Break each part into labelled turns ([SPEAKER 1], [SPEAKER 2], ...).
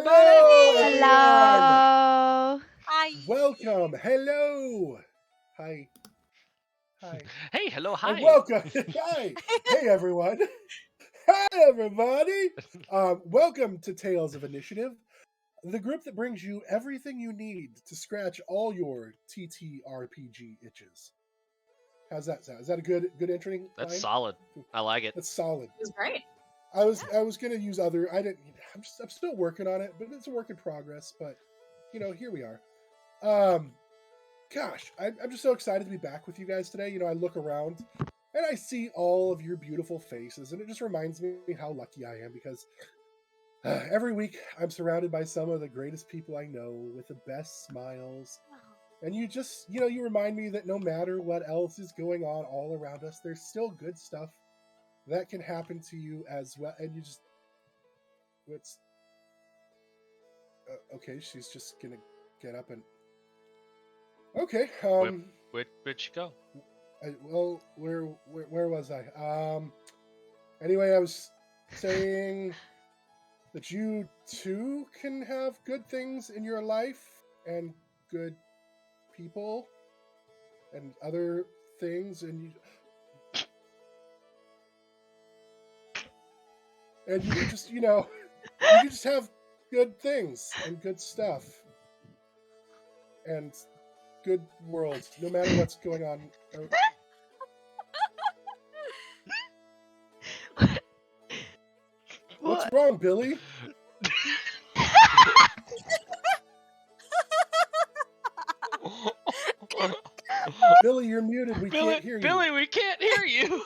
[SPEAKER 1] Hello, everyone.
[SPEAKER 2] Hello.
[SPEAKER 3] Hi.
[SPEAKER 1] Welcome. Hello. Hi. Hi.
[SPEAKER 4] Hey, hello,
[SPEAKER 1] And
[SPEAKER 4] hi.
[SPEAKER 1] welcome. Hi. Hey, everyone. Hi, everybody. Welcome to Tales of Initiative, the group that brings you everything you need to scratch all your TTRPG itches. How's that sound? Is that a good entering
[SPEAKER 4] That's
[SPEAKER 1] line?
[SPEAKER 4] solid. I like it.
[SPEAKER 1] That's solid.
[SPEAKER 3] It was great.
[SPEAKER 1] I was gonna use other. I didn't. I'm still working on it, but it's a work in progress. But here we are. Gosh, I'm just so excited to be back with you guys today. I look around and I see all of your beautiful faces, and it just reminds me how lucky I am because every week I'm surrounded by some of the greatest people I know with the best smiles. And you remind me that no matter what else is going on all around us, there's still good stuff that can happen to you as well. And what's, okay, she's just gonna get up and, okay,
[SPEAKER 4] Where'd she go?
[SPEAKER 1] where was I? Anyway, I was saying that you too can have good things in your life and good people and other things, and you can just you can just have good things and good stuff and good world, no matter what's going on. What's wrong, Billy? Billy, you're muted. We can't hear you.
[SPEAKER 4] Billy, we can't hear you.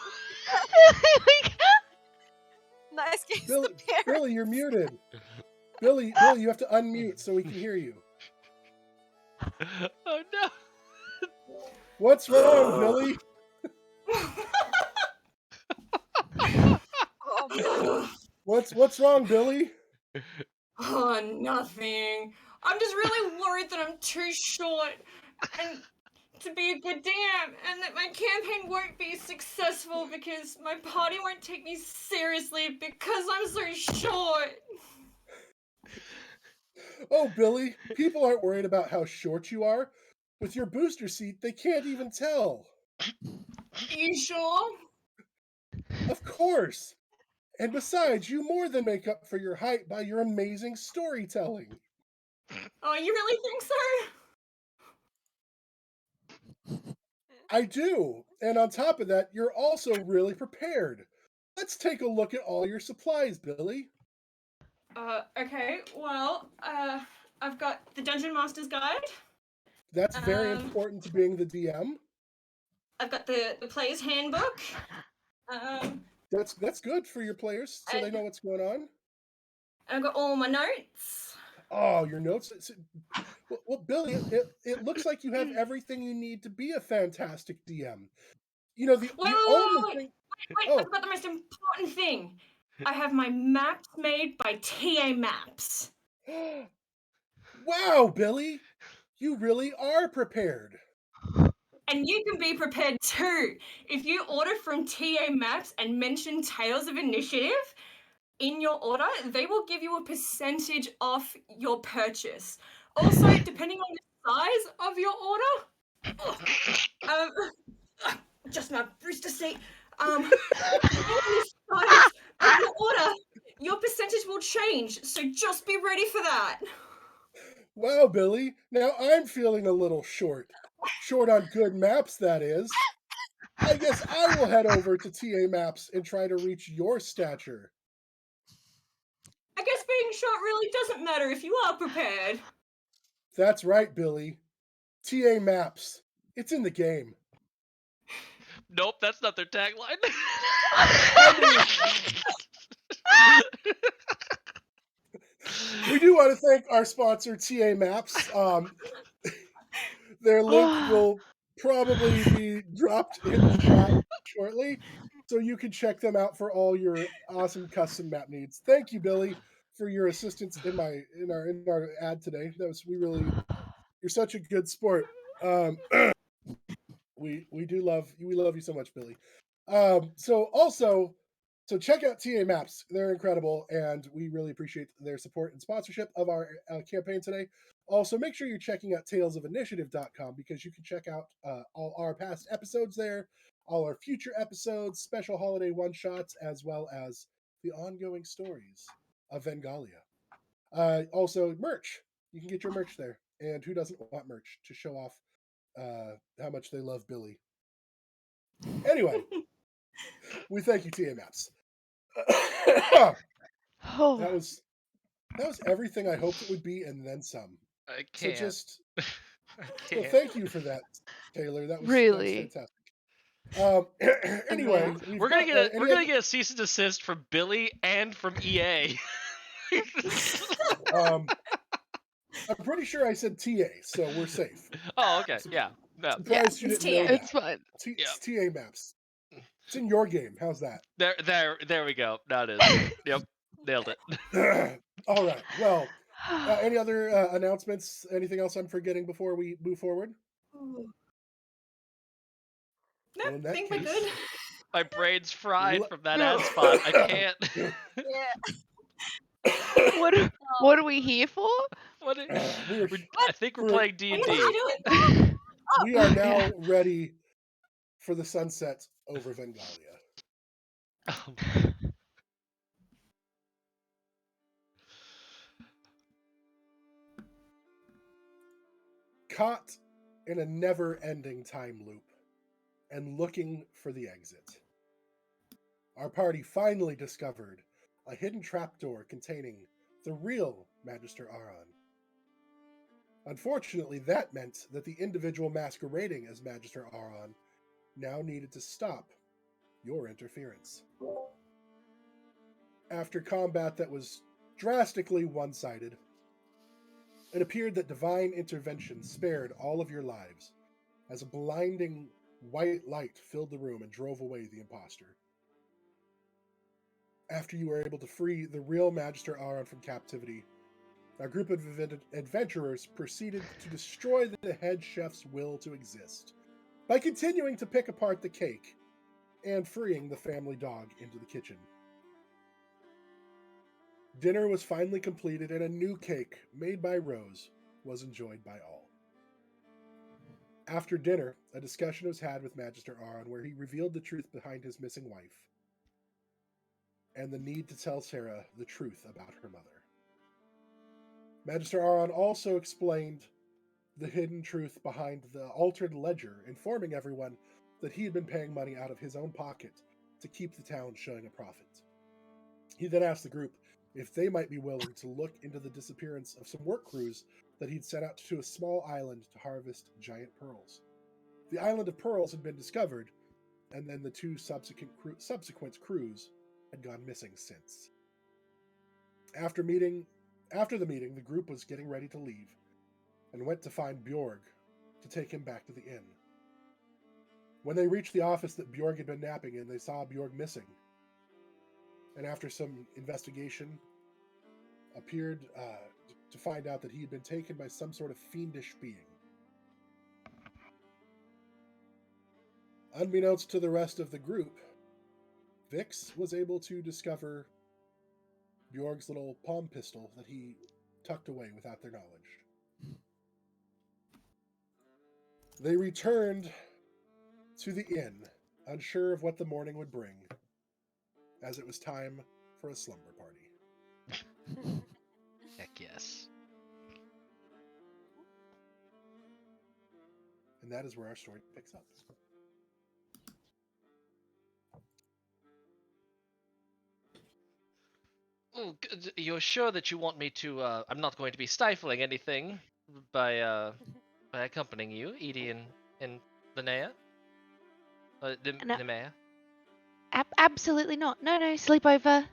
[SPEAKER 3] Nice case
[SPEAKER 1] Billy,
[SPEAKER 3] the parents.
[SPEAKER 1] Billy, you're muted. Billy, you have to unmute so we can hear you.
[SPEAKER 4] Oh no.
[SPEAKER 1] What's wrong, Billy?
[SPEAKER 3] Oh,
[SPEAKER 1] What's wrong, Billy?
[SPEAKER 5] Oh, nothing. I'm just really worried that I'm too short and to be a good DM, and that my campaign won't be successful because my party won't take me seriously because I'm so short.
[SPEAKER 1] Oh, Billy, people aren't worried about how short you are. With your booster seat, they can't even tell.
[SPEAKER 5] You sure?
[SPEAKER 1] Of course. And besides, you more than make up for your height by your amazing storytelling.
[SPEAKER 5] Oh, you really think so?
[SPEAKER 1] I do. And on top of that, you're also really prepared. Let's take a look at all your supplies, Billy.
[SPEAKER 5] Okay, well, I've got the Dungeon Master's Guide.
[SPEAKER 1] That's very important to being the DM.
[SPEAKER 5] I've got the Player's Handbook.
[SPEAKER 1] That's good for your players so they know what's going on.
[SPEAKER 5] I've got all my notes.
[SPEAKER 1] Oh, your notes. Well, Billy, it looks like you have everything you need to be a fantastic DM. The only thing.
[SPEAKER 5] Wait, I forgot the most important thing. I have my maps made by TA Maps.
[SPEAKER 1] Wow, Billy, you really are prepared.
[SPEAKER 5] And you can be prepared too. If you order from TA Maps and mention Tales of Initiative in your order, they will give you a percentage off your purchase. Also, depending on the size of your order, just my booster seat. Depending on the size of your order, your percentage will change. So just be ready for that.
[SPEAKER 1] Wow, Billy, now I'm feeling a little short. Short on good maps, that is. I guess I will head over to TA Maps and try to reach your stature.
[SPEAKER 5] I guess being short really doesn't matter if you are prepared.
[SPEAKER 1] That's right, Billy. TA Maps. It's in the game.
[SPEAKER 4] Nope, that's not their tagline.
[SPEAKER 1] We do want to thank our sponsor, TA Maps. Their link will probably be dropped in the chat shortly, so you can check them out for all your awesome custom map needs. Thank you, Billy, for your assistance in our ad today. You're such a good sport. We love you so much, Billy. So also, So check out TA Maps. They're incredible, and we really appreciate their support and sponsorship of our campaign today. Also, make sure you're checking out talesofinitiative.com because you can check out all our past episodes there, all our future episodes, special holiday one-shots, as well as the ongoing stories of Vengalia. Also, merch. You can get your merch there. And who doesn't want merch to show off how much they love Billy? Anyway, we thank you, TA Maps.
[SPEAKER 2] Oh,
[SPEAKER 1] That was everything I hoped it would be, and then some.
[SPEAKER 4] I
[SPEAKER 1] So
[SPEAKER 4] can't.
[SPEAKER 1] just
[SPEAKER 4] I
[SPEAKER 1] so
[SPEAKER 4] can't.
[SPEAKER 1] thank you for that, Taylor. That was
[SPEAKER 2] really?
[SPEAKER 1] fantastic.
[SPEAKER 2] I
[SPEAKER 1] Anyway,
[SPEAKER 2] mean,
[SPEAKER 1] we've
[SPEAKER 4] We're
[SPEAKER 1] got
[SPEAKER 4] gonna
[SPEAKER 1] any other,
[SPEAKER 4] get a cease and desist from Billy and from EA.
[SPEAKER 1] I'm pretty sure I said TA, so we're safe.
[SPEAKER 4] Oh, okay. Yeah. No.
[SPEAKER 1] Surprised you
[SPEAKER 5] It's
[SPEAKER 1] didn't know
[SPEAKER 5] TA.
[SPEAKER 2] it's
[SPEAKER 1] that.
[SPEAKER 2] fine.
[SPEAKER 4] Yeah.
[SPEAKER 1] TA Maps. It's in your game. How's that?
[SPEAKER 4] There we go. That is. Yep. Nailed it.
[SPEAKER 1] All right. Well, any other announcements? Anything else I'm forgetting before we move forward?
[SPEAKER 5] No,
[SPEAKER 1] Well, in that
[SPEAKER 5] think we're
[SPEAKER 1] case,
[SPEAKER 5] good.
[SPEAKER 4] My brain's fried
[SPEAKER 1] le-
[SPEAKER 4] from that ad spot. I can't.
[SPEAKER 3] Yeah.
[SPEAKER 2] What are we here for?
[SPEAKER 4] What?
[SPEAKER 1] we're
[SPEAKER 4] I think we're
[SPEAKER 1] for-
[SPEAKER 4] playing D
[SPEAKER 5] What
[SPEAKER 4] and
[SPEAKER 5] are
[SPEAKER 4] D.
[SPEAKER 5] you doing?
[SPEAKER 1] we are now
[SPEAKER 2] Yeah.
[SPEAKER 1] ready for the sunset over Vengalia. Caught in a never-ending time loop and looking for the exit, our party finally discovered a hidden trapdoor containing the real Magister Aron. Unfortunately, that meant that the individual masquerading as Magister Aron now needed to stop your interference. After combat that was drastically one-sided, it appeared that divine intervention spared all of your lives as a blinding white light filled the room and drove away the imposter. After you were able to free the real Magister Aron from captivity, our group of adventurers proceeded to destroy the head chef's will to exist by continuing to pick apart the cake and freeing the family dog into the kitchen. Dinner was finally completed, and a new cake, made by Rose, was enjoyed by all. After dinner, a discussion was had with Magister Aron where he revealed the truth behind his missing wife and the need to tell Sarah the truth about her mother. Magister Aron also explained the hidden truth behind the altered ledger, informing everyone that he had been paying money out of his own pocket to keep the town showing a profit. He then asked the group if they might be willing to look into the disappearance of some work crews that he'd sent out to a small island to harvest giant pearls. The island of pearls had been discovered, and then the two subsequent crews had gone missing since. After the meeting, the group was getting ready to leave and went to find Bjorg to take him back to the inn. When they reached the office that Bjorg had been napping in, they saw Bjorg missing, and after some investigation, appeared to find out that he had been taken by some sort of fiendish being. Unbeknownst to the rest of the group, Vix was able to discover Bjorg's little palm pistol that he tucked away without their knowledge. They returned to the inn, unsure of what the morning would bring, as it was time for a slumber party.
[SPEAKER 4] Heck yes.
[SPEAKER 1] And that is where our story picks up.
[SPEAKER 4] Oh, you're sure that you want me to? I'm not going to be stifling anything by accompanying you, Edie and Linnea.
[SPEAKER 2] No.
[SPEAKER 4] Nemeia.
[SPEAKER 2] Absolutely not. No, sleepover.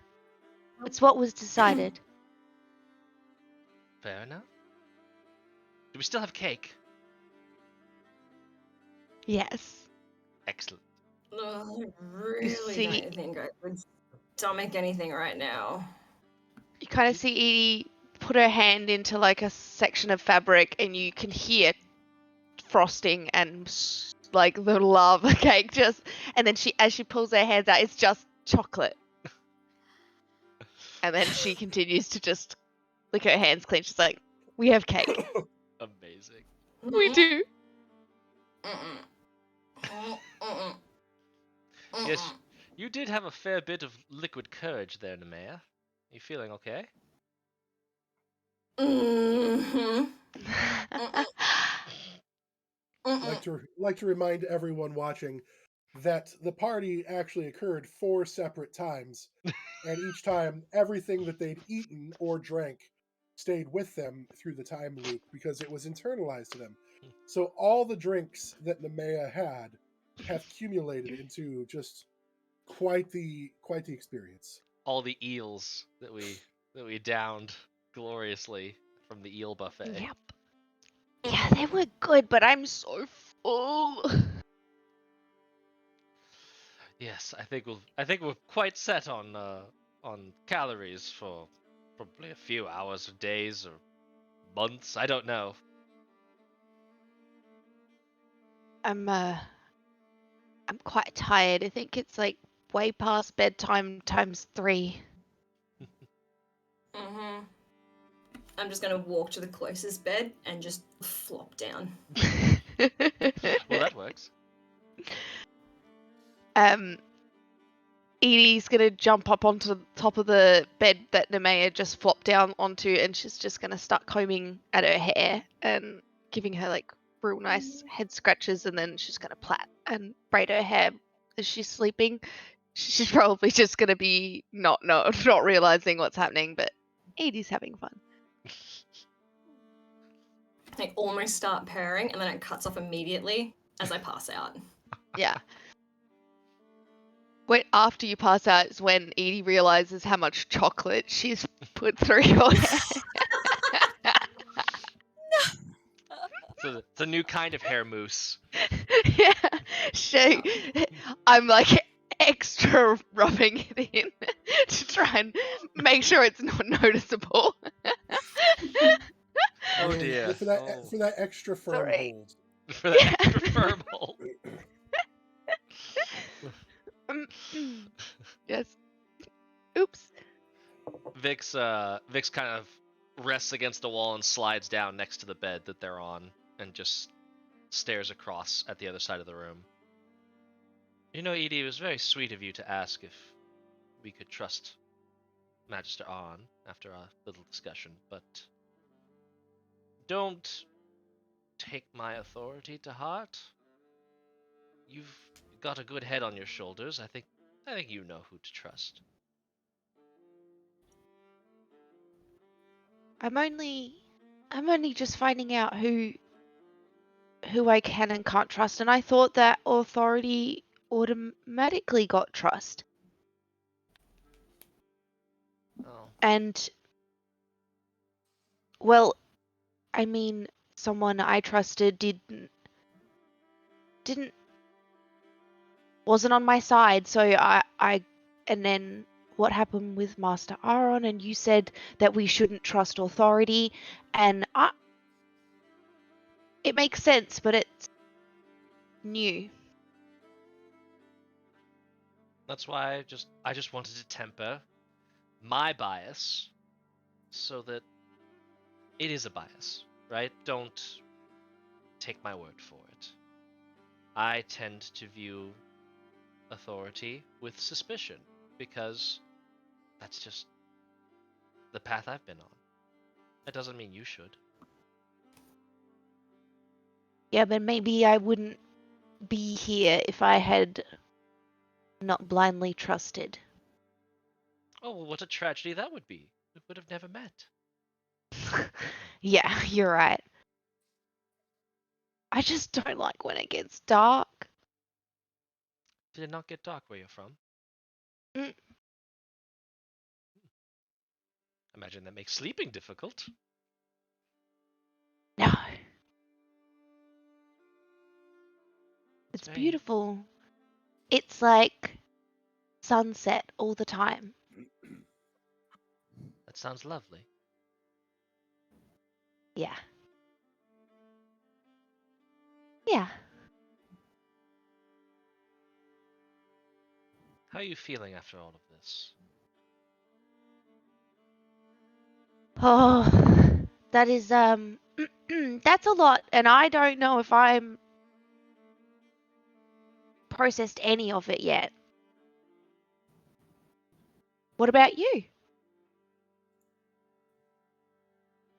[SPEAKER 2] It's what was decided.
[SPEAKER 4] Fair enough. Do we still have cake?
[SPEAKER 2] Yes.
[SPEAKER 4] Excellent.
[SPEAKER 5] I really
[SPEAKER 2] see-
[SPEAKER 5] don't think I could stomach anything right now.
[SPEAKER 2] You kind of see Edie put her hand into like a section of fabric, and you can hear frosting and like the lava cake just. And then as she pulls her hands out, it's just chocolate. And then she continues to just lick her hands clean. She's like, we have cake.
[SPEAKER 4] Amazing.
[SPEAKER 2] We do.
[SPEAKER 4] Yes, you did have a fair bit of liquid courage there, Nemeia. You feeling okay?
[SPEAKER 5] Mm-hmm.
[SPEAKER 1] like to remind everyone watching that the party actually occurred 4 separate times, and each time everything that they'd eaten or drank stayed with them through the time loop because it was internalized to them. So all the drinks that Nemeia had have accumulated into just quite the experience.
[SPEAKER 4] All the eels that we downed gloriously from the eel buffet.
[SPEAKER 2] Yep. Yeah, they were good, but I'm so full.
[SPEAKER 4] Yes, I think we're quite set on calories for probably a few hours or days or months. I don't know.
[SPEAKER 2] I'm quite tired. I think it's like way past bedtime times 3.
[SPEAKER 5] Mm-hmm. I'm just gonna walk to the closest bed and just flop down.
[SPEAKER 4] Well, that works.
[SPEAKER 2] Edie's gonna jump up onto the top of the bed that Nemeia just flopped down onto, and she's just gonna start combing at her hair and giving her like real nice head scratches, and then she's gonna plait and braid her hair as she's sleeping. She's probably just gonna be not realizing what's happening, but Edie's having fun.
[SPEAKER 5] I almost start purring, and then it cuts off immediately as I pass out.
[SPEAKER 2] Yeah. Wait, after you pass out is when Edie realizes how much chocolate she's put through your hair.
[SPEAKER 4] So it's a new kind of hair mousse.
[SPEAKER 2] Yeah, I'm like extra rubbing it in to try and make sure it's not noticeable.
[SPEAKER 4] Oh
[SPEAKER 1] And
[SPEAKER 4] dear.
[SPEAKER 1] for that extra firm
[SPEAKER 2] Sorry.
[SPEAKER 1] hold.
[SPEAKER 4] For that extra firm hold.
[SPEAKER 2] Yes. Oops.
[SPEAKER 4] Vix kind of rests against the wall and slides down next to the bed that they're on and just stares across at the other side of the room. You know, Edie, it was very sweet of you to ask if we could trust Magister On after our little discussion, but don't take my authority to heart. You've got a good head on your shoulders. I think you know who to trust.
[SPEAKER 2] I'm only just finding out who I can and can't trust, and I thought that authority automatically got trust.
[SPEAKER 4] Oh.
[SPEAKER 2] And well, I mean, someone I trusted wasn't on my side, so I and then what happened with Master Aaron, and you said that we shouldn't trust authority, and it makes sense, but it's new.
[SPEAKER 4] That's why I just wanted to temper my bias so that it is a bias, right? Don't take my word for it. I tend to view authority with suspicion because that's just the path I've been on. That doesn't mean you should.
[SPEAKER 2] Yeah, but maybe I wouldn't be here if I had not blindly trusted.
[SPEAKER 4] Oh, well, what a tragedy that would be. We would have never met.
[SPEAKER 2] Yeah, you're right. I just don't like when it gets dark.
[SPEAKER 4] Did it not get dark where you're from?
[SPEAKER 2] Mm.
[SPEAKER 4] Imagine that makes sleeping difficult.
[SPEAKER 2] No.
[SPEAKER 4] It's
[SPEAKER 2] It's
[SPEAKER 4] very-
[SPEAKER 2] beautiful. It's like sunset all the time.
[SPEAKER 4] That sounds lovely.
[SPEAKER 2] Yeah. Yeah.
[SPEAKER 4] How are you feeling after all of this?
[SPEAKER 2] Oh, that is that's a lot, and I don't know if I'm processed any of it yet. What about you?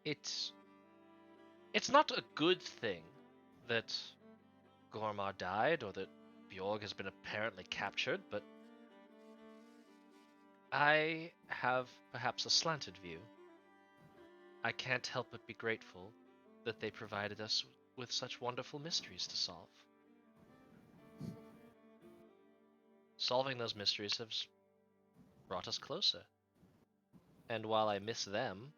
[SPEAKER 4] It's not a good thing that Gormar died or that Bjorg has been apparently captured, but I have perhaps a slanted view. I can't help but be grateful that they provided us with such wonderful mysteries to solve. Solving those mysteries has brought us closer. And while I miss them,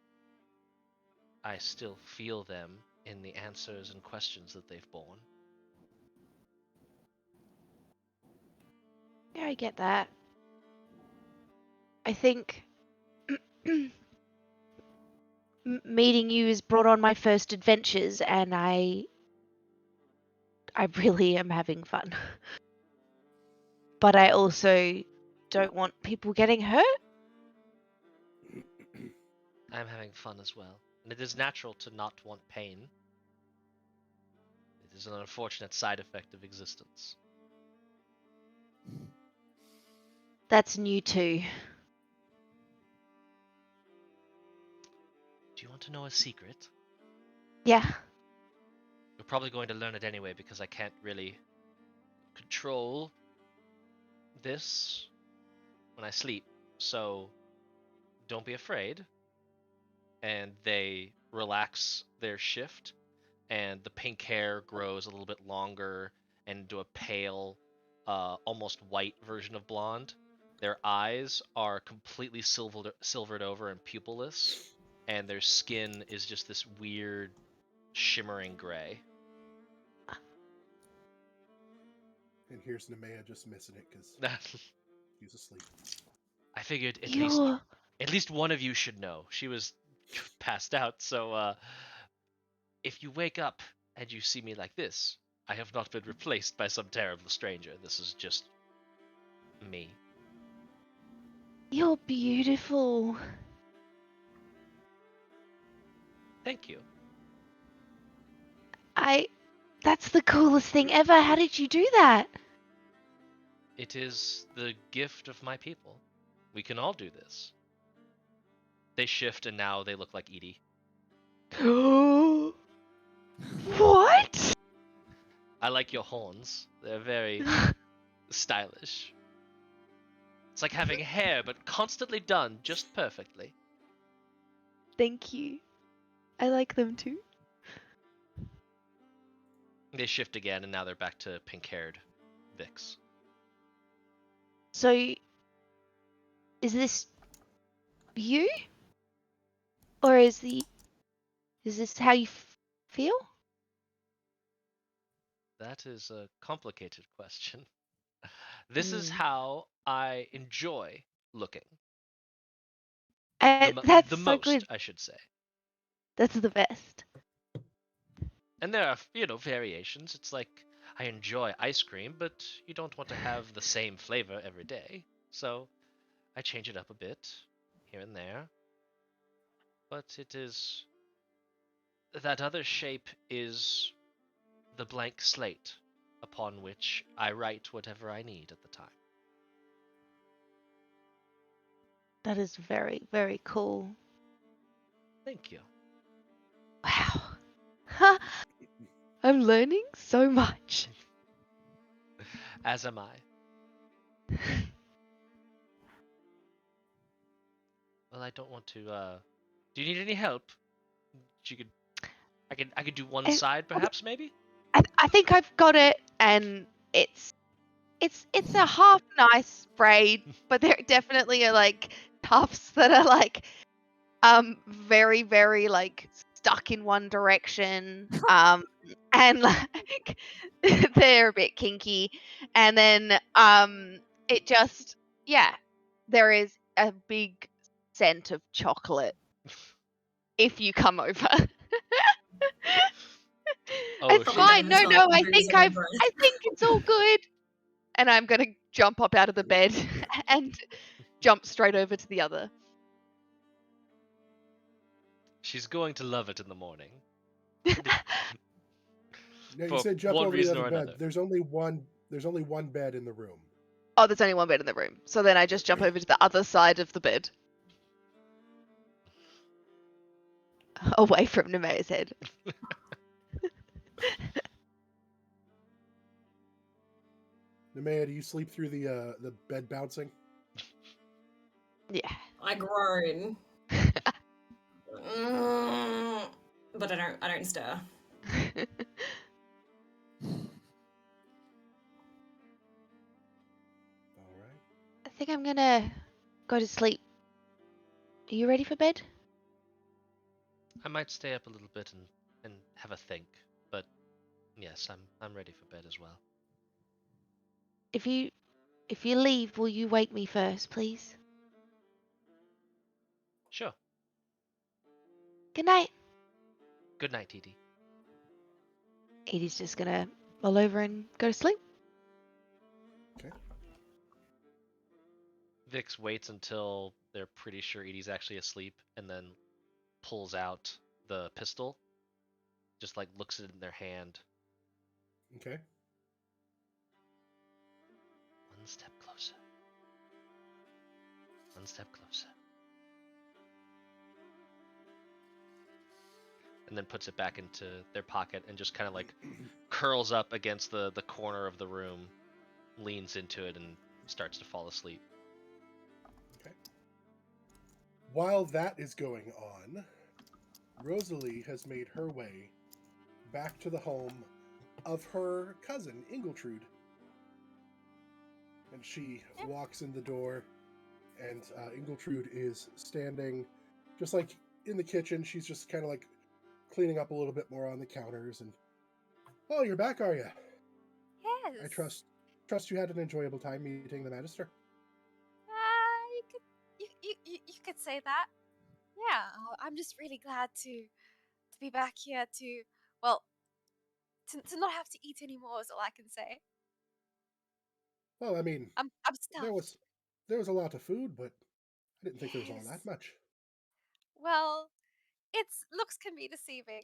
[SPEAKER 4] I still feel them in the answers and questions that they've borne.
[SPEAKER 2] Yeah, I get that. I think meeting you has brought on my first adventures, and I really am having fun. But I also don't want people getting hurt.
[SPEAKER 4] I'm having fun as well, and it is natural to not want pain. It is an unfortunate side effect of existence.
[SPEAKER 2] That's new too.
[SPEAKER 4] Do you want to know a secret?
[SPEAKER 2] Yeah.
[SPEAKER 4] You're probably going to learn it anyway because I can't really control this when I sleep. So don't be afraid. And they relax their shift, and the pink hair grows a little bit longer and into a pale, almost white version of blonde. Their eyes are completely silvered over and pupilless, and their skin is just this weird, shimmering gray.
[SPEAKER 1] And here's Nemeia just missing it because he's asleep.
[SPEAKER 4] I figured at
[SPEAKER 2] You're
[SPEAKER 4] least one of you should know. She was passed out, so if you wake up and you see me like this, I have not been replaced by some terrible stranger. This is just me.
[SPEAKER 2] you're beautiful.
[SPEAKER 4] Thank you.
[SPEAKER 2] That's the coolest thing ever. How did you do that?
[SPEAKER 4] It is the gift of my people. We can all do this. They shift and now they look like Edie.
[SPEAKER 2] What?
[SPEAKER 4] I like your horns. They're very stylish. It's like having hair, but constantly done just perfectly.
[SPEAKER 2] Thank you. I like them too.
[SPEAKER 4] They shift again, and now they're back to pink-haired Vix.
[SPEAKER 2] So, is this you? Or is this how you feel?
[SPEAKER 4] That is a complicated question. This is how I enjoy looking.
[SPEAKER 2] That's
[SPEAKER 4] The
[SPEAKER 2] so
[SPEAKER 4] most,
[SPEAKER 2] good.
[SPEAKER 4] I should say.
[SPEAKER 2] That's the best.
[SPEAKER 4] And there are, variations. It's like I enjoy ice cream, but you don't want to have the same flavor every day. So I change it up a bit here and there. But it is that other shape is the blank slate upon which I write whatever I need at the time.
[SPEAKER 2] That is very, very cool.
[SPEAKER 4] Thank you.
[SPEAKER 2] Wow. I'm learning so much.
[SPEAKER 4] As am I. Well, I don't want to. Do you need any help? I could do one side, perhaps, maybe.
[SPEAKER 2] I think I've got it, and it's a half nice braid, but there definitely are like tufts that are like very, very like stuck in one direction, and like they're a bit kinky, and then it just there is a big scent of chocolate if you come over.
[SPEAKER 4] Oh,
[SPEAKER 2] It's
[SPEAKER 4] shit.
[SPEAKER 2] fine. No,
[SPEAKER 3] Chocolate
[SPEAKER 2] no, I
[SPEAKER 3] booze
[SPEAKER 2] think
[SPEAKER 3] on my
[SPEAKER 2] I
[SPEAKER 3] breath.
[SPEAKER 2] think it's all good. And I'm gonna jump up out of the bed and jump straight over to the other.
[SPEAKER 4] She's going to love it in the morning.
[SPEAKER 1] No, you
[SPEAKER 4] For
[SPEAKER 1] said jump
[SPEAKER 4] one
[SPEAKER 1] over the
[SPEAKER 4] reason
[SPEAKER 1] other
[SPEAKER 4] or
[SPEAKER 1] bed.
[SPEAKER 4] another.
[SPEAKER 1] There's only one. There's only one bed in the room.
[SPEAKER 2] Oh, there's only one bed in the room. So then I just jump over to the other side of the bed. Away from Nemeia's head.
[SPEAKER 1] Nemeia, do you sleep through the bed bouncing?
[SPEAKER 2] Yeah.
[SPEAKER 5] I groan. But I don't stir.
[SPEAKER 1] All right.
[SPEAKER 2] I think I'm gonna go to sleep. Are you ready for bed?
[SPEAKER 4] I might stay up a little bit and have a think, but yes, I'm ready for bed as well.
[SPEAKER 2] If you leave, will you wake me first, please?
[SPEAKER 4] Sure.
[SPEAKER 2] Good night.
[SPEAKER 4] Good night, Edie.
[SPEAKER 2] Edie's just gonna roll over and go to sleep.
[SPEAKER 4] Vix waits until they're pretty sure Edie's actually asleep and then pulls out the pistol. Just like looks at it in their hand.
[SPEAKER 1] Okay.
[SPEAKER 4] One step closer. One step closer. And then puts it back into their pocket and just kind of like curls up against the corner of the room, leans into it, and starts to fall asleep.
[SPEAKER 1] Okay. While that is going on, Rosalie has made her way back to the home of her cousin, Ingeltrud. And she walks in the door, and Ingeltrud is standing just like in the kitchen. She's just kind of like cleaning up a little bit more on the counters. And oh, you're back, are you?
[SPEAKER 3] Yes.
[SPEAKER 1] I trust you had an enjoyable time meeting the Magister.
[SPEAKER 3] You could say that. Yeah, I'm just really glad to be back here to, well, to not have to eat anymore is all I can say.
[SPEAKER 1] Well, I mean,
[SPEAKER 3] I'm
[SPEAKER 1] there
[SPEAKER 3] stuffed.
[SPEAKER 1] was a lot of food, but I didn't think there was all
[SPEAKER 3] Yes.
[SPEAKER 1] that much.
[SPEAKER 3] Well, its looks can be deceiving.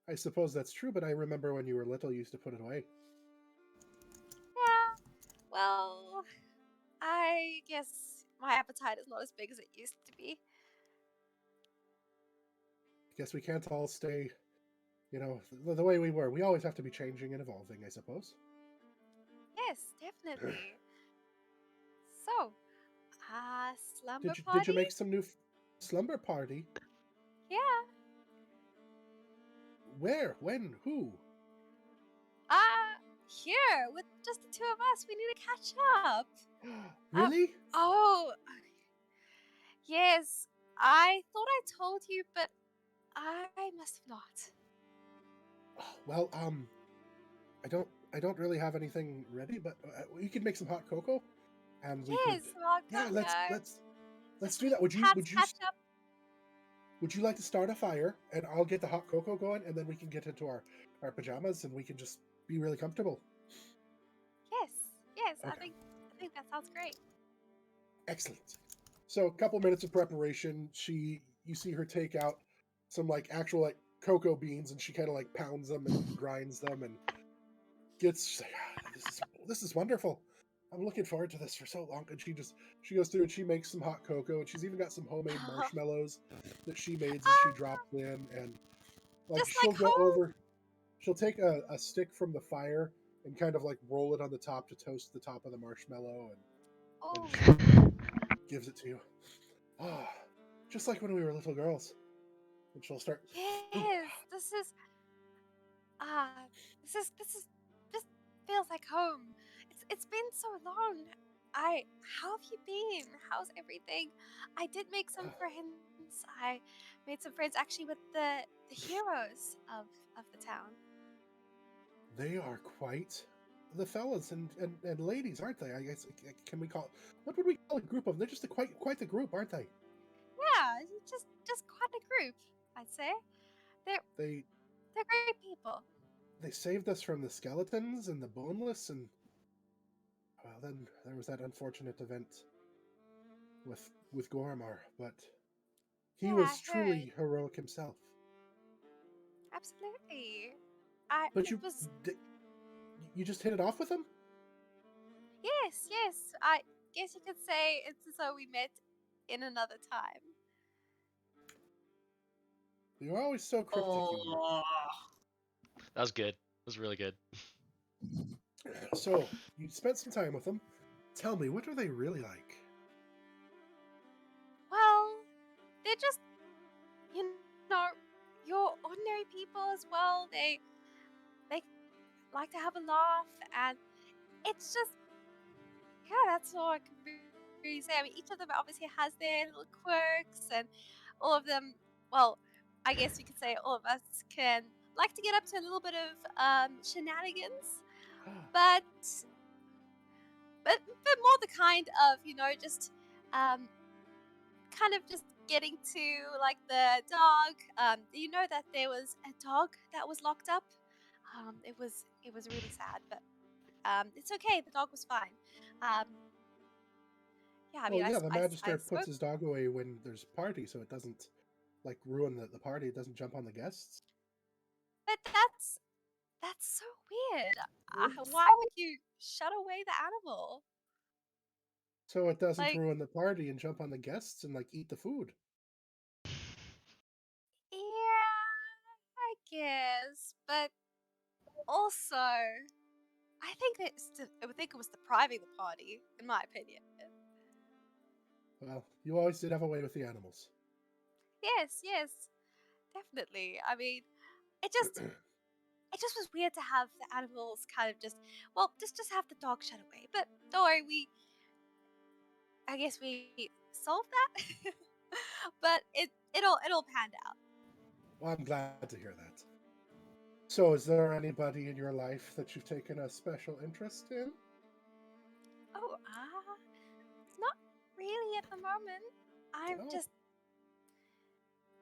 [SPEAKER 1] I suppose that's true, but I remember when you were little, you used to put it away.
[SPEAKER 3] Yeah. Well, I guess my appetite is not as big as it used to be.
[SPEAKER 1] Guess we can't all stay, the way we were. We always have to be changing and evolving, I suppose.
[SPEAKER 3] Yes, definitely. So, slumber
[SPEAKER 1] Did you
[SPEAKER 3] party?
[SPEAKER 1] make some new slumber party?
[SPEAKER 3] Yeah.
[SPEAKER 1] Where? When? Who?
[SPEAKER 3] Here with just the two of us. We need to catch up.
[SPEAKER 1] Really?
[SPEAKER 3] Oh, yes. I thought I told you, but I must have not.
[SPEAKER 1] Well, I don't really have anything ready, but we could make some hot cocoa, and we could.
[SPEAKER 3] Yes, well,
[SPEAKER 1] Yeah, let's
[SPEAKER 3] just
[SPEAKER 1] do that. Would you
[SPEAKER 3] catch up.
[SPEAKER 1] would you like to start a fire, and I'll get the hot cocoa going, and then we can get into our pajamas, and we can just be really comfortable.
[SPEAKER 3] Yes.
[SPEAKER 1] Okay.
[SPEAKER 3] I think that sounds great.
[SPEAKER 1] Excellent. So a couple minutes of preparation. You see her take out some like actual like cocoa beans, and she kind of like pounds them and grinds them, and gets this is wonderful. I'm looking forward to this for so long. And she goes through and she makes some hot cocoa, and she's even got some homemade marshmallows that she made and she dropped in, and like
[SPEAKER 3] Just
[SPEAKER 1] she'll
[SPEAKER 3] like
[SPEAKER 1] go
[SPEAKER 3] home.
[SPEAKER 1] over, she'll take a stick from the fire and kind of like roll it on the top to toast the top of the marshmallow, and
[SPEAKER 3] Oh,
[SPEAKER 1] gives it to you. Ah, just like when we were little girls. And she'll start.
[SPEAKER 3] yes. This is just feels like home. It's been so long. How have you been? How's everything? I did make some friends. I made some friends actually with the heroes of the town.
[SPEAKER 1] They are quite the fellas and ladies, aren't they? I guess can we call what would we call a group of them? They're just quite the group, aren't they?
[SPEAKER 3] Yeah, just quite a group, I'd say. They're
[SPEAKER 1] They
[SPEAKER 3] they're great people.
[SPEAKER 1] they saved us from the skeletons and the boneless, and well, then there was that unfortunate event with Gormar, but He
[SPEAKER 3] Yeah,
[SPEAKER 1] was
[SPEAKER 3] I
[SPEAKER 1] truly
[SPEAKER 3] heard.
[SPEAKER 1] heroic himself.
[SPEAKER 3] Absolutely.
[SPEAKER 1] But
[SPEAKER 3] It was.
[SPEAKER 1] you just hit it off with him?
[SPEAKER 3] Yes. I guess you could say it's as though we met in another time.
[SPEAKER 1] You're always so cryptic, you are.
[SPEAKER 5] Oh.
[SPEAKER 4] That was good. That was really good.
[SPEAKER 1] So, you spent some time with them. Tell me, what are they really like?
[SPEAKER 3] Well, they're just, you know, your ordinary people as well. They like to have a laugh, and it's just, yeah, that's all I can really say. I mean, each of them obviously has their little quirks, and all of them, well, I guess you could say all of us can like to get up to a little bit of shenanigans, but more the kind of, just um, kind of just getting to like the dog. You know that there was a dog that was locked up. It was really sad, but it's okay. The dog was fine. Um, yeah, I
[SPEAKER 1] Well,
[SPEAKER 3] mean,
[SPEAKER 1] yeah, the
[SPEAKER 3] I
[SPEAKER 1] Magister puts
[SPEAKER 3] spoke,
[SPEAKER 1] his dog away when there's a party, so it doesn't like ruin the party. It doesn't jump on the guests.
[SPEAKER 3] but that's so weird. Why would you shut away the animal?
[SPEAKER 1] So it doesn't
[SPEAKER 3] Like,
[SPEAKER 1] ruin the party and jump on the guests and like eat the food.
[SPEAKER 3] yeah, I guess, but also, I would think it was depriving the party, in my opinion.
[SPEAKER 1] Well, you always did have a way with the animals.
[SPEAKER 3] Yes, definitely. I mean, it just it just was weird to have the animals kind of just have the dog shut away. But don't worry, I guess we solved that. But it all panned out.
[SPEAKER 1] Well, I'm glad to hear that. So, is there anybody in your life that you've taken a special interest in?
[SPEAKER 3] Oh, not really at the moment.
[SPEAKER 1] Oh,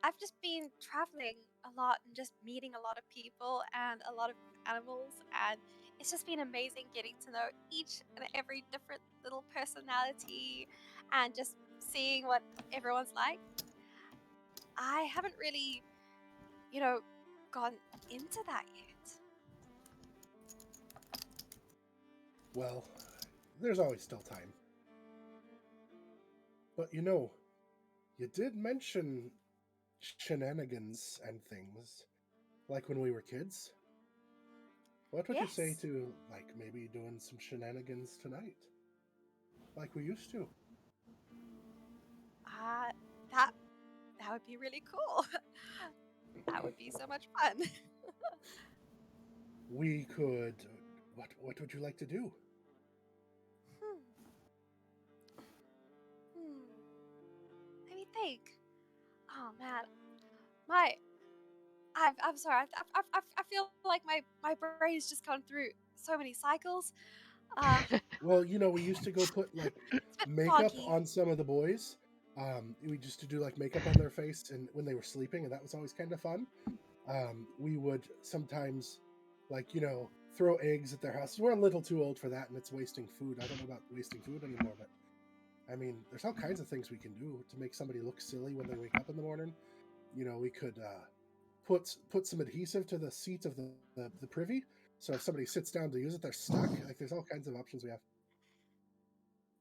[SPEAKER 3] I've just been traveling a lot and just meeting a lot of people and a lot of animals, and it's just been amazing getting to know each and every different little personality and just seeing what everyone's like. I haven't really, you know, gone into that yet.
[SPEAKER 1] well, there's always still time. But you did mention shenanigans and things, like when we were kids. What would you say
[SPEAKER 3] Yes,
[SPEAKER 1] to, like, maybe doing some shenanigans tonight? Like we used to?
[SPEAKER 3] uh, that that would be really cool. That would be so much fun.
[SPEAKER 1] We could. What would you like to do?
[SPEAKER 3] Hmm. Hmm. Let me think. Oh man, my I'm sorry. I feel like my brain has just gone through so many cycles. Uh,
[SPEAKER 1] Well, we used to go put like
[SPEAKER 3] it's a bit
[SPEAKER 1] makeup
[SPEAKER 3] foggy.
[SPEAKER 1] on some of the boys. We used to do like makeup on their face and when they were sleeping, and that was always kind of fun. We would sometimes, like, throw eggs at their houses. We're a little too old for that, and it's wasting food. I don't know about wasting food anymore, but I mean, there's all kinds of things we can do to make somebody look silly when they wake up in the morning. We could put some adhesive to the seat of the privy, so if somebody sits down to use it, they're stuck. Like, there's all kinds of options we have.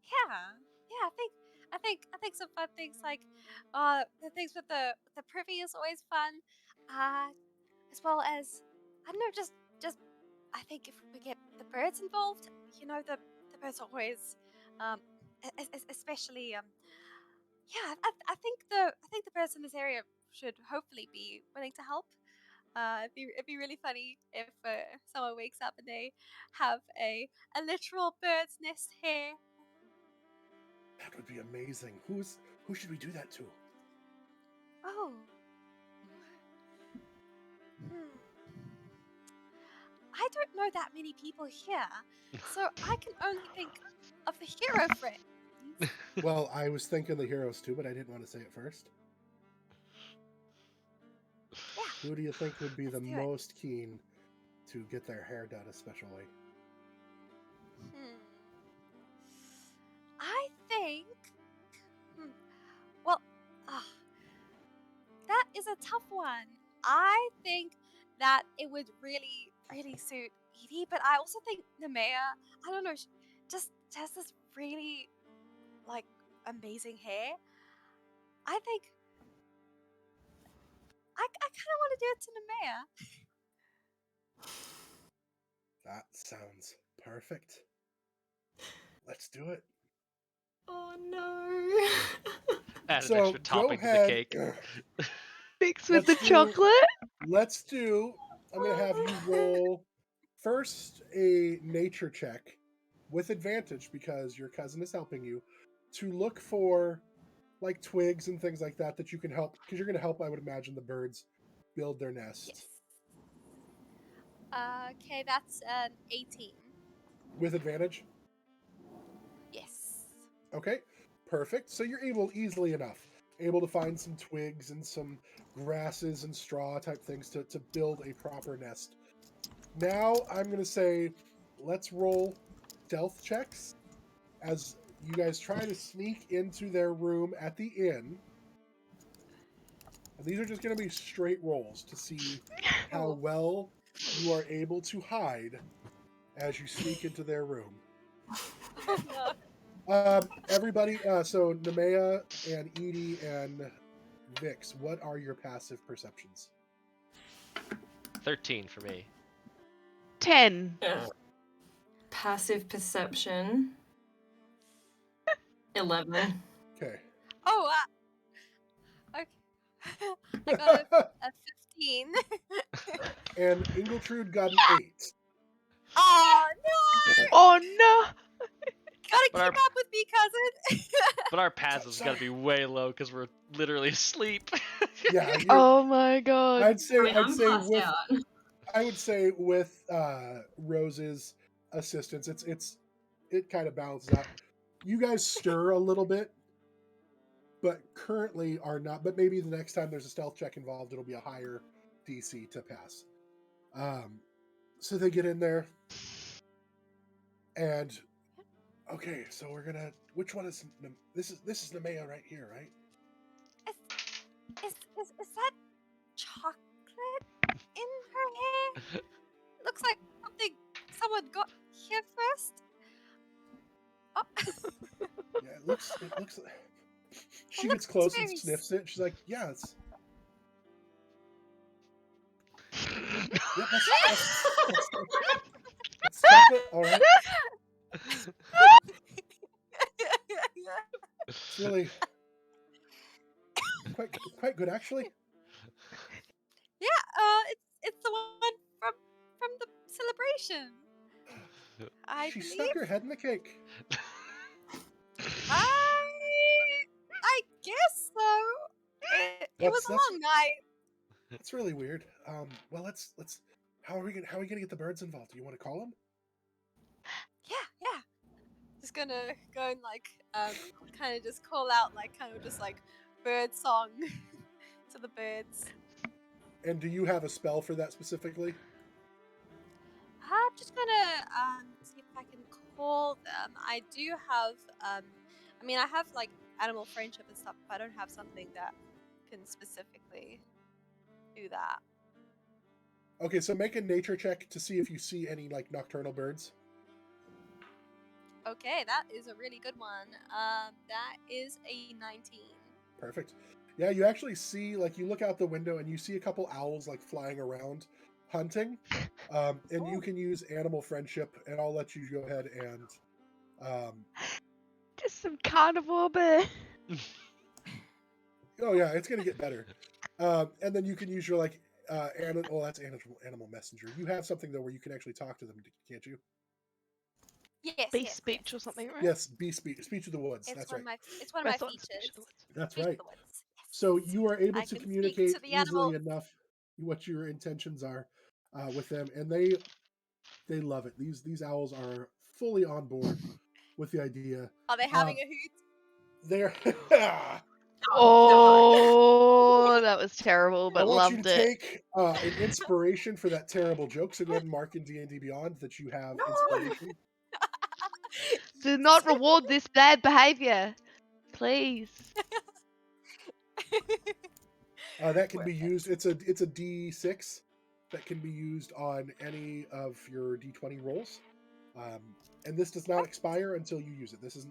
[SPEAKER 3] Yeah. I think some fun things like the things with the privy is always fun. Uh, as well as I don't know, just I think if we get the birds involved, the birds are always um especially yeah, I think the birds in this area should hopefully be willing to help. It'd be really funny if someone wakes up and they have a literal bird's nest here.
[SPEAKER 1] That would be amazing. Who should we do that to?
[SPEAKER 3] Oh, hmm. I don't know that many people here, so I can only think of the hero friends.
[SPEAKER 1] Well, I was thinking the heroes too, but I didn't want to say it first.
[SPEAKER 3] Yeah,
[SPEAKER 1] Who do you think would be
[SPEAKER 3] let's
[SPEAKER 1] the
[SPEAKER 3] do it.
[SPEAKER 1] most keen to get their hair done a special way?
[SPEAKER 3] Hmm. I think. Hmm. Well, ah, that is a tough one. I think that it would really, really suit Edie, but I also think Nemeia, I don't know, just has this really, like, amazing hair. I think I kind of want to do it to Nemeia.
[SPEAKER 1] That sounds perfect. Let's do it.
[SPEAKER 5] Oh no.
[SPEAKER 4] Add an
[SPEAKER 1] So
[SPEAKER 4] extra
[SPEAKER 1] go
[SPEAKER 4] topping to the
[SPEAKER 1] ahead.
[SPEAKER 4] cake.
[SPEAKER 2] Mixed with the
[SPEAKER 1] Let's do-
[SPEAKER 2] chocolate.
[SPEAKER 1] Let's do. I'm gonna have you roll first a nature check with advantage because your cousin is helping you to look for like twigs and things like that that you can help because you're gonna help. I would imagine the birds build their nest
[SPEAKER 3] Yes. Okay, that's an 18.
[SPEAKER 1] with advantage.
[SPEAKER 3] Yes.
[SPEAKER 1] Okay, perfect. So you're easily enough able to find some twigs and some grasses and straw type things to build a proper nest. Now I'm gonna say, let's roll stealth checks as you guys try to sneak into their room at the inn. And these are just gonna be straight rolls to see how
[SPEAKER 3] Cool.
[SPEAKER 1] well you are able to hide as you sneak into their room.
[SPEAKER 3] Oh no.
[SPEAKER 1] Everybody, so Nemeia and Edie and Vix, what are your passive perceptions?
[SPEAKER 4] 13 for me.
[SPEAKER 2] 10.
[SPEAKER 5] Passive perception. 11.
[SPEAKER 1] Okay.
[SPEAKER 3] Oh, okay. I got a 15.
[SPEAKER 1] And Ingeltrud got an 8.
[SPEAKER 3] Oh no!
[SPEAKER 2] Oh no!
[SPEAKER 3] Gotta
[SPEAKER 4] But
[SPEAKER 3] keep
[SPEAKER 4] our-
[SPEAKER 3] up with me, cousin.
[SPEAKER 4] But our passive's
[SPEAKER 1] Sorry.
[SPEAKER 4] got to be way low because we're literally asleep.
[SPEAKER 1] Yeah,
[SPEAKER 2] Oh my god.
[SPEAKER 1] I'd say
[SPEAKER 5] I'm passed
[SPEAKER 1] with
[SPEAKER 5] out.
[SPEAKER 1] I would say with Rose's assistance, it kind of balances out. You guys stir a little bit, but currently are not. But maybe the next time there's a stealth check involved, it'll be a higher DC to pass. So they get in there, and okay, so we're gonna. Which one is this? Is Nemeia right here, right?
[SPEAKER 3] Is that chocolate in her hair? Looks like someone got here first. Oh.
[SPEAKER 1] Yeah, it looks. She
[SPEAKER 3] looks
[SPEAKER 1] gets close and
[SPEAKER 3] very
[SPEAKER 1] sniffs it. She's like, "Yeah, it's." Yeah, that's chocolate. All right, it's really quite good actually.
[SPEAKER 3] Yeah, it's the one from the celebration. I
[SPEAKER 1] She
[SPEAKER 3] believe.
[SPEAKER 1] stuck her head in the cake.
[SPEAKER 3] I guess so. It was a
[SPEAKER 1] That's-
[SPEAKER 3] long night.
[SPEAKER 1] That's really weird. Well, let's. How are we gonna get the birds involved? Do you want to call them?
[SPEAKER 3] Yeah. Just gonna go and like kind of just call out like kind of just like bird song to the birds.
[SPEAKER 1] And do you have a spell for that specifically?
[SPEAKER 3] I'm just gonna see if I can call them. I do have I mean I have like animal friendship and stuff, but I don't have something that can specifically do that.
[SPEAKER 1] Okay, so make a nature check to see if you see any like nocturnal birds.
[SPEAKER 3] Okay, that is a really good one. That is a 19.
[SPEAKER 1] Perfect. Yeah, you actually see like you look out the window and you see a couple owls like flying around hunting. And you can use animal friendship, and I'll let you go ahead and
[SPEAKER 2] Just some carnivore bird.
[SPEAKER 1] oh yeah, it's gonna get better. And then you can use your like that's animal messenger. You have something though where you can actually talk to them, can't you?
[SPEAKER 3] Yes.
[SPEAKER 2] Beast speech or something, right?
[SPEAKER 1] Yes, speech of the woods.
[SPEAKER 3] It's
[SPEAKER 1] That's
[SPEAKER 3] one
[SPEAKER 1] right.
[SPEAKER 3] it's one of my
[SPEAKER 2] Breath on speech
[SPEAKER 3] features.
[SPEAKER 2] of the woods.
[SPEAKER 1] That's
[SPEAKER 3] Speak
[SPEAKER 1] right.
[SPEAKER 3] the woods. Yes.
[SPEAKER 1] So you are able
[SPEAKER 3] I
[SPEAKER 1] to
[SPEAKER 3] can speak
[SPEAKER 1] communicate
[SPEAKER 3] to the
[SPEAKER 1] easily
[SPEAKER 3] animals.
[SPEAKER 1] enough what your intentions are with them, and they love it. These owls are fully on board with the idea.
[SPEAKER 3] Are they having a hoot?
[SPEAKER 1] They're.
[SPEAKER 2] Oh, that was terrible,
[SPEAKER 1] I
[SPEAKER 2] but
[SPEAKER 1] want you
[SPEAKER 2] loved
[SPEAKER 1] to
[SPEAKER 2] it.
[SPEAKER 1] take an inspiration for that terrible joke. So go ahead and mark in D&D Beyond that you have inspiration.
[SPEAKER 2] Do not reward this bad behavior. Please.
[SPEAKER 1] That can be
[SPEAKER 3] Worth it.
[SPEAKER 1] used. It's a D6 that can be used on any of your D20 rolls, and this does not expire until you use it. This is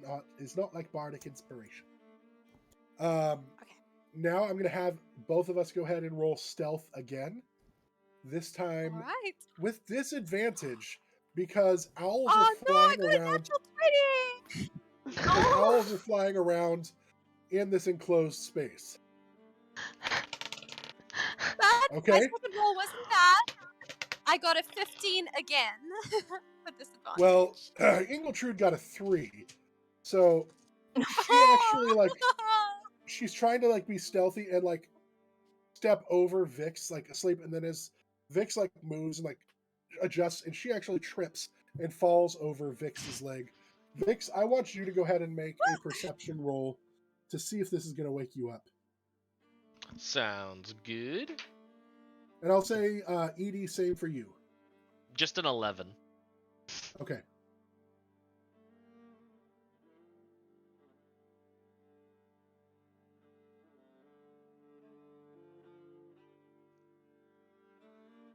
[SPEAKER 1] not like Bardic Inspiration.
[SPEAKER 3] Okay.
[SPEAKER 1] Now I'm going to have both of us go ahead and roll stealth again. This time
[SPEAKER 3] All right.
[SPEAKER 1] with disadvantage because owls
[SPEAKER 3] Oh
[SPEAKER 1] are
[SPEAKER 3] no, I
[SPEAKER 1] flying
[SPEAKER 3] got a
[SPEAKER 1] around.
[SPEAKER 3] natural 20.
[SPEAKER 1] Because owls are flying around in this enclosed space.
[SPEAKER 3] But
[SPEAKER 1] Okay.
[SPEAKER 3] my second roll wasn't bad. I got a 15 again with disadvantage.
[SPEAKER 1] Well, Ingeltrud got a 3, so she actually she's trying to be stealthy and step over Vix asleep, and then as Vix moves and adjusts, and she actually trips and falls over Vix's leg. Vix, I want you to go ahead and make a perception roll to see if this is going to wake you up.
[SPEAKER 4] Sounds good.
[SPEAKER 1] And I'll say, Edie, same for you.
[SPEAKER 4] Just an 11.
[SPEAKER 1] Okay.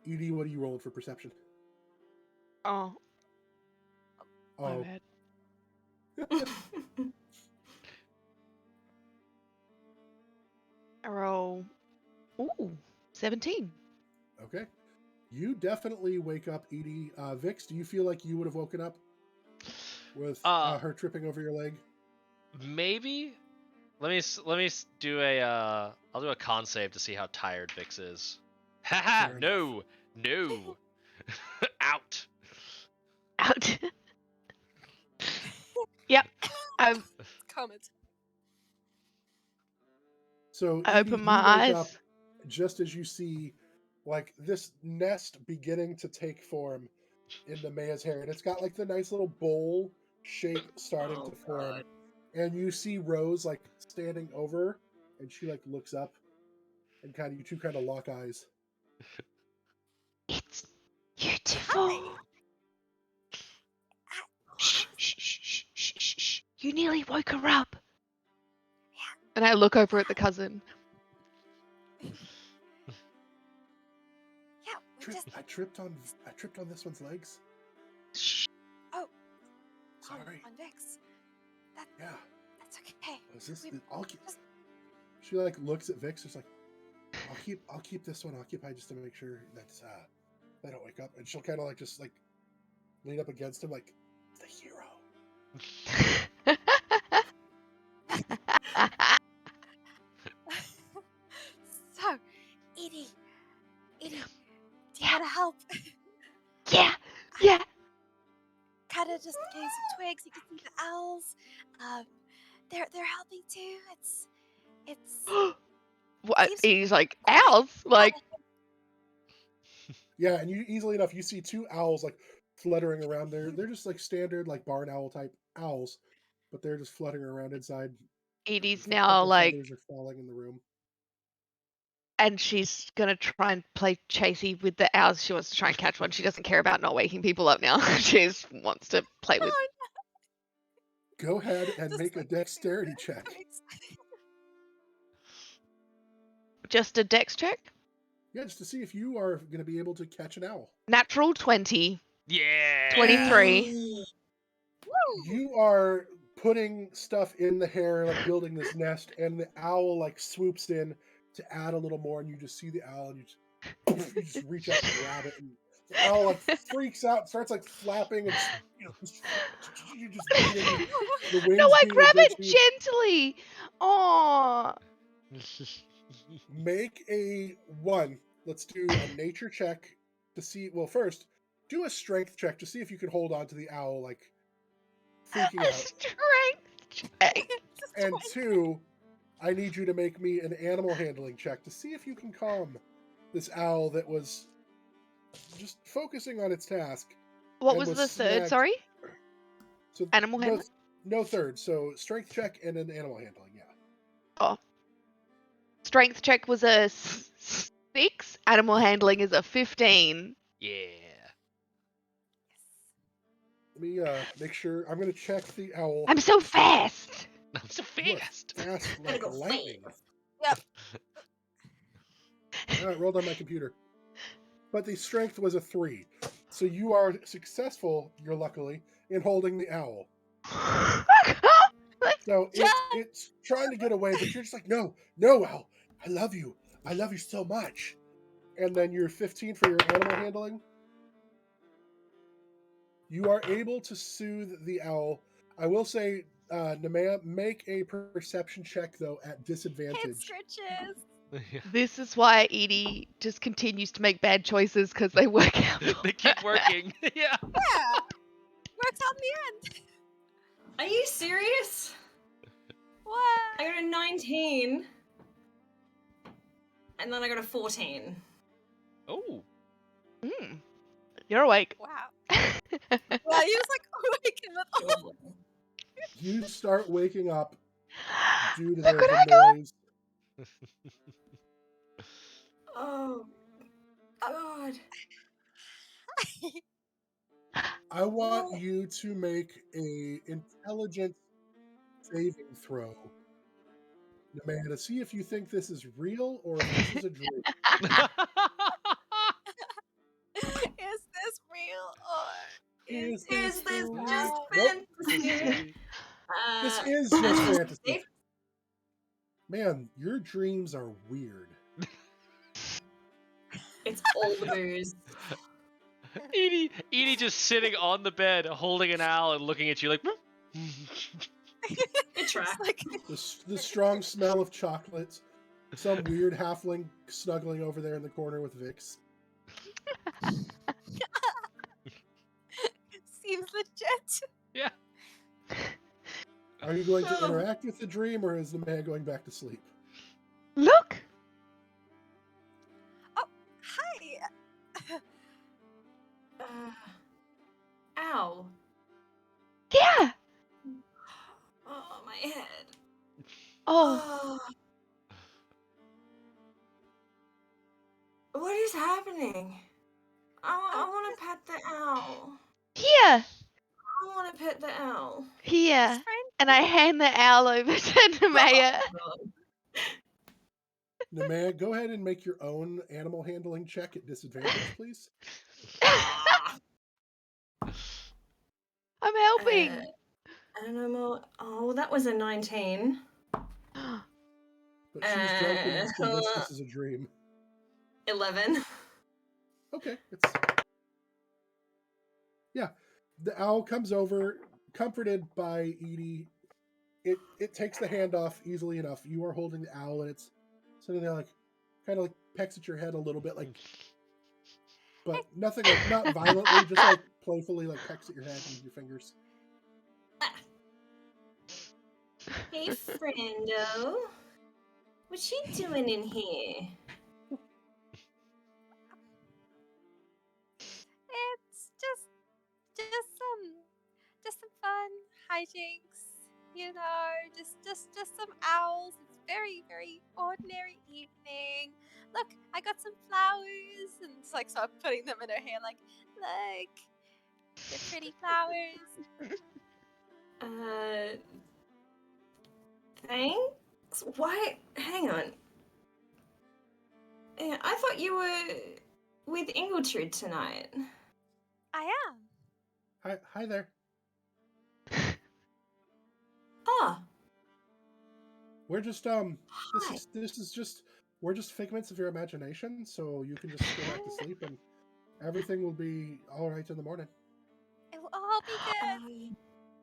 [SPEAKER 1] Edie, what are you rolling for perception?
[SPEAKER 2] Oh, my
[SPEAKER 1] Oh,
[SPEAKER 2] bad. I roll. Ooh, 17.
[SPEAKER 1] okay. You definitely wake up, Edie. Vix, do you feel like you would have woken up with her tripping over your leg?
[SPEAKER 4] Maybe. Let me do a I'll do a con save to see how tired Vix is. Haha,
[SPEAKER 1] Fair
[SPEAKER 4] no. Out.
[SPEAKER 2] Out. Yep.
[SPEAKER 3] Comment.
[SPEAKER 1] So
[SPEAKER 2] I
[SPEAKER 1] Edie,
[SPEAKER 2] open
[SPEAKER 1] you
[SPEAKER 2] my
[SPEAKER 1] wake up
[SPEAKER 2] eyes.
[SPEAKER 1] just as you see this nest beginning to take form in Nemeia's hair, and it's got the nice little bowl shape starting to form. And you see Rose standing over, and she looks up, and you two kind of lock eyes.
[SPEAKER 2] It's beautiful.
[SPEAKER 3] Hi.
[SPEAKER 2] Shh, shh, shh, shh, shh, shh, shh. You nearly woke her up. And I look over at the cousin.
[SPEAKER 3] Yeah, we just.
[SPEAKER 1] I tripped on this one's legs.
[SPEAKER 2] Shh.
[SPEAKER 3] Oh,
[SPEAKER 1] Sorry.
[SPEAKER 3] on Vix.
[SPEAKER 1] Yeah.
[SPEAKER 3] That's okay.
[SPEAKER 1] Was this?
[SPEAKER 3] We
[SPEAKER 1] I'll keep.
[SPEAKER 3] just-
[SPEAKER 1] She looks at Vix. She's I'll keep this one occupied just to make sure that they don't wake up. And she'll kind of just lean up against him the hero.
[SPEAKER 3] So, Edie, do you want to help?
[SPEAKER 2] Yeah.
[SPEAKER 3] Kind of just getting some twigs. You can see the owls. They're helping too. It's.
[SPEAKER 2] What?
[SPEAKER 3] Seems
[SPEAKER 2] He's like,
[SPEAKER 3] quiet.
[SPEAKER 2] owls?
[SPEAKER 1] Yeah, and you easily enough you see two owls fluttering around there. They're just standard barn owl type owls, but they're just fluttering around inside.
[SPEAKER 2] Edie's
[SPEAKER 1] A
[SPEAKER 2] now
[SPEAKER 1] couple feathers are falling in the room.
[SPEAKER 2] and she's gonna try and play chasey with the owls. She wants to try and catch one. She doesn't care about not waking people up now. She just wants to play with.
[SPEAKER 1] Go ahead and
[SPEAKER 3] Just
[SPEAKER 1] make a dexterity check.
[SPEAKER 3] twigs.
[SPEAKER 2] Just a dex check.
[SPEAKER 1] Yeah, just to see if you are going to be able to catch an owl.
[SPEAKER 2] Natural 20.
[SPEAKER 4] Yeah.
[SPEAKER 2] 23.
[SPEAKER 1] You are putting stuff in the hair, building this nest, and the owl swoops in to add a little more, and you just see the owl, and you just reach out and grab it, and the owl freaks out, and starts flapping, and you just beating the wings.
[SPEAKER 2] No, I
[SPEAKER 1] beating
[SPEAKER 2] grab it
[SPEAKER 1] against you.
[SPEAKER 2] gently. Oh.
[SPEAKER 1] Make a 1. Let's do a nature check to see. Well, first, do a strength check to see if you can hold on to the owl, freaking
[SPEAKER 2] A
[SPEAKER 1] out.
[SPEAKER 2] strength check.
[SPEAKER 1] And 2, I need you to make me an animal handling check to see if you can calm this owl that was just focusing on its task.
[SPEAKER 2] What was the third?
[SPEAKER 1] snagged.
[SPEAKER 2] Sorry?
[SPEAKER 1] So
[SPEAKER 2] Animal handling?
[SPEAKER 1] No third. So strength check and an animal handling, yeah.
[SPEAKER 2] Oh. Strength check was a 6. Animal handling is a 15.
[SPEAKER 4] Yeah.
[SPEAKER 1] Let me make sure. I'm going to check the owl.
[SPEAKER 2] I'm so fast.
[SPEAKER 4] I'm so
[SPEAKER 1] You are
[SPEAKER 4] fast.
[SPEAKER 1] fast
[SPEAKER 5] Gotta
[SPEAKER 1] like
[SPEAKER 5] go
[SPEAKER 1] lightning.
[SPEAKER 5] fast.
[SPEAKER 3] Yep.
[SPEAKER 1] It rolled on my computer. But the strength was a 3. So you are successful, you're luckily, in holding the owl. So it's trying to get away, but you're just like, no, owl. I love you. I love you so much. And then you're 15 for your animal handling. You are able to soothe the owl. I will say, Nemeia, make a perception check, though, at
[SPEAKER 3] Head
[SPEAKER 1] disadvantage.
[SPEAKER 3] scratches.
[SPEAKER 4] Yeah.
[SPEAKER 2] This is why Edie just continues to make bad choices because they work out.
[SPEAKER 4] They keep working. Yeah.
[SPEAKER 3] Yeah. Worked out in the end.
[SPEAKER 5] Are you serious?
[SPEAKER 3] What?
[SPEAKER 5] I got a 19. And then I got a 14.
[SPEAKER 4] Oh.
[SPEAKER 2] Mm. You're awake.
[SPEAKER 3] Wow. Well, he was like awakened with all.
[SPEAKER 1] You start waking up due to
[SPEAKER 2] Look what I
[SPEAKER 1] the
[SPEAKER 2] got.
[SPEAKER 1] noise.
[SPEAKER 5] Oh, God.
[SPEAKER 1] I want you to make a intelligence saving throw, Nemeia, to see if you think this is real or if this is a dream.
[SPEAKER 3] Is this real or
[SPEAKER 1] Is
[SPEAKER 5] Is this
[SPEAKER 1] real?
[SPEAKER 5] just
[SPEAKER 1] Nope.
[SPEAKER 5] fantasy?
[SPEAKER 1] This is just fantasy.
[SPEAKER 5] Safe.
[SPEAKER 1] Man, your dreams are weird.
[SPEAKER 5] It's all the booze.
[SPEAKER 4] Edie just sitting on the bed, holding an owl and looking at you like.
[SPEAKER 5] It tracks.
[SPEAKER 3] like
[SPEAKER 1] The strong smell of chocolates. Some weird halfling snuggling over there in the corner with Vix.
[SPEAKER 3] seems legit?
[SPEAKER 4] Yeah.
[SPEAKER 1] Are you going to interact with the dream, or is the man going back to sleep?
[SPEAKER 2] Look.
[SPEAKER 3] Oh, hi.
[SPEAKER 5] Ow.
[SPEAKER 2] Yeah.
[SPEAKER 5] Oh, my head.
[SPEAKER 2] Oh.
[SPEAKER 5] What is happening? I want to pet the owl.
[SPEAKER 2] Here.
[SPEAKER 5] I want to pet the owl.
[SPEAKER 2] Here.
[SPEAKER 3] Friend?
[SPEAKER 2] And I hand the owl over to Nemeia.
[SPEAKER 1] Nemeia, go ahead and make your own animal handling check at disadvantage, please.
[SPEAKER 5] Ah.
[SPEAKER 2] I'm helping.
[SPEAKER 5] Animal. Oh, that was a 19.
[SPEAKER 1] But she's drunk and convinced this is a dream.
[SPEAKER 5] 11.
[SPEAKER 1] Okay, it's... Yeah, the owl comes over, comforted by Edie. It takes the hand off easily enough. You are holding the owl, and it's sitting there, like, kind of like pecks at your head a little bit, like, but nothing, like, not violently, just like playfully, like pecks at your head with your fingers.
[SPEAKER 5] Hey, friendo. What's she doing in here?
[SPEAKER 3] It's just some fun hijinks, you know, just some owls. It's very, very ordinary evening. Look, I got some flowers, and it's like so I'm putting them in her hair, like, look, they're pretty flowers.
[SPEAKER 5] Thanks? Why? Hang on. Yeah, I thought you were with Ingeltrud tonight.
[SPEAKER 3] I am.
[SPEAKER 1] Hi there.
[SPEAKER 5] Ah,
[SPEAKER 1] We're just
[SPEAKER 5] hi.
[SPEAKER 1] this is just we're just figments of your imagination, so you can just go back to sleep and everything will be all right in the morning.
[SPEAKER 3] It will all be good.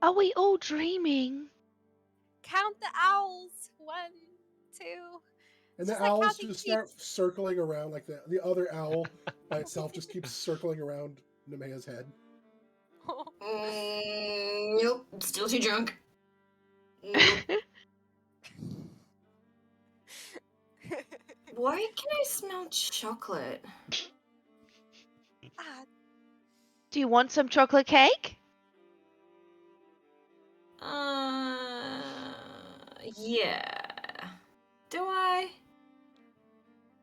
[SPEAKER 2] Are we all dreaming?
[SPEAKER 3] Count the owls. 1, 2.
[SPEAKER 1] And
[SPEAKER 3] Just
[SPEAKER 1] the
[SPEAKER 3] like
[SPEAKER 1] owls
[SPEAKER 3] counting
[SPEAKER 1] just
[SPEAKER 3] sheep.
[SPEAKER 1] start circling around, like the other owl by itself just keeps circling around Nemeia's head.
[SPEAKER 5] Nope, still too drunk. Nope. Why can I smell chocolate?
[SPEAKER 3] Ah,
[SPEAKER 2] Do you want some chocolate cake?
[SPEAKER 5] Yeah. Do I?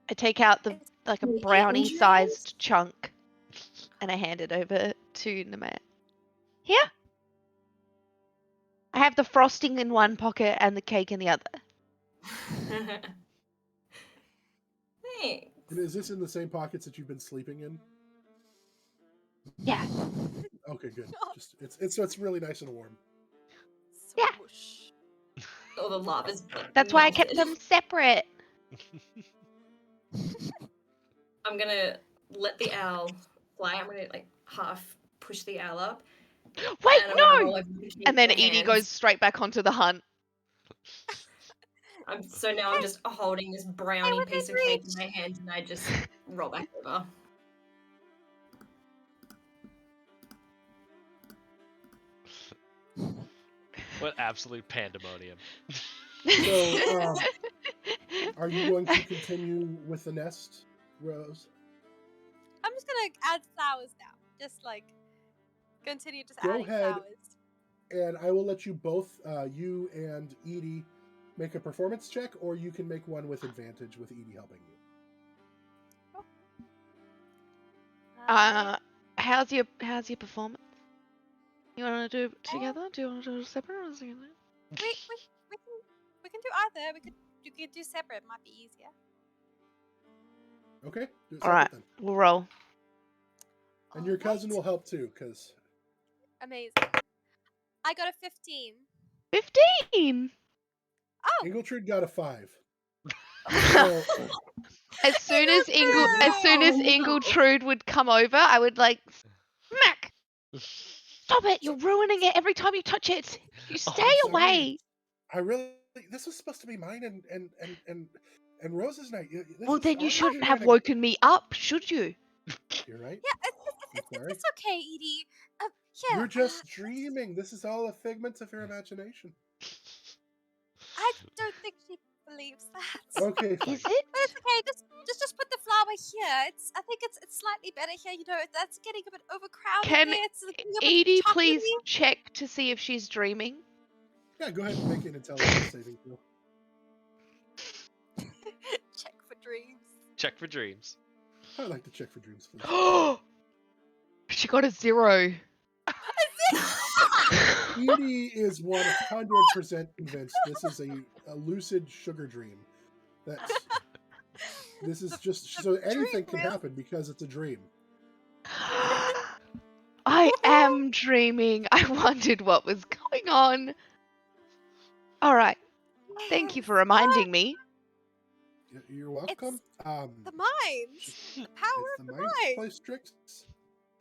[SPEAKER 2] I take out the
[SPEAKER 5] It's
[SPEAKER 2] like a
[SPEAKER 5] the
[SPEAKER 2] brownie-sized chunk, and I hand it over to Nemeia. Here. I have the frosting in one pocket and the cake in the other.
[SPEAKER 5] Thanks.
[SPEAKER 1] And is this in the same pockets that you've been sleeping in?
[SPEAKER 2] Yeah.
[SPEAKER 1] Okay, good. Just it's really nice and warm.
[SPEAKER 2] Yeah.
[SPEAKER 3] Swoosh.
[SPEAKER 5] All the lava's
[SPEAKER 2] That's why I kept
[SPEAKER 5] melted.
[SPEAKER 2] them separate.
[SPEAKER 5] I'm gonna let the owl fly. I'm gonna like half push the owl up.
[SPEAKER 2] Wait,
[SPEAKER 5] And I'm gonna roll
[SPEAKER 2] no!
[SPEAKER 5] over the cake
[SPEAKER 2] And then
[SPEAKER 5] with my
[SPEAKER 2] Edie
[SPEAKER 5] hands.
[SPEAKER 2] goes straight back onto the hunt.
[SPEAKER 5] So now I'm just holding this brownie
[SPEAKER 3] within
[SPEAKER 5] piece of cake in
[SPEAKER 3] reach.
[SPEAKER 5] my hand, and I just roll back over.
[SPEAKER 4] What absolute pandemonium.
[SPEAKER 1] So, are you going to continue with the nest, Rose?
[SPEAKER 3] I'm just gonna add flowers now. Just like continue just
[SPEAKER 1] Go
[SPEAKER 3] adding
[SPEAKER 1] ahead.
[SPEAKER 3] flowers.
[SPEAKER 1] And I will let you both, you and Edie, make a performance check, or you can make one with advantage with Edie helping you.
[SPEAKER 2] How's your performance? You want to do it together? Do you want to do it separate or together?
[SPEAKER 3] We can do either. You could do separate. Might be easier.
[SPEAKER 1] Okay, do it
[SPEAKER 2] All right,
[SPEAKER 1] separate then.
[SPEAKER 2] we'll roll.
[SPEAKER 1] And your cousin will help too, because
[SPEAKER 3] Amazing. I got a 15.
[SPEAKER 2] 15.
[SPEAKER 3] Oh.
[SPEAKER 1] Ingeltrud got a 5. So,
[SPEAKER 2] As soon as
[SPEAKER 3] Ingeltrud!
[SPEAKER 2] Ingeltrud would come over, I would like smack. Stop it! You're ruining it every time you touch it. You stay
[SPEAKER 1] I'm sorry.
[SPEAKER 2] away.
[SPEAKER 1] I really, this was supposed to be mine and Rose's night. This
[SPEAKER 2] Well,
[SPEAKER 1] is
[SPEAKER 2] then you
[SPEAKER 1] our
[SPEAKER 2] shouldn't have
[SPEAKER 1] shenanigans.
[SPEAKER 2] woken me up, should you?
[SPEAKER 1] You're right.
[SPEAKER 3] Yeah,
[SPEAKER 1] I'm sorry.
[SPEAKER 3] it's okay, Edie. Yeah.
[SPEAKER 1] You're just dreaming. This is all a figment of your imagination.
[SPEAKER 3] I don't think she believes that.
[SPEAKER 1] Okay, fine.
[SPEAKER 2] Is it?
[SPEAKER 3] But it's okay. Just put the flower here. I think it's slightly better here. You know, that's getting a bit overcrowded.
[SPEAKER 2] Can
[SPEAKER 3] there. It's looking a bit
[SPEAKER 2] Edie please
[SPEAKER 3] chocolatey.
[SPEAKER 2] check to see if she's dreaming?
[SPEAKER 1] Yeah, go ahead and make an intelligence saving throw.
[SPEAKER 3] Check for dreams.
[SPEAKER 4] Check for dreams.
[SPEAKER 1] I'd like to check for dreams, please.
[SPEAKER 2] She got a 0.
[SPEAKER 1] Edie is 100% convinced this is a lucid sugar dream. This is just so anything can happen because it's a dream.
[SPEAKER 2] I am dreaming. I wondered what was going on. All right. Thank you for reminding me.
[SPEAKER 1] You're welcome.
[SPEAKER 3] The mind. The power
[SPEAKER 1] It's
[SPEAKER 3] of
[SPEAKER 1] the
[SPEAKER 3] the
[SPEAKER 1] mind
[SPEAKER 3] mind.
[SPEAKER 1] plays tricks.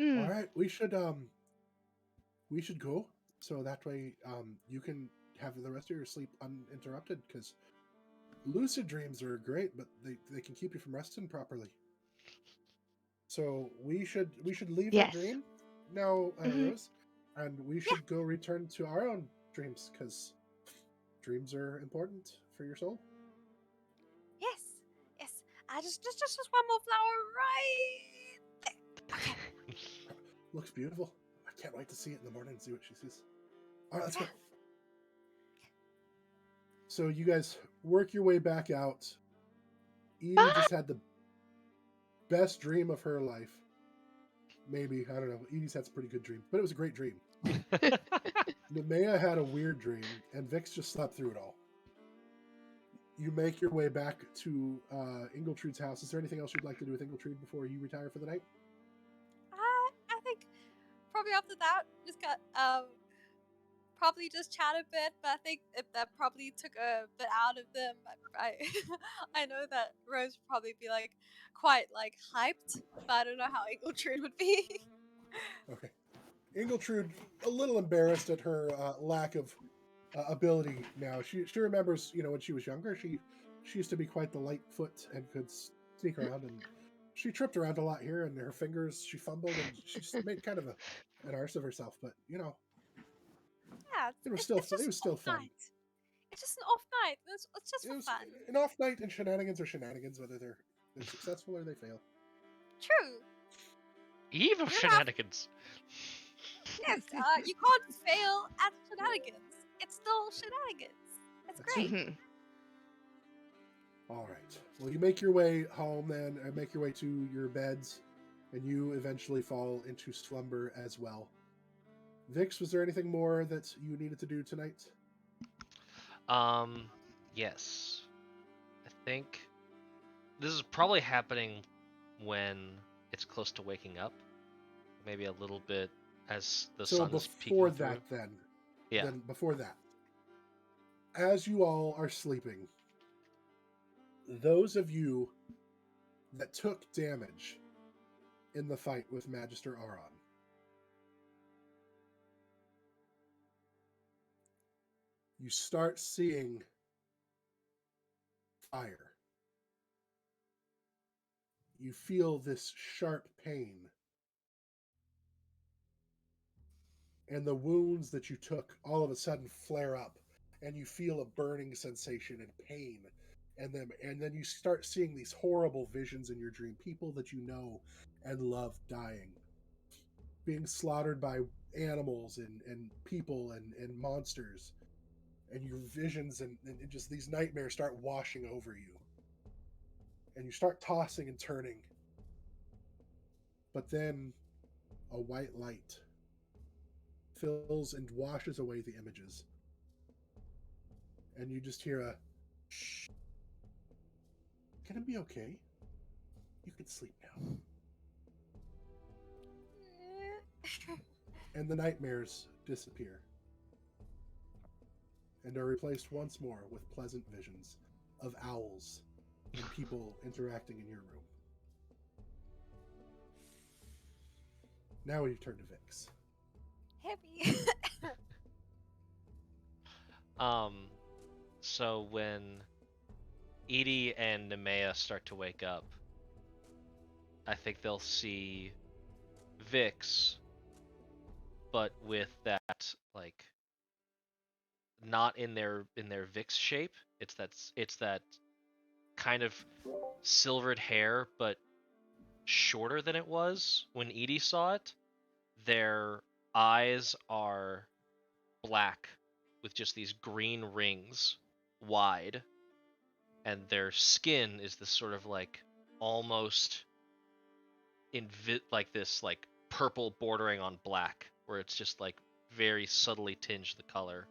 [SPEAKER 2] Mm.
[SPEAKER 1] All right, we should go so that way you can have the rest of your sleep uninterrupted, because lucid dreams are great, but they can keep you from resting properly. So we should leave
[SPEAKER 2] Yes.
[SPEAKER 1] that dream now,
[SPEAKER 2] Mhm.
[SPEAKER 1] Rose, and we should go return to our own dreams, because dreams are important for your soul.
[SPEAKER 3] Yes. I just one more flower right there. Okay.
[SPEAKER 1] Looks beautiful. I can't wait to see it in the morning and see what she sees. All right, let's go. So you guys work your way back out. Edie just had the best dream of her life. Maybe, I don't know. Edie's had some pretty good dreams, but it was a great dream. Nemeia had a weird dream, and Vix just slept through it all. You make your way back to Ingeltrud's house. Is there anything else you'd like to do with Ingeltrud before you retire for the night?
[SPEAKER 3] I think probably after that, just got probably just chat a bit. But I think that probably took a bit out of them. I know that Rose would probably be like quite like hyped, but I don't know how Ingeltrud would be.
[SPEAKER 1] Okay. Ingeltrud, a little embarrassed at her lack of ability now. She remembers, when she was younger, she used to be quite the light foot and could sneak around, and she tripped around a lot here, and her fingers, she fumbled, and she just made kind of an arse of herself. But
[SPEAKER 3] Yeah,
[SPEAKER 1] it was
[SPEAKER 3] it's just
[SPEAKER 1] still
[SPEAKER 3] off
[SPEAKER 1] fun.
[SPEAKER 3] night. It's just an off night. It's just
[SPEAKER 1] It
[SPEAKER 3] for
[SPEAKER 1] was
[SPEAKER 3] fun.
[SPEAKER 1] an off night, and shenanigans are shenanigans, whether they're successful or they fail.
[SPEAKER 3] True.
[SPEAKER 4] Eve of
[SPEAKER 3] You're
[SPEAKER 4] shenanigans.
[SPEAKER 3] Yes, you can't fail at shenanigans. It's still shenanigans. It's
[SPEAKER 1] That's
[SPEAKER 3] great.
[SPEAKER 2] Mhm.
[SPEAKER 1] All right. Well, you make your way home then, and make your way to your beds, and you eventually fall into slumber as well. Vix, was there anything more that you needed to do tonight?
[SPEAKER 4] Yes. I think This is probably happening when it's close to waking up. Maybe a little bit as the
[SPEAKER 1] So
[SPEAKER 4] sun's
[SPEAKER 1] before
[SPEAKER 4] peeking through.
[SPEAKER 1] that,
[SPEAKER 4] Yeah.
[SPEAKER 1] then before that, as you all are sleeping, those of you that took damage in the fight with Magister Aron, you start seeing fire. You feel this sharp pain. And the wounds that you took all of a sudden flare up, and you feel a burning sensation and pain. And then you start seeing these horrible visions in your dream. People that you know and love dying. Being slaughtered by animals and people and monsters. And your visions and just these nightmares start washing over you. And you start tossing and turning. But then a white light fills and washes away the images. And you just hear a shh. Can it be okay? You can sleep now. And the nightmares disappear and are replaced once more with pleasant visions of owls and people interacting in your room. Now we turn to Vix.
[SPEAKER 3] Heavy.
[SPEAKER 4] So when Edie and Nemeia start to wake up, I think they'll see Vix, but with that like not in their Vix shape. It's that kind of silvered hair, but shorter than it was when Edie saw it. Their eyes are black with just these green rings wide, and their skin is this sort of like almost like this like purple bordering on black, where it's just like very subtly tinged the color,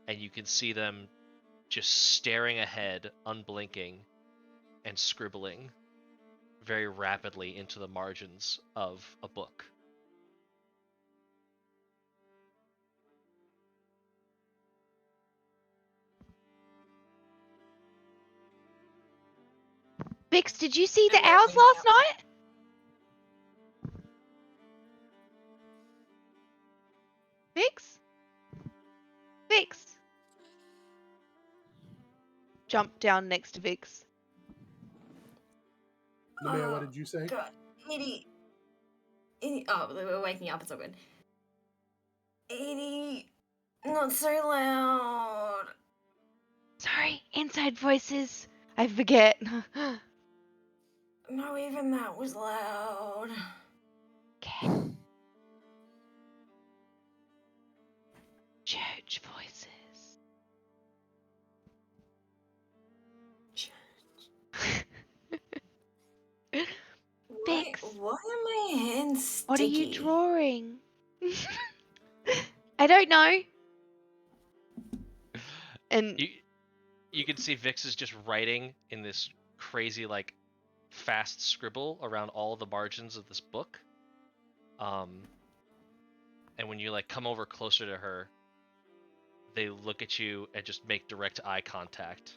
[SPEAKER 4] and you can see them just staring ahead, unblinking, and scribbling very rapidly into the margins of a book.
[SPEAKER 2] Vix, did you see the
[SPEAKER 5] And they're
[SPEAKER 2] owls
[SPEAKER 5] waking
[SPEAKER 2] last
[SPEAKER 5] up.
[SPEAKER 2] night? Vix? Vix? Jump down next to Vix.
[SPEAKER 1] Nemeia, what did you say?
[SPEAKER 5] God, Edie. Oh, we're waking up. It's all good. Edie, not so loud.
[SPEAKER 2] Sorry, inside voices. I forget.
[SPEAKER 5] No, even that was loud.
[SPEAKER 2] Okay. Church voices. Vix,
[SPEAKER 5] Why are my hands sticky?
[SPEAKER 2] what are you drawing? I don't know. And
[SPEAKER 4] You can see Vix is just writing in this crazy like fast scribble around all the margins of this book. And when you like come over closer to her, they look at you and just make direct eye contact.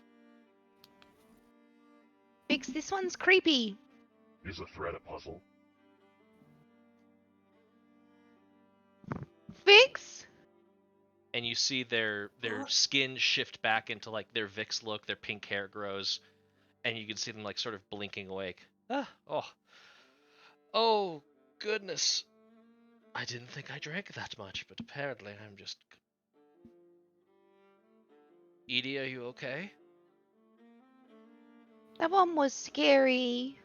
[SPEAKER 2] Vix, this one's creepy.
[SPEAKER 6] Is a thread a puzzle?
[SPEAKER 2] Vix?
[SPEAKER 4] And you see their skin shift back into like their Vix look, their pink hair grows, and you can see them like sort of blinking awake. Oh goodness. I didn't think I drank that much, but apparently I'm just... Edie, are you okay?
[SPEAKER 2] That one was scary.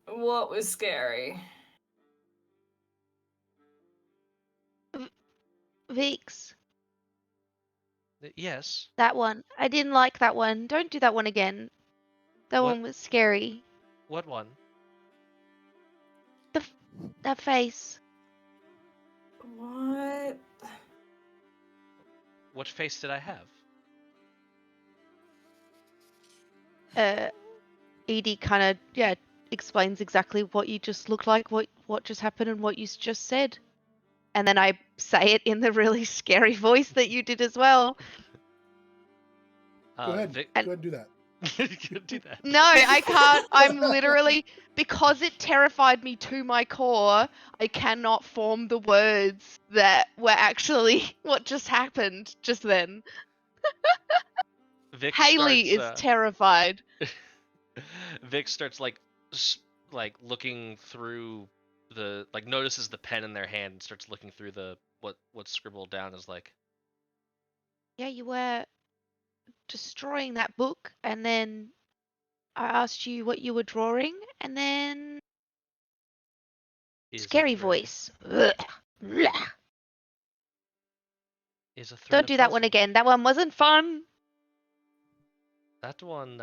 [SPEAKER 5] What was scary?
[SPEAKER 2] Vix,
[SPEAKER 4] Yes.
[SPEAKER 2] that one. I didn't like that one. Don't do that one again. That
[SPEAKER 4] What?
[SPEAKER 2] one was scary.
[SPEAKER 4] What one?
[SPEAKER 2] That face.
[SPEAKER 5] What?
[SPEAKER 4] What face did I have?
[SPEAKER 2] Edie kind of explains exactly what you just looked like, what just happened, and what you just said, and then I say it in the really scary voice that you did as well.
[SPEAKER 1] Go ahead.
[SPEAKER 4] Vic,
[SPEAKER 1] Go ahead and do that.
[SPEAKER 4] you can do that.
[SPEAKER 2] No, I can't. I'm literally, because it terrified me to my core, I cannot form the words that were actually what just happened just then.
[SPEAKER 4] Vic
[SPEAKER 2] Haley is
[SPEAKER 4] starts,
[SPEAKER 2] terrified.
[SPEAKER 4] Vic starts like looking through the notices the pen in their hand and starts looking through the what's scribbled down is like.
[SPEAKER 2] Yeah, you were destroying that book, and then I asked you what you were drawing, and then
[SPEAKER 4] Is a
[SPEAKER 2] scary
[SPEAKER 4] thread-
[SPEAKER 2] voice. Blech.
[SPEAKER 4] Is a thread
[SPEAKER 2] Don't
[SPEAKER 4] a
[SPEAKER 2] do that one
[SPEAKER 4] puzzle.
[SPEAKER 2] again. That one wasn't fun.
[SPEAKER 4] That one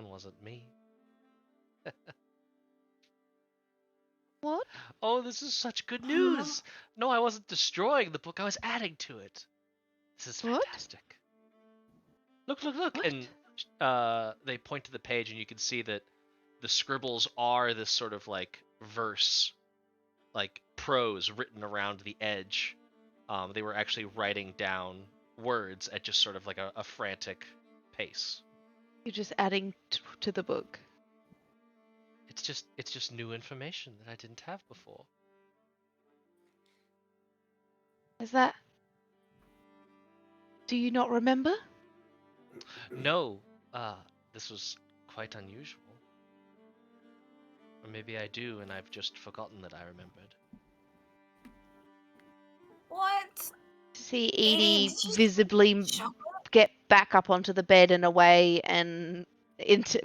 [SPEAKER 4] wasn't me.
[SPEAKER 2] What?
[SPEAKER 4] Oh, this is such good news. No, I wasn't destroying the book. I was adding to it. This is
[SPEAKER 2] What?
[SPEAKER 4] fantastic. Look.
[SPEAKER 2] What?
[SPEAKER 4] And they point to the page and you can see that the scribbles are this sort of like verse, like prose written around the edge. They were actually writing down words at just sort of like a frantic pace.
[SPEAKER 2] You're just adding to the book.
[SPEAKER 4] It's just new information that I didn't have before.
[SPEAKER 2] Is that? Do you not remember?
[SPEAKER 4] No, this was quite unusual. Or maybe I do, and I've just forgotten that I remembered.
[SPEAKER 3] What?
[SPEAKER 2] See
[SPEAKER 3] Edie,
[SPEAKER 2] Edie
[SPEAKER 3] did you
[SPEAKER 2] visibly
[SPEAKER 3] chocolate?
[SPEAKER 2] get back up onto the bed and away and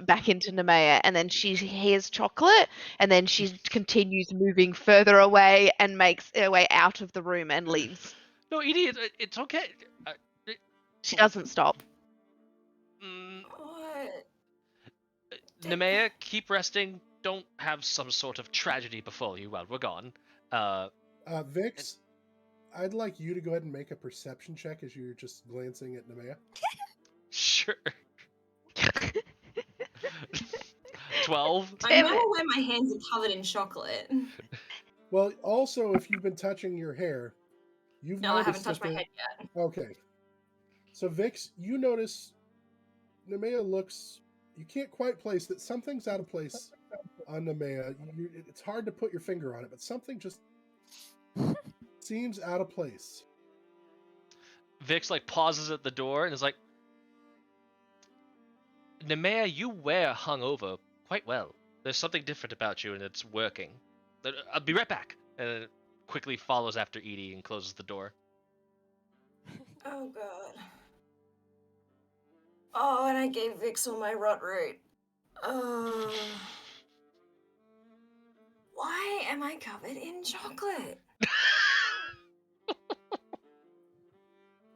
[SPEAKER 2] back into Nemeia, and then she hears chocolate, and then she continues moving further away and makes her way out of the room and leaves.
[SPEAKER 4] No, Edie, it's okay.
[SPEAKER 2] She doesn't stop.
[SPEAKER 3] What?
[SPEAKER 4] Nemeia, keep resting. Don't have some sort of tragedy befall you while we're gone.
[SPEAKER 1] Vix, I'd like you to go ahead and make a perception check as you're just glancing at Nemeia.
[SPEAKER 4] Sure. 12.
[SPEAKER 5] I'm
[SPEAKER 2] Damn
[SPEAKER 5] well
[SPEAKER 2] it.
[SPEAKER 5] aware my hands are covered in chocolate.
[SPEAKER 1] Well, also, if you've been touching your hair, you've
[SPEAKER 5] No, I
[SPEAKER 1] noticed
[SPEAKER 5] haven't touched
[SPEAKER 1] that
[SPEAKER 5] my head yet.
[SPEAKER 1] Okay. So, Vix, you notice Nemeia looks... You can't quite place that. Something's out of place on Nemeia. It's hard to put your finger on it, but something just seems out of place.
[SPEAKER 4] Vix pauses at the door and is like, Nemeia, you wear hungover quite well. There's something different about you and it's working. I'll be right back. And it quickly follows after Edie and closes the door.
[SPEAKER 5] Oh god. Oh, and I gave Vix all my rot root. Why am I covered in chocolate?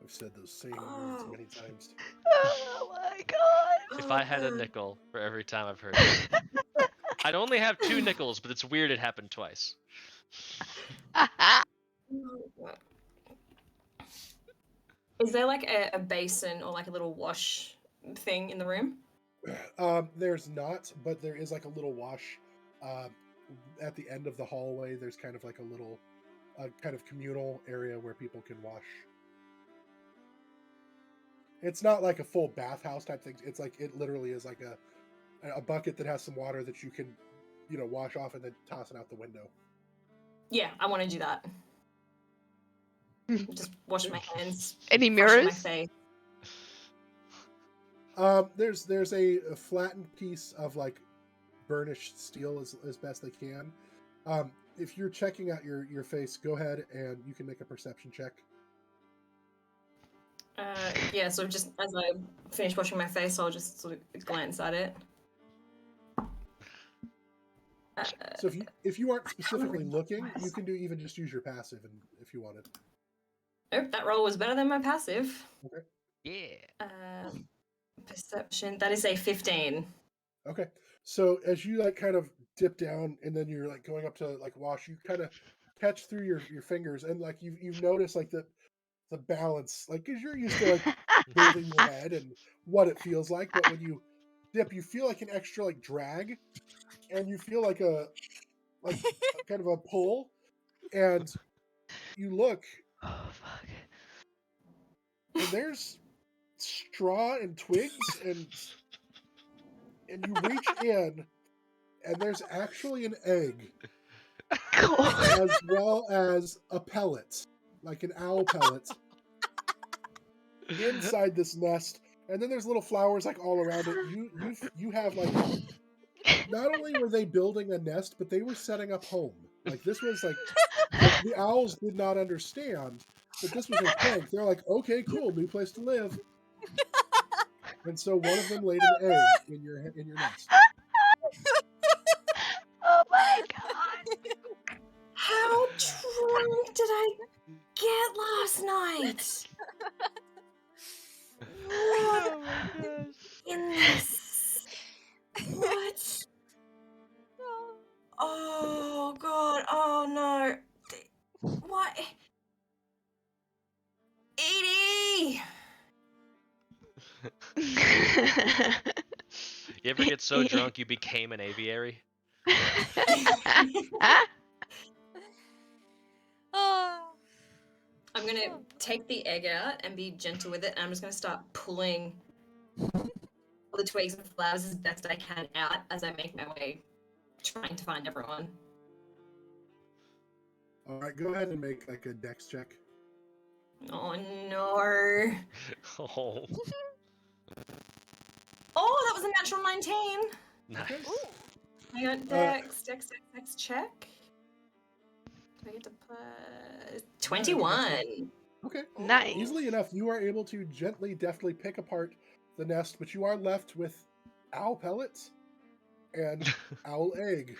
[SPEAKER 1] I've said those same words many times.
[SPEAKER 2] Oh my god.
[SPEAKER 4] If I had a nickel for every time I've heard it. I'd only have 2 nickels, but it's weird it happened twice.
[SPEAKER 5] Is there a basin or a little wash thing in the room?
[SPEAKER 1] There's not, but there is a little wash at the end of the hallway. There's kind of a little kind of communal area where people can wash. It's not like a full bathhouse type thing. It's it literally is a bucket that has some water that you can, wash off and then toss it out the window.
[SPEAKER 5] Yeah, I want to do that. Just wash my hands.
[SPEAKER 2] Any
[SPEAKER 5] brush my
[SPEAKER 2] mirrors?
[SPEAKER 5] face.
[SPEAKER 1] There's a flattened piece of burnished steel as best they can. If you're checking out your face, go ahead and you can make a perception check.
[SPEAKER 5] Yeah, so just as I finish washing my face, I'll just sort of glance at it.
[SPEAKER 1] So if you aren't specifically looking, you can even just use your passive if you wanted.
[SPEAKER 5] Nope, that roll was better than my passive.
[SPEAKER 1] Okay.
[SPEAKER 4] Yeah.
[SPEAKER 5] Perception, that is a 15.
[SPEAKER 1] Okay. So as you kind of dip down and then you're going up to wash, you kind of catch through your fingers and you've noticed the balance, because you're used to building your head and what it feels like. But when you dip, you feel like an extra like drag, and you feel like a kind of a pull, and you look,
[SPEAKER 2] Oh fuck.
[SPEAKER 1] and there's straw and twigs, and you reach in, and there's actually an egg,
[SPEAKER 2] God.
[SPEAKER 1] as well as a pellet, like an owl pellet, inside this nest. And then there's little flowers like all around it. You have like, not only were they building a nest, but they were setting up home. Like this was like the owls did not understand that this was a prank. They're like, okay, cool, new place to live. And so one of them laid an egg in your nest.
[SPEAKER 2] Oh my god.
[SPEAKER 5] How drunk did I get last night? What
[SPEAKER 4] Oh my gosh.
[SPEAKER 5] in this? What? Oh god, oh no. What? Edie!
[SPEAKER 4] You ever get so drunk you became an aviary?
[SPEAKER 3] Oh.
[SPEAKER 5] I'm gonna take the egg out and be gentle with it, and I'm just gonna start pulling all the twigs and flowers as best I can out as I make my way, trying to find everyone.
[SPEAKER 1] All right, go ahead and make like a dex check.
[SPEAKER 5] Oh no.
[SPEAKER 4] Oh,
[SPEAKER 5] Oh, that was a natural 19.
[SPEAKER 4] nice.
[SPEAKER 5] I got dex check. Do I get to plus 21?
[SPEAKER 1] Okay.
[SPEAKER 2] Nice.
[SPEAKER 1] Easily enough, you are able to gently, deftly pick apart the nest, but you are left with owl pellets and owl egg.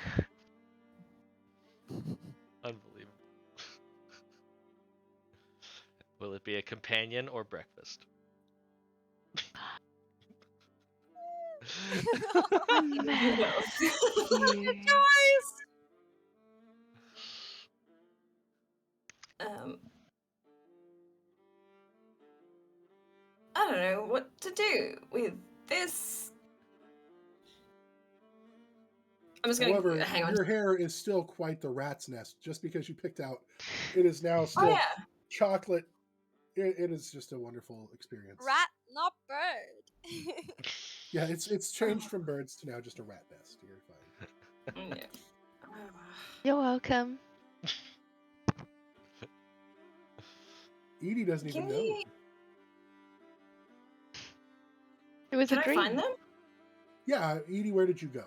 [SPEAKER 4] Unbelievable. Will it be a companion or breakfast?
[SPEAKER 5] I don't know what to do with this. I'm just
[SPEAKER 1] However,
[SPEAKER 5] gonna hang on.
[SPEAKER 1] your hair is still quite the rat's nest. Just because you picked out, it is now
[SPEAKER 5] Oh
[SPEAKER 1] still
[SPEAKER 5] yeah.
[SPEAKER 1] chocolate. It is just a wonderful experience.
[SPEAKER 3] Rat, not bird.
[SPEAKER 1] Yeah, it's changed from birds to now just a rat nest. You're fine.
[SPEAKER 5] Yeah.
[SPEAKER 2] You're welcome.
[SPEAKER 1] Edie doesn't even
[SPEAKER 5] Can
[SPEAKER 1] know.
[SPEAKER 5] you?
[SPEAKER 2] It was
[SPEAKER 5] Can
[SPEAKER 2] a
[SPEAKER 5] I
[SPEAKER 2] dream.
[SPEAKER 5] find them?
[SPEAKER 1] Yeah, Edie, where did you go?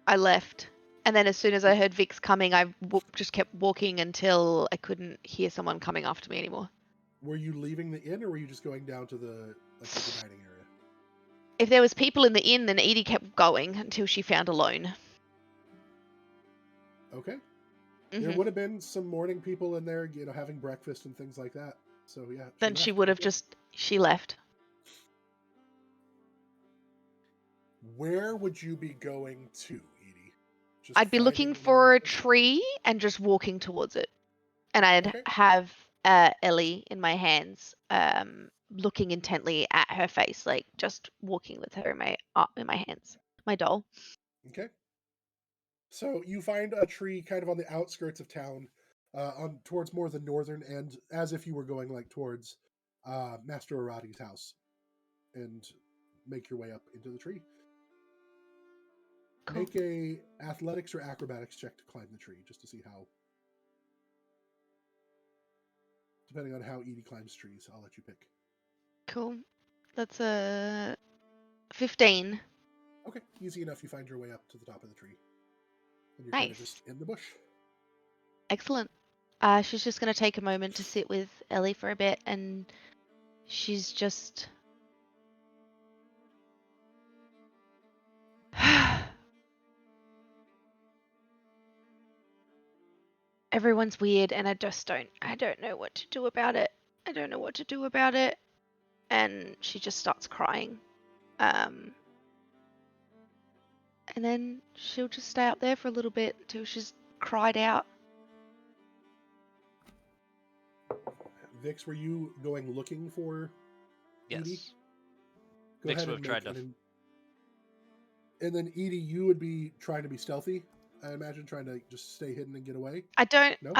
[SPEAKER 2] I left. And then as soon as I heard Vix coming, I just kept walking until I couldn't hear someone coming after me anymore.
[SPEAKER 1] Were you leaving the inn, or were you just going down to the dining area?
[SPEAKER 2] If there was people in the inn, then Edie kept going until she found alone.
[SPEAKER 1] Okay. There
[SPEAKER 2] Mhm.
[SPEAKER 1] would have been some morning people in there, having breakfast and things like that. So yeah.
[SPEAKER 2] Then she
[SPEAKER 1] left.
[SPEAKER 2] would have
[SPEAKER 1] Okay.
[SPEAKER 2] she left.
[SPEAKER 1] Where would you be going to, Edie? Just
[SPEAKER 2] I'd be looking
[SPEAKER 1] finding
[SPEAKER 2] for
[SPEAKER 1] your-
[SPEAKER 2] a tree and just walking towards it. And I'd
[SPEAKER 1] Okay.
[SPEAKER 2] have Ellie in my hands, looking intently at her face, like just walking with her in my hands. My doll.
[SPEAKER 1] Okay. So you find a tree kind of on the outskirts of town, on towards more the northern end, as if you were going like towards Master Arati's house, and make your way up into the tree.
[SPEAKER 2] Cool.
[SPEAKER 1] Make a athletics or acrobatics check to climb the tree, just to see how. Depending on how Edie climbs trees, I'll let you pick.
[SPEAKER 2] Cool. That's a 15.
[SPEAKER 1] Okay, easy enough. You find your way up to the top of the tree, and you're kind of
[SPEAKER 2] Nice.
[SPEAKER 1] just in the bush.
[SPEAKER 2] Excellent. She's just going to take a moment to sit with Ellie for a bit, and she's just... Everyone's weird, and I don't know what to do about it. I don't know what to do about it. And she just starts crying. And then she'll just stay up there for a little bit until she's cried out.
[SPEAKER 1] Vix, were you going looking for Edie?
[SPEAKER 4] Yes.
[SPEAKER 1] Go
[SPEAKER 4] Vix
[SPEAKER 1] ahead
[SPEAKER 4] would
[SPEAKER 1] and
[SPEAKER 4] have
[SPEAKER 1] make
[SPEAKER 4] tried to.
[SPEAKER 1] and then Edie, you would be trying to be stealthy. I imagine trying to just stay hidden and get away.
[SPEAKER 2] I don't.
[SPEAKER 1] No?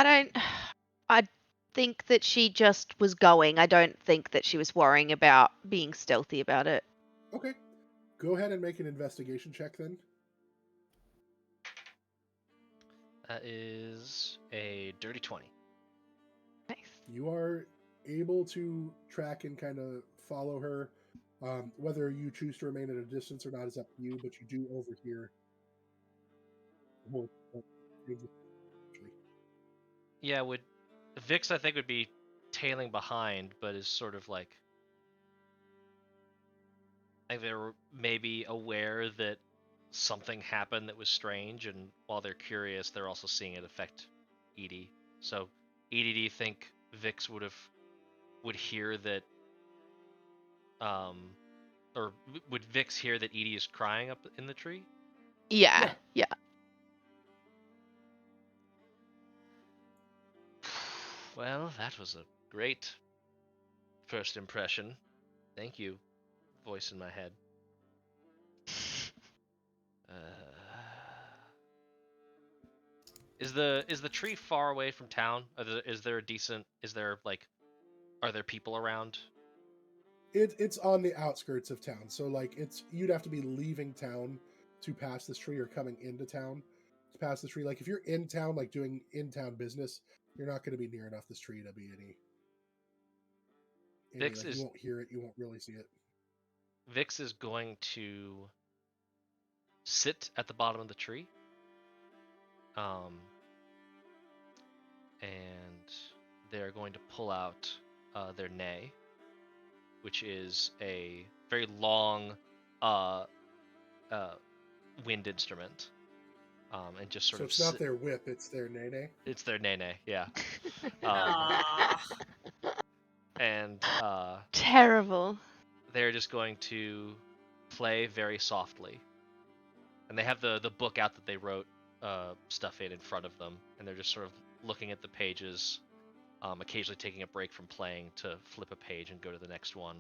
[SPEAKER 2] I think that she just was going. I don't think that she was worrying about being stealthy about it.
[SPEAKER 1] Okay. Go ahead and make an investigation check then.
[SPEAKER 4] That is a dirty 20.
[SPEAKER 2] Nice.
[SPEAKER 1] You are able to track and kind of follow her. Whether you choose to remain at a distance or not is up to you, but you do overhear.
[SPEAKER 4] Yeah, would Vix I think would be tailing behind, but is sort of like they're maybe aware that something happened that was strange, and while they're curious, they're also seeing it affect Edie. So, Edie, do you think Vix would hear that, or would Vix hear that Edie is crying up in the tree?
[SPEAKER 2] Yeah.
[SPEAKER 4] Well, that was a great first impression. Thank you, voice in my head. Is the tree far away from town? Is there are there people around?
[SPEAKER 1] It's on the outskirts of town, so like you'd have to be leaving town to pass this tree, or coming into town to pass the tree. Like if you're in town, like doing in town business, you're not going to be near enough this tree to be any
[SPEAKER 4] Vix
[SPEAKER 1] like you
[SPEAKER 4] is
[SPEAKER 1] won't hear it, you won't really see it.
[SPEAKER 4] Vix is going to sit at the bottom of the tree. And they're going to pull out their Nemeia, which is a very long wind instrument. And just sort
[SPEAKER 1] So
[SPEAKER 4] of
[SPEAKER 1] it's not their whip, it's their nene.
[SPEAKER 4] It's their Nemeia, yeah.
[SPEAKER 5] Ah.
[SPEAKER 4] And
[SPEAKER 2] Terrible.
[SPEAKER 4] they're just going to play very softly. And they have the book out that they wrote stuff in front of them, and they're just sort of looking at the pages, occasionally taking a break from playing to flip a page and go to the next one,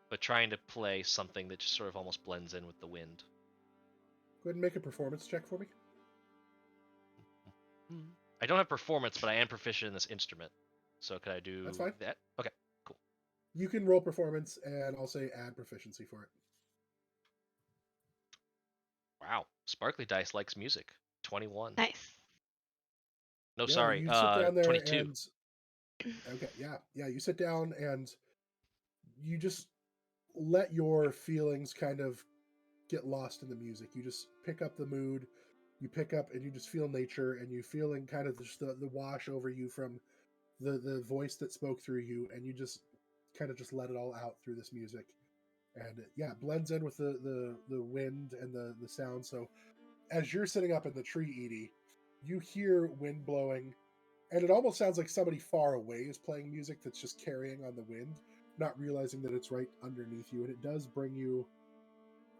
[SPEAKER 4] but trying to play something that just sort of almost blends in with the wind.
[SPEAKER 1] Go ahead and make a performance check for me.
[SPEAKER 4] I don't have performance, but I am proficient in this instrument. So could I do
[SPEAKER 1] That's fine.
[SPEAKER 4] that? Okay, cool.
[SPEAKER 1] You can roll performance, and I'll say add proficiency for it.
[SPEAKER 4] Wow, Sparkly Dice likes music. 21.
[SPEAKER 2] Nice.
[SPEAKER 4] No,
[SPEAKER 1] Yeah,
[SPEAKER 4] sorry.
[SPEAKER 1] you sit down there
[SPEAKER 4] 22.
[SPEAKER 1] and okay, yeah, you sit down and you just let your feelings kind of get lost in the music. You just pick up the mood, you pick up and you just feel nature, and you feeling kind of just the wash over you from the voice that spoke through you, and you just kind of just let it all out through this music. And yeah, it blends in with the wind and the sound. So as you're sitting up in the tree, Edie, you hear wind blowing, and it almost sounds like somebody far away is playing music that's just carrying on the wind, not realizing that it's right underneath you. And it does bring you,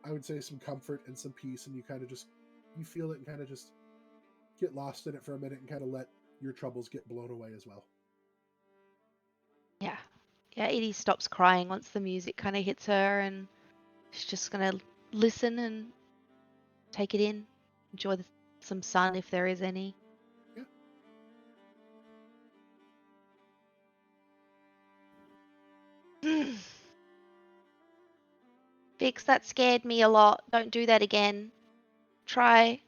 [SPEAKER 1] I would say, some comfort and some peace, and you kind of just, you feel it and kind of just get lost in it for a minute and kind of let your troubles get blown away as well.
[SPEAKER 2] Yeah. Yeah, Edie stops crying once the music kind of hits her, and she's just going to listen and take it in, enjoy some sun if there is any.
[SPEAKER 1] Yeah.
[SPEAKER 2] Vix, that scared me a lot. Don't do that again. Try.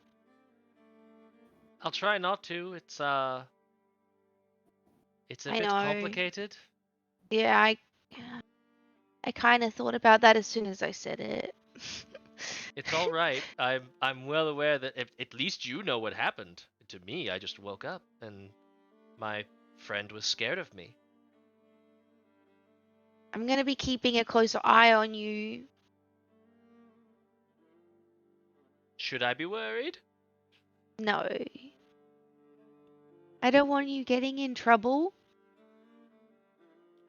[SPEAKER 4] I'll try not to. It's a
[SPEAKER 2] I
[SPEAKER 4] bit
[SPEAKER 2] know.
[SPEAKER 4] complicated.
[SPEAKER 2] Yeah, I kind of thought about that as soon as I said it.
[SPEAKER 4] It's all right. I'm well aware that at least you know what happened. To me, I just woke up and my friend was scared of me.
[SPEAKER 2] I'm going to be keeping a closer eye on you.
[SPEAKER 4] Should I be worried?
[SPEAKER 2] No. I don't want you getting in trouble.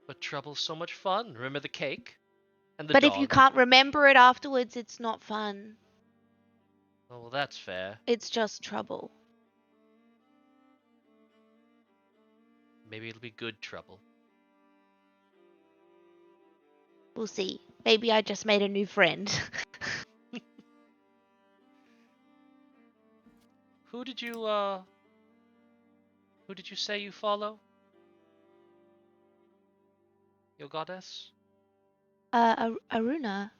[SPEAKER 4] But trouble's so much fun. Remember the cake? And the
[SPEAKER 2] But
[SPEAKER 4] dog?
[SPEAKER 2] if you can't remember it afterwards, it's not fun.
[SPEAKER 4] Oh, well, that's fair.
[SPEAKER 2] It's just trouble.
[SPEAKER 4] Maybe it'll be good trouble.
[SPEAKER 2] We'll see. Maybe I just made a new friend.
[SPEAKER 4] Who did you say you follow? Your goddess?
[SPEAKER 2] Aruna.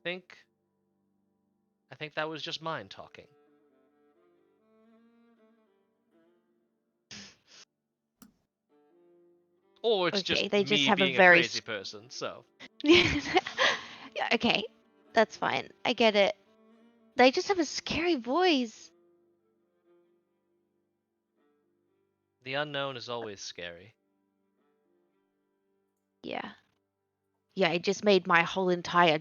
[SPEAKER 4] I think that was just mine talking. Or it's
[SPEAKER 2] Okay,
[SPEAKER 4] just
[SPEAKER 2] they just
[SPEAKER 4] me
[SPEAKER 2] have a
[SPEAKER 4] being a
[SPEAKER 2] very
[SPEAKER 4] crazy person, so.
[SPEAKER 2] Yeah, okay, that's fine. I get it. They just have a scary voice.
[SPEAKER 4] The unknown is always scary.
[SPEAKER 2] Yeah. Yeah, it just made my whole entire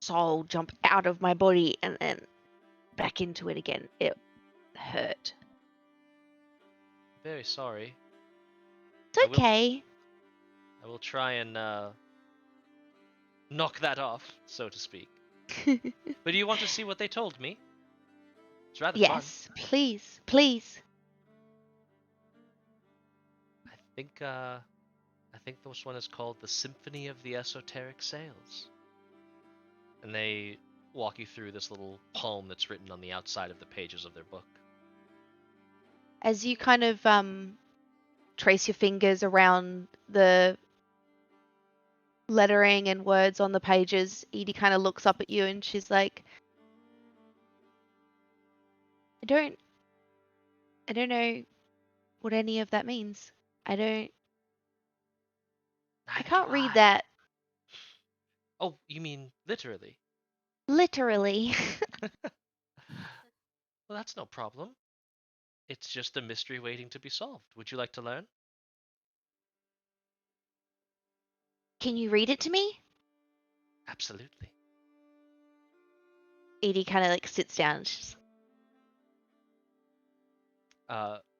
[SPEAKER 2] soul jump out of my body and then back into it again. It hurt.
[SPEAKER 4] Very sorry.
[SPEAKER 2] It's okay.
[SPEAKER 4] I will try and knock that off, so to speak. But do you want to see what they told me? It's rather fun.
[SPEAKER 2] Yes, please, please.
[SPEAKER 4] I think this one is called the Symphony of the Esoteric Sails. And they walk you through this little poem that's written on the outside of the pages of their book.
[SPEAKER 2] As you kind of trace your fingers around the lettering and words on the pages, Edie kind of looks up at you and she's like, I don't know what any of that means. I
[SPEAKER 4] Neither
[SPEAKER 2] can't
[SPEAKER 4] do
[SPEAKER 2] read
[SPEAKER 4] I.
[SPEAKER 2] that
[SPEAKER 4] Oh, you mean literally?
[SPEAKER 2] literally.
[SPEAKER 4] Well, that's no problem. It's just a mystery waiting to be solved. Would you like to learn?
[SPEAKER 2] Can you read it to me?
[SPEAKER 4] Absolutely.
[SPEAKER 2] Edie kind of like sits down. She's,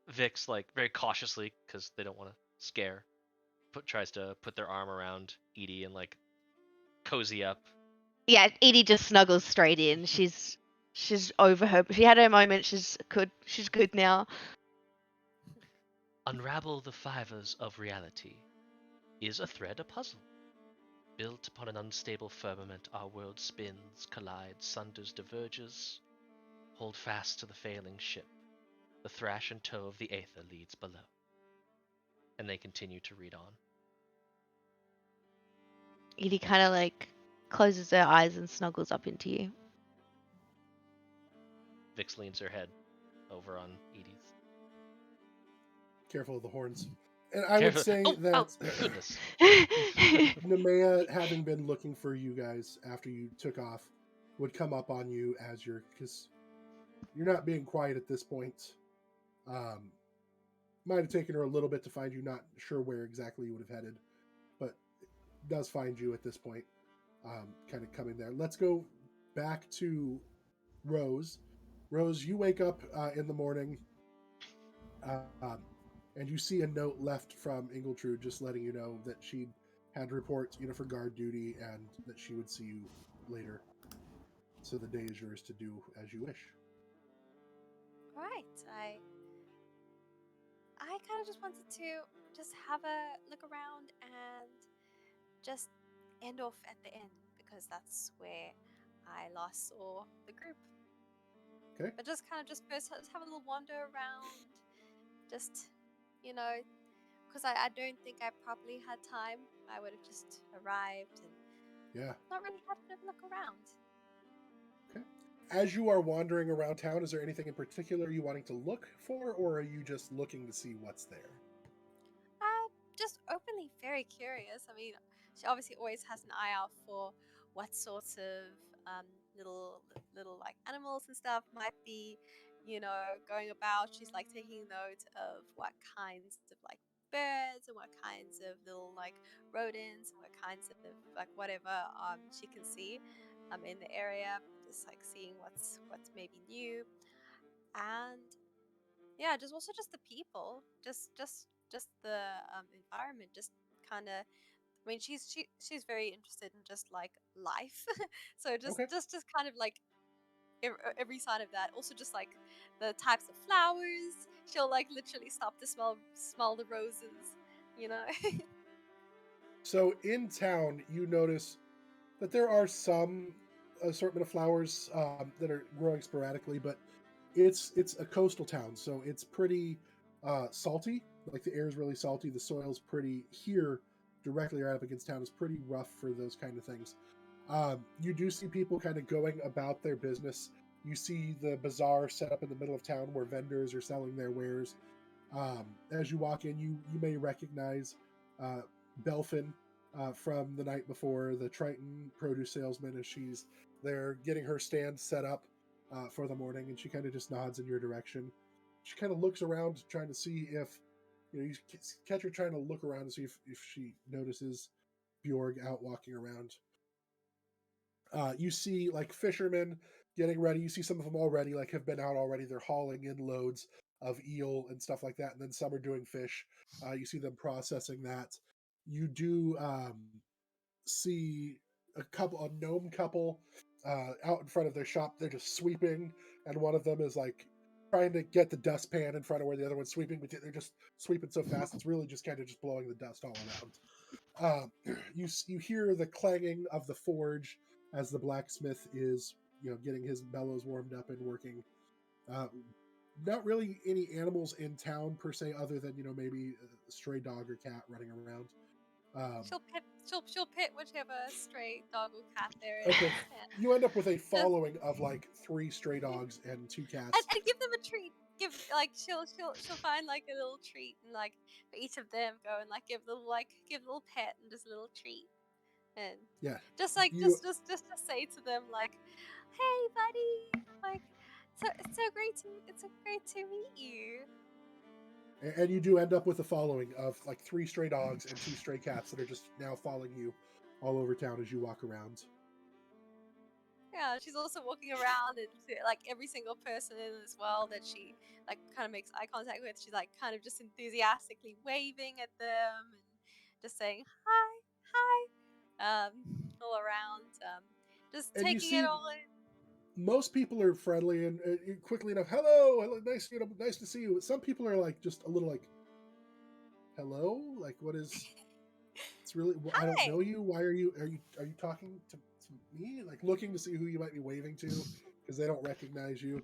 [SPEAKER 4] Vix, like, very cautiously, because they don't want to scare, tries to put their arm around Edie and, like, cozy up.
[SPEAKER 2] yeah, Edie just snuggles straight in. She's over her. She had her moment. She's good now.
[SPEAKER 4] Unravel the fibers of reality. Is a thread a puzzle? Built upon an unstable firmament, our world spins, collides, sunders, diverges. Hold fast to the failing ship. The thrash and tow of the aether leads below. And they continue to read on.
[SPEAKER 2] Edie kind of like closes her eyes and snuggles up into you.
[SPEAKER 4] Vix leans her head over on Edie's.
[SPEAKER 1] Careful of the horns. And I would
[SPEAKER 4] Careful.
[SPEAKER 1] say
[SPEAKER 4] Oh,
[SPEAKER 1] that
[SPEAKER 4] goodness.
[SPEAKER 1] Nemeia, having been looking for you guys after you took off, would come up on you as because you're not being quiet at this point. Might have taken her a little bit to find you, not sure where exactly you would have headed, but does find you at this point, kind of coming there. Let's go back to Rose. Rose, you wake up in the morning, and you see a note left from Ingeltrud just letting you know that she had to report, for guard duty and that she would see you later. So the day is yours to do as you wish.
[SPEAKER 3] Right. I kind of just wanted to just have a look around and just end off at the inn because that's where I last saw the group.
[SPEAKER 1] Okay.
[SPEAKER 3] But just kind of just first have a little wander around, just because I don't think I properly had time. I would have just arrived and not really had a look around.
[SPEAKER 1] Okay. As you are wandering around town, is there anything in particular you wanting to look for, or are you just looking to see what's there?
[SPEAKER 3] Just openly very curious. I mean, she obviously always has an eye out for what sorts of little like animals and stuff might be, going about. She's like taking note of what kinds of like birds and what kinds of little like rodents and what kinds of like whatever she can see in the area. Just like seeing what's maybe new and yeah, just also just the people, just the environment, just kind of. I mean, she's very interested in just like life, so
[SPEAKER 1] Okay.
[SPEAKER 3] just kind of like every side of that. Also, just like the types of flowers, she'll like literally stop to smell the roses you know.
[SPEAKER 1] So in town, you notice that there are some assortment of flowers that are growing sporadically, but it's a coastal town, so it's pretty salty. Like the air is really salty. The soil's pretty here, directly right up against town, is pretty rough for those kind of things. You do see people kind of going about their business. You see the bazaar set up in the middle of town where vendors are selling their wares. As you walk in, you may recognize uh, Belfin from the night before, the Triton produce salesman, as she's there getting her stand set up for the morning, and she kind of just nods in your direction. She kind of looks around, trying to see if you catch her trying to look around to see if she notices Bjorg out walking around. You see like fishermen getting ready. You see some of them already like have been out already. They're hauling in loads of eel and stuff like that, and then some are doing fish. You see them processing that. You do see a gnome couple out in front of their shop. They're just sweeping, and one of them is like trying to get the dustpan in front of where the other one's sweeping, but they're just sweeping so fast it's really just kind of just blowing the dust all around. You hear the clanging of the forge as the blacksmith is getting his bellows warmed up and working. Uh, Not really any animals in town per se, other than maybe a stray dog or cat running around.
[SPEAKER 3] she'll pet she'll pet whichever stray dog or cat there is,
[SPEAKER 1] Okay,
[SPEAKER 3] and
[SPEAKER 1] you end up with a
[SPEAKER 3] just
[SPEAKER 1] following of like 3 stray dogs and 2 cats.
[SPEAKER 3] and give them a treat. Give like she'll find like a little treat and like for each of them go and like give a little pet and just a little treat and
[SPEAKER 1] Yeah,
[SPEAKER 3] just like
[SPEAKER 1] you
[SPEAKER 3] just to say to them like, hey buddy, like it's so great to meet you.
[SPEAKER 1] and you do end up with a following of like 3 stray dogs and 2 stray cats that are just now following you all over town as you walk around.
[SPEAKER 3] Yeah, she's also walking around and like every single person as well that she like kind of makes eye contact with. She's like kind of just enthusiastically waving at them and just saying hi, all around, just
[SPEAKER 1] And you
[SPEAKER 3] taking it
[SPEAKER 1] see
[SPEAKER 3] all in.
[SPEAKER 1] most people are friendly and quickly enough. Hello, nice, nice to see you. Some people are like just a little like, hello, like what is? It's really I don't
[SPEAKER 3] Hi.
[SPEAKER 1] know you. Why are you talking to me? Like looking to see who you might be waving to because they don't recognize you.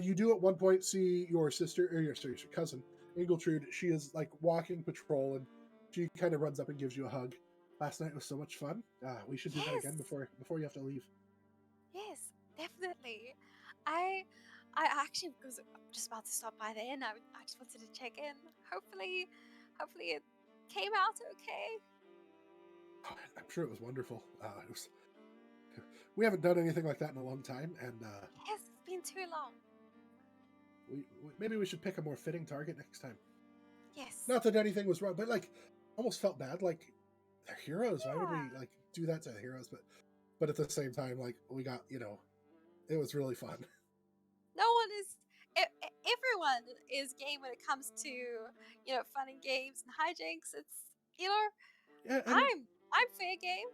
[SPEAKER 1] You do at one point see your sister or your cousin Ingeltrud. She is like walking patrol and she kind of runs up and gives you a hug. Last night was so much fun. We should do that again
[SPEAKER 3] Yes,
[SPEAKER 1] before you have to leave.
[SPEAKER 3] yes, definitely. I I actually was just about to stop by there and I just wanted to check in. Hopefully it came out okay.
[SPEAKER 1] Oh, I'm sure it was wonderful. We haven't done anything like that in a long time, and
[SPEAKER 3] Yes, it's been too long.
[SPEAKER 1] maybe we should pick a more fitting target next time.
[SPEAKER 3] Yes.
[SPEAKER 1] Not that anything was wrong, but like almost felt bad. Like they're heroes. Why would
[SPEAKER 3] Yeah.
[SPEAKER 1] we like do that to the heroes? But at the same time, like we got it was really fun.
[SPEAKER 3] No one is. Everyone is game when it comes to fun and games and hijinks. It's
[SPEAKER 1] Yeah,
[SPEAKER 3] I'm fair game.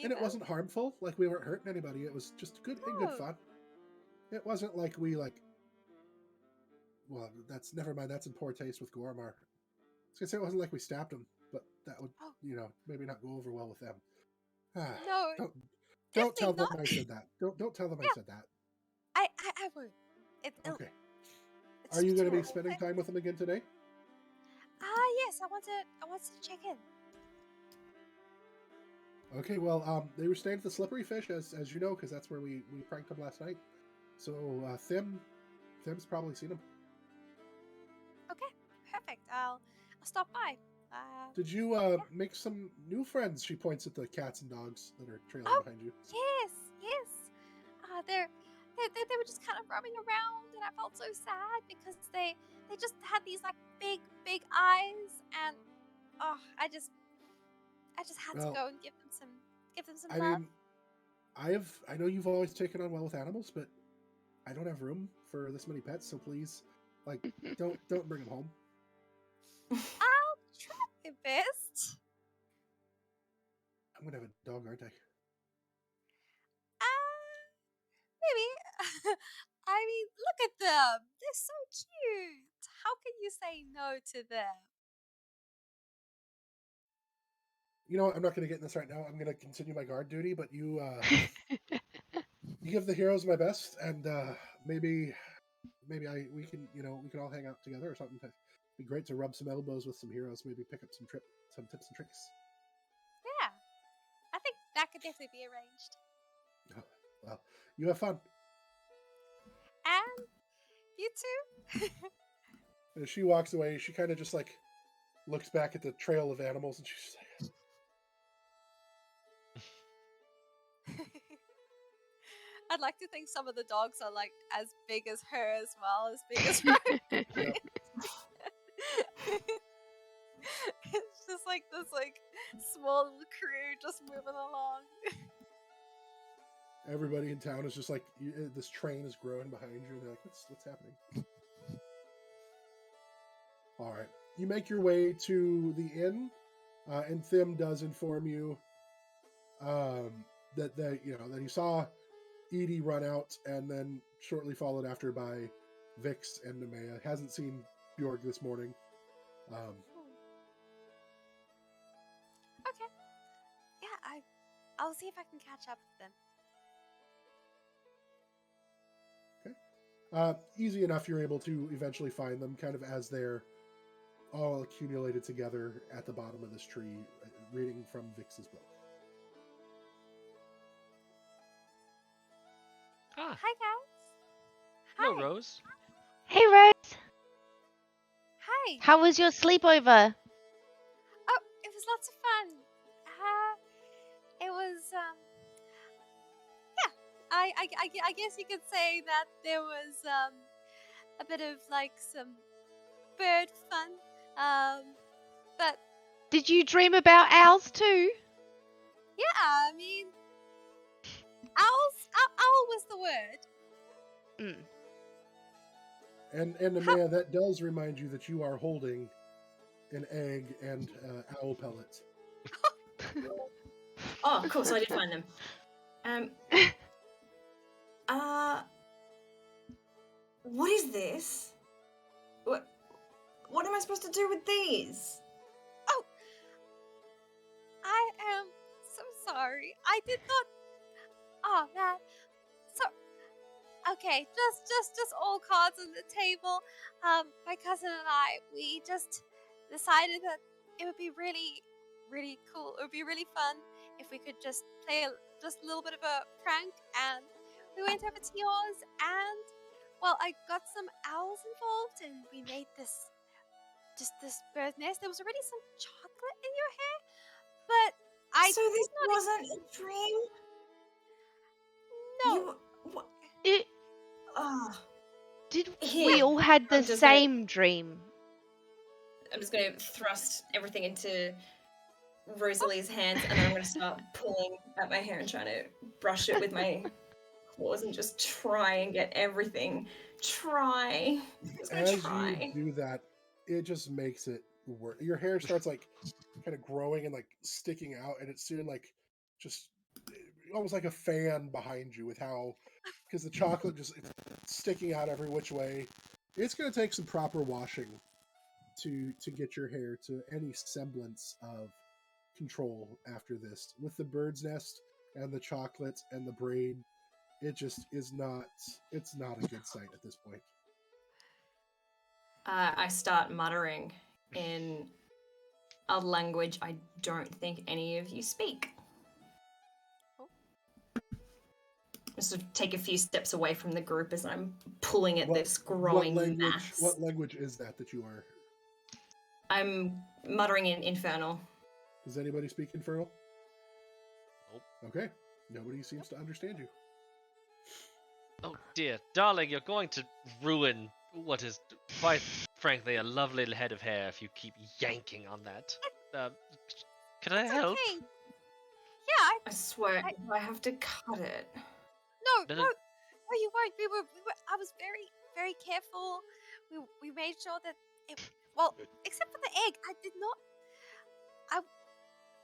[SPEAKER 1] and it wasn't harmful. Like we weren't hurting anybody. It was just good
[SPEAKER 3] No.
[SPEAKER 1] fun. It wasn't like we like. Well, that's never mind. That's in poor taste with Gormar. I was gonna say it wasn't like we stabbed him, but that would
[SPEAKER 3] Oh
[SPEAKER 1] maybe not go over well with them. Ah,
[SPEAKER 3] no,
[SPEAKER 1] don't
[SPEAKER 3] definitely
[SPEAKER 1] tell them
[SPEAKER 3] not.
[SPEAKER 1] I said that. Don't tell them I
[SPEAKER 3] Yeah,
[SPEAKER 1] said that.
[SPEAKER 3] I won't.
[SPEAKER 1] Okay. Are
[SPEAKER 3] It's
[SPEAKER 1] you going to be
[SPEAKER 3] terrible.
[SPEAKER 1] spending time with them again today?
[SPEAKER 3] Yes, I wanted to check in.
[SPEAKER 1] Okay. Well, they were staying at the Slippery Fish, as you know, because that's where we pranked them last night. So Thim's probably seen them.
[SPEAKER 3] Okay, perfect. I'll stop by. Um,
[SPEAKER 1] Did you
[SPEAKER 3] yeah.
[SPEAKER 1] make some new friends? She points at the cats and dogs that are trailing
[SPEAKER 3] Oh
[SPEAKER 1] behind you.
[SPEAKER 3] yes. They were just kind of roaming around, and I felt so sad because they just had these like big eyes, and oh, I just had to
[SPEAKER 1] Well,
[SPEAKER 3] go and give them some
[SPEAKER 1] I
[SPEAKER 3] love.
[SPEAKER 1] mean, I know you've always taken on well with animals, but I don't have room for this many pets, so please, like, don't bring them home.
[SPEAKER 3] I'll try my best.
[SPEAKER 1] I'm gonna have a dog, aren't I?
[SPEAKER 3] Uh, maybe. I mean, look at them. They're so cute. How can you say no to them?
[SPEAKER 1] You know what? I'm not going to get in this right now. I'm going to continue my guard duty, but you give the heroes my best, and maybe we can we can all hang out together or something. It'd be great to rub some elbows with some heroes. Maybe pick up some tips and tricks.
[SPEAKER 3] Yeah, I think that could definitely be arranged.
[SPEAKER 1] Oh, well, you have fun.
[SPEAKER 3] And you too.
[SPEAKER 1] And as she walks away, she kind of just like looks back at the trail of animals, and she's like,
[SPEAKER 3] I'd like to think some of the dogs are like as big as her as well, as big as her.
[SPEAKER 1] "Yep."
[SPEAKER 3] It's just like this like small little crew just moving along.
[SPEAKER 1] Everybody in town is just like, this train is growing behind you. And they're like, what's happening? All right, you make your way to the inn, and Thim does inform you that that he saw Edie run out, and then shortly followed after by Vix and Nemeia. Hasn't seen Bjorg this morning.
[SPEAKER 3] Okay. Yeah, I'll see if I can catch up with them.
[SPEAKER 1] Easy enough. You're able to eventually find them, kind of as they're all accumulated together at the bottom of this tree, reading from Vix's book.
[SPEAKER 4] Ah,
[SPEAKER 3] Hi guys.
[SPEAKER 4] hello,
[SPEAKER 3] Hi.
[SPEAKER 4] Rose.
[SPEAKER 2] Hey, Rose.
[SPEAKER 3] Hi.
[SPEAKER 2] How was your sleepover?
[SPEAKER 3] Oh, it was lots of fun. It was yeah. I guess you could say that there was a bit of like some bird fun. But
[SPEAKER 2] Did you dream about owls too?
[SPEAKER 3] yeah, I mean, owl was the word.
[SPEAKER 2] Mm.
[SPEAKER 1] And Nemeia, that does remind you that you are holding an egg and owl pellets.
[SPEAKER 5] Oh, of course, I did find them. What is this? What am I supposed to do with these?
[SPEAKER 3] Oh, I am so sorry. I did not. Oh man. So okay, just all cards on the table. My cousin and I, we just decided that it would be really, really cool. It would be really fun if we could just play just a little bit of a prank. And we went over to yours, and well, I got some owls involved, and we made this bird nest. There was already some chocolate in your hair, but I
[SPEAKER 5] So this
[SPEAKER 3] did not.
[SPEAKER 5] wasn't a dream?
[SPEAKER 3] No.
[SPEAKER 5] You... What?
[SPEAKER 2] Did
[SPEAKER 5] Here,
[SPEAKER 2] we all had the
[SPEAKER 5] I'm just gonna-
[SPEAKER 2] same dream?
[SPEAKER 5] I'm just going to thrust everything into Rosalie's hands, and then I'm going to start pulling at my hair and trying to brush it with my claws and just try and get everything. Try. Just gonna
[SPEAKER 1] As
[SPEAKER 5] try.
[SPEAKER 1] you do that, it just makes it worse. Your hair starts like kind of growing and like sticking out, and it's soon like just almost like a fan behind you with how, because the chocolate just it's sticking out every which way. It's going to take some proper washing to get your hair to any semblance of control after this. With the bird's nest and the chocolate and the braid, it just is not. It's not a good sight at this point.
[SPEAKER 5] I start muttering in a language I don't think any of you speak. I sort of take a few steps away from the group as I'm pulling at this growing mass.
[SPEAKER 1] What language is that you are?
[SPEAKER 5] I'm muttering in Infernal.
[SPEAKER 1] Does anybody speak Infernal?
[SPEAKER 4] Nope.
[SPEAKER 1] Okay. Nobody seems to understand you.
[SPEAKER 4] Oh dear, darling, you're going to ruin what is quite frankly a lovely head of hair if you keep yanking on that. Can I help?
[SPEAKER 3] Okay. Yeah,
[SPEAKER 5] I swear, I have to cut it.
[SPEAKER 3] No, you weren't. We were. I was very, very careful. We made sure that it. Well, except for the egg, I did not.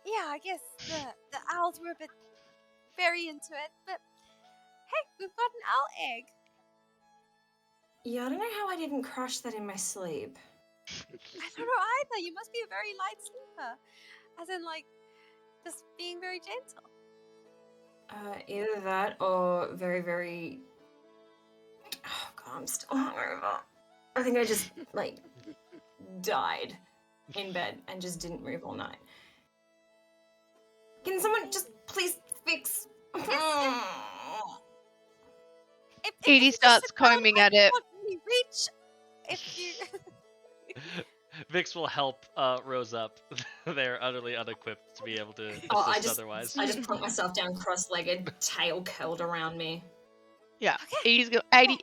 [SPEAKER 3] Yeah, I guess the owls were a bit very into it, but hey, we've got an owl egg.
[SPEAKER 5] Yeah, I don't know how I didn't crush that in my sleep.
[SPEAKER 3] I don't know either. You must be a very light sleeper, as in like just being very gentle.
[SPEAKER 5] Either that or very, very. Oh god, I'm still hungover. I think I just like died in bed and just didn't move all night. Can someone just please fix?
[SPEAKER 3] If
[SPEAKER 2] Edie
[SPEAKER 3] you just
[SPEAKER 2] starts
[SPEAKER 3] sit down,
[SPEAKER 2] combing
[SPEAKER 3] I
[SPEAKER 2] at it.
[SPEAKER 3] can't really reach. If you.
[SPEAKER 4] Vix will help Rose up. They're utterly unequipped to be able to
[SPEAKER 5] Oh,
[SPEAKER 4] assist otherwise.
[SPEAKER 5] I just plunk myself down cross-legged, tail curled around me.
[SPEAKER 2] Yeah.
[SPEAKER 3] Okay.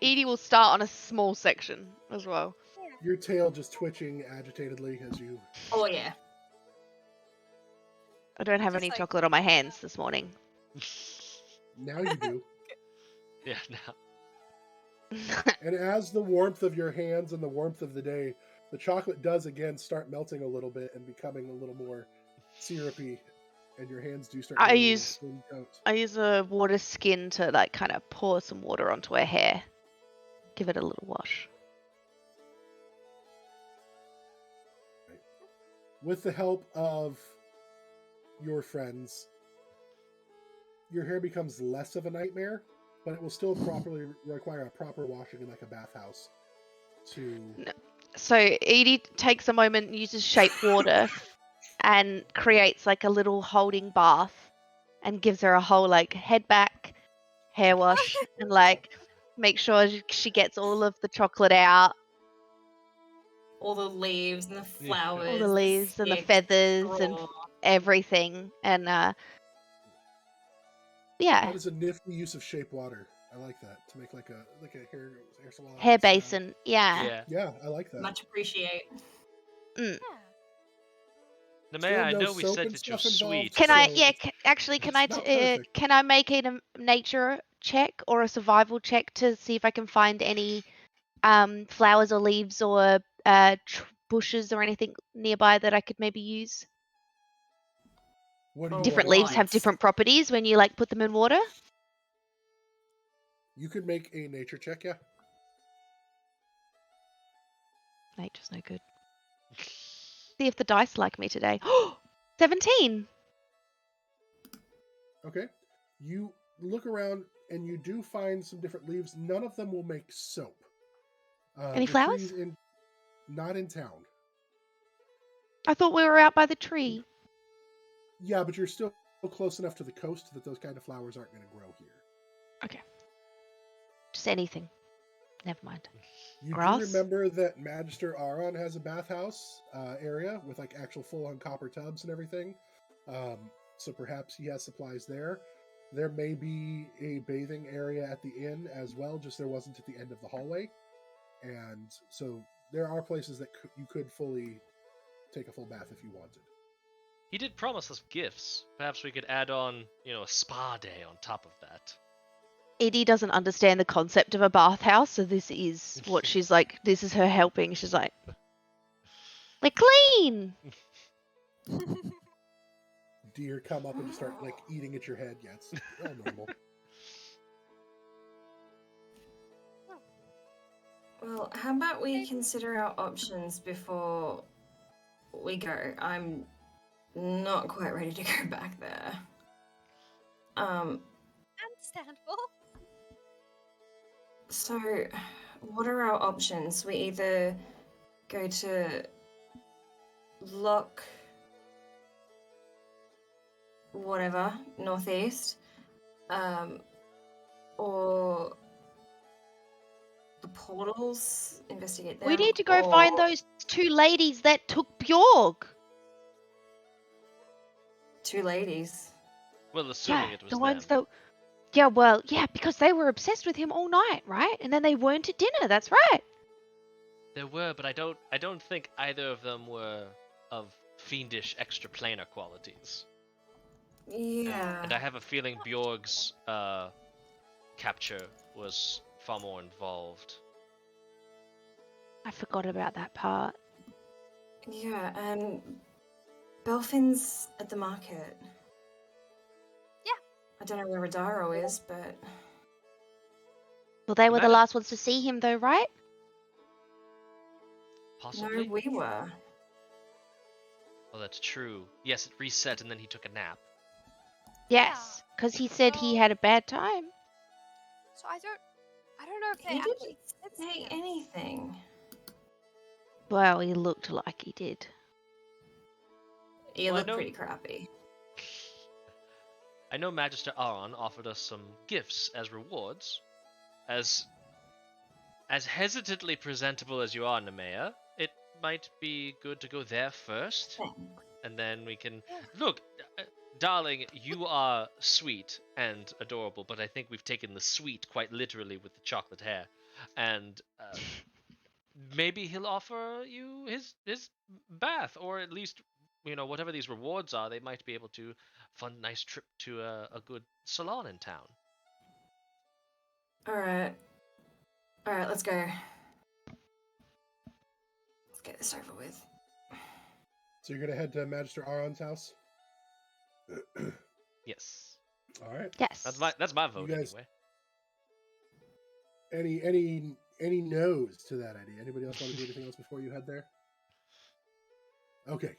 [SPEAKER 2] Edie will start on a small section as well.
[SPEAKER 1] Your tail just twitching agitatedly as you.
[SPEAKER 5] Oh yeah.
[SPEAKER 2] I don't have
[SPEAKER 3] Just
[SPEAKER 2] any
[SPEAKER 3] like-
[SPEAKER 2] chocolate on my hands this morning.
[SPEAKER 1] Now you do.
[SPEAKER 4] Yeah, now.
[SPEAKER 1] And as the warmth of your hands and the warmth of the day, the chocolate does again start melting a little bit and becoming a little more syrupy, and your hands do start
[SPEAKER 2] I
[SPEAKER 1] getting a
[SPEAKER 2] use-
[SPEAKER 1] little skin coat.
[SPEAKER 2] I use a water skin to like kind of pour some water onto her hair. Give it a little wash.
[SPEAKER 1] With the help of your friends, your hair becomes less of a nightmare, but it will still properly require a proper washing in like a bathhouse to.
[SPEAKER 2] So Edie takes a moment, uses shape water, and creates like a little holding bath, and gives her a whole like head back, hair wash, and like make sure she gets all of the chocolate out,
[SPEAKER 5] All the leaves and the flowers.
[SPEAKER 2] all the leaves and the
[SPEAKER 5] sticks,
[SPEAKER 2] feathers and
[SPEAKER 5] straw.
[SPEAKER 2] everything, and yeah,
[SPEAKER 1] That is a nifty use of shape water. I like that to make like a hair salon
[SPEAKER 2] hair
[SPEAKER 1] style.
[SPEAKER 2] basin. Yeah.
[SPEAKER 4] Yeah.
[SPEAKER 1] Yeah, I like that.
[SPEAKER 5] Much appreciate.
[SPEAKER 3] Yeah.
[SPEAKER 4] Nemeia, I
[SPEAKER 1] no
[SPEAKER 4] know we
[SPEAKER 1] soap
[SPEAKER 4] said
[SPEAKER 1] and
[SPEAKER 4] that you're
[SPEAKER 1] stuff involved.
[SPEAKER 4] sweet.
[SPEAKER 2] Can
[SPEAKER 1] So
[SPEAKER 2] I? Yeah.
[SPEAKER 1] it's-
[SPEAKER 2] Actually, can I?
[SPEAKER 1] it's not perfect.
[SPEAKER 2] Can I make it a nature check or a survival check to see if I can find any flowers or leaves or bushes or anything nearby that I could maybe use?
[SPEAKER 1] What do you
[SPEAKER 2] Different
[SPEAKER 1] want?
[SPEAKER 2] leaves have
[SPEAKER 5] Right.
[SPEAKER 2] different properties when you like put them in water.
[SPEAKER 1] You could make a nature check, yeah.
[SPEAKER 2] Nature's no good. See if the dice like me today. 17.
[SPEAKER 1] Okay. You look around and you do find some different leaves. None of them will make soap.
[SPEAKER 2] Any
[SPEAKER 1] the
[SPEAKER 2] flowers?
[SPEAKER 1] trees not in town.
[SPEAKER 2] I thought we were out by the tree.
[SPEAKER 1] Yeah, but you're still close enough to the coast that those kind of flowers aren't going to grow here.
[SPEAKER 2] Just anything. Never mind.
[SPEAKER 1] You
[SPEAKER 2] Grass?
[SPEAKER 1] do remember that Magister Aron has a bathhouse area with like actual full-on copper tubs and everything. So perhaps he has supplies there. There may be a bathing area at the inn as well, just there wasn't at the end of the hallway. And so there are places that you could fully take a full bath if you wanted.
[SPEAKER 4] He did promise us gifts. Perhaps we could add on, a spa day on top of that.
[SPEAKER 2] Edie doesn't understand the concept of a bathhouse, so this is what she's like. This is her helping. She's like, we're clean.
[SPEAKER 1] Deer come up and just start like eating at your head. Yeah, it's all normal.
[SPEAKER 5] Well, how about we consider our options before we go? I'm not quite ready to go back there.
[SPEAKER 3] Understandable.
[SPEAKER 5] So, what are our options? We either go to Loch whatever, northeast, or the portals, investigate them.
[SPEAKER 2] We need to go
[SPEAKER 5] or
[SPEAKER 2] find those two ladies that took Bjorg.
[SPEAKER 5] two ladies.
[SPEAKER 4] Well, assuming
[SPEAKER 2] Yeah,
[SPEAKER 4] it was
[SPEAKER 2] the ones
[SPEAKER 4] them.
[SPEAKER 2] that. Yeah, well, yeah, because they were obsessed with him all night, right? And then they weren't at dinner. That's right.
[SPEAKER 4] There were, but I don't think either of them were of fiendish extraplanar qualities.
[SPEAKER 5] Yeah.
[SPEAKER 4] And I have a feeling Bjorg's capture was far more involved.
[SPEAKER 2] I forgot about that part.
[SPEAKER 5] Yeah, and Belfin's at the market.
[SPEAKER 3] Yeah.
[SPEAKER 5] I don't know where Rodaro is, but
[SPEAKER 2] Well, they were the
[SPEAKER 4] Imagine-
[SPEAKER 2] last ones to see him, though, right?
[SPEAKER 4] Possibly?
[SPEAKER 5] no, we were.
[SPEAKER 4] Oh, that's true. Yes, it reset and then he took a nap.
[SPEAKER 2] Yes, because he said he had a bad time.
[SPEAKER 3] So I don't know if they
[SPEAKER 5] He didn't
[SPEAKER 3] actually said
[SPEAKER 5] say
[SPEAKER 3] yes.
[SPEAKER 5] anything.
[SPEAKER 2] Well, he looked like he did.
[SPEAKER 5] He
[SPEAKER 4] Well, I
[SPEAKER 5] looked
[SPEAKER 4] know-
[SPEAKER 5] pretty crappy.
[SPEAKER 4] I know Magister Aron offered us some gifts as rewards. As hesitantly presentable as you are, Nemeia, it might be good to go there first,
[SPEAKER 5] Thanks.
[SPEAKER 4] and then we can
[SPEAKER 3] Yeah.
[SPEAKER 4] look. Darling, you are sweet and adorable, but I think we've taken the sweet quite literally with the chocolate hair, and maybe he'll offer you his bath, or at least whatever these rewards are. They might be able to fund a nice trip to a good salon in town.
[SPEAKER 5] Alright. Alright, let's go. Let's get this over with.
[SPEAKER 1] So you're gonna head to Magister Aron's house.
[SPEAKER 4] Yes,
[SPEAKER 1] All right.
[SPEAKER 2] Yes.
[SPEAKER 4] that's my vote
[SPEAKER 1] guys-
[SPEAKER 4] anyway.
[SPEAKER 1] Any no's to that idea? Anybody else want to do anything else before you head there? Okay.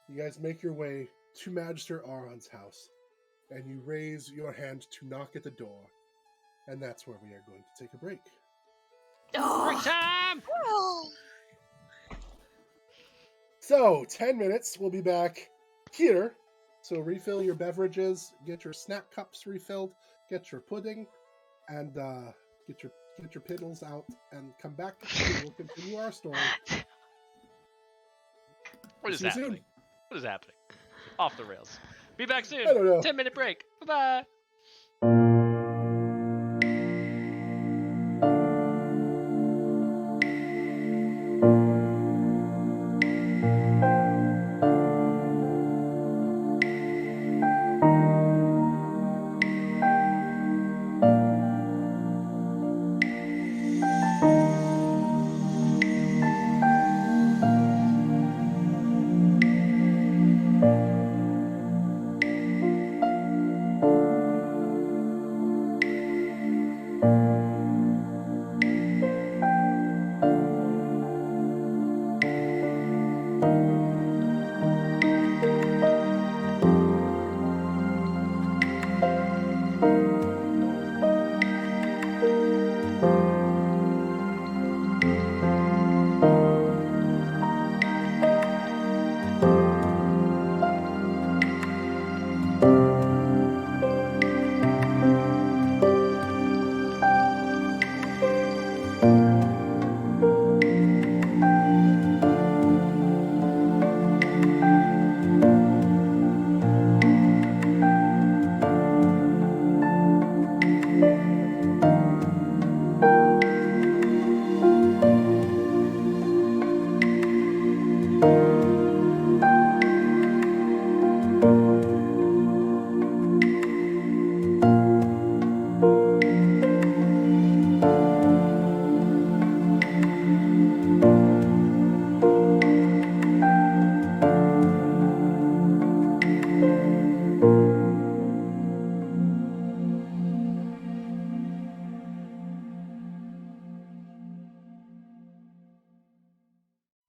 [SPEAKER 1] You guys make your way to Magister Aron's house, and you raise your hand to knock at the door, and that's where we are going to take a break.
[SPEAKER 4] Break
[SPEAKER 5] Oh,
[SPEAKER 4] time.
[SPEAKER 3] Oh,
[SPEAKER 1] So, 10 minutes, we'll be back here. So refill your beverages, get your snack cups refilled, get your pudding, and get your piddles out, and come back. And we'll continue our story.
[SPEAKER 4] What is
[SPEAKER 1] See you soon.
[SPEAKER 4] happening? What is happening? Off the rails. Be back soon.
[SPEAKER 1] I don't know.
[SPEAKER 4] 10-minute break. Bye bye.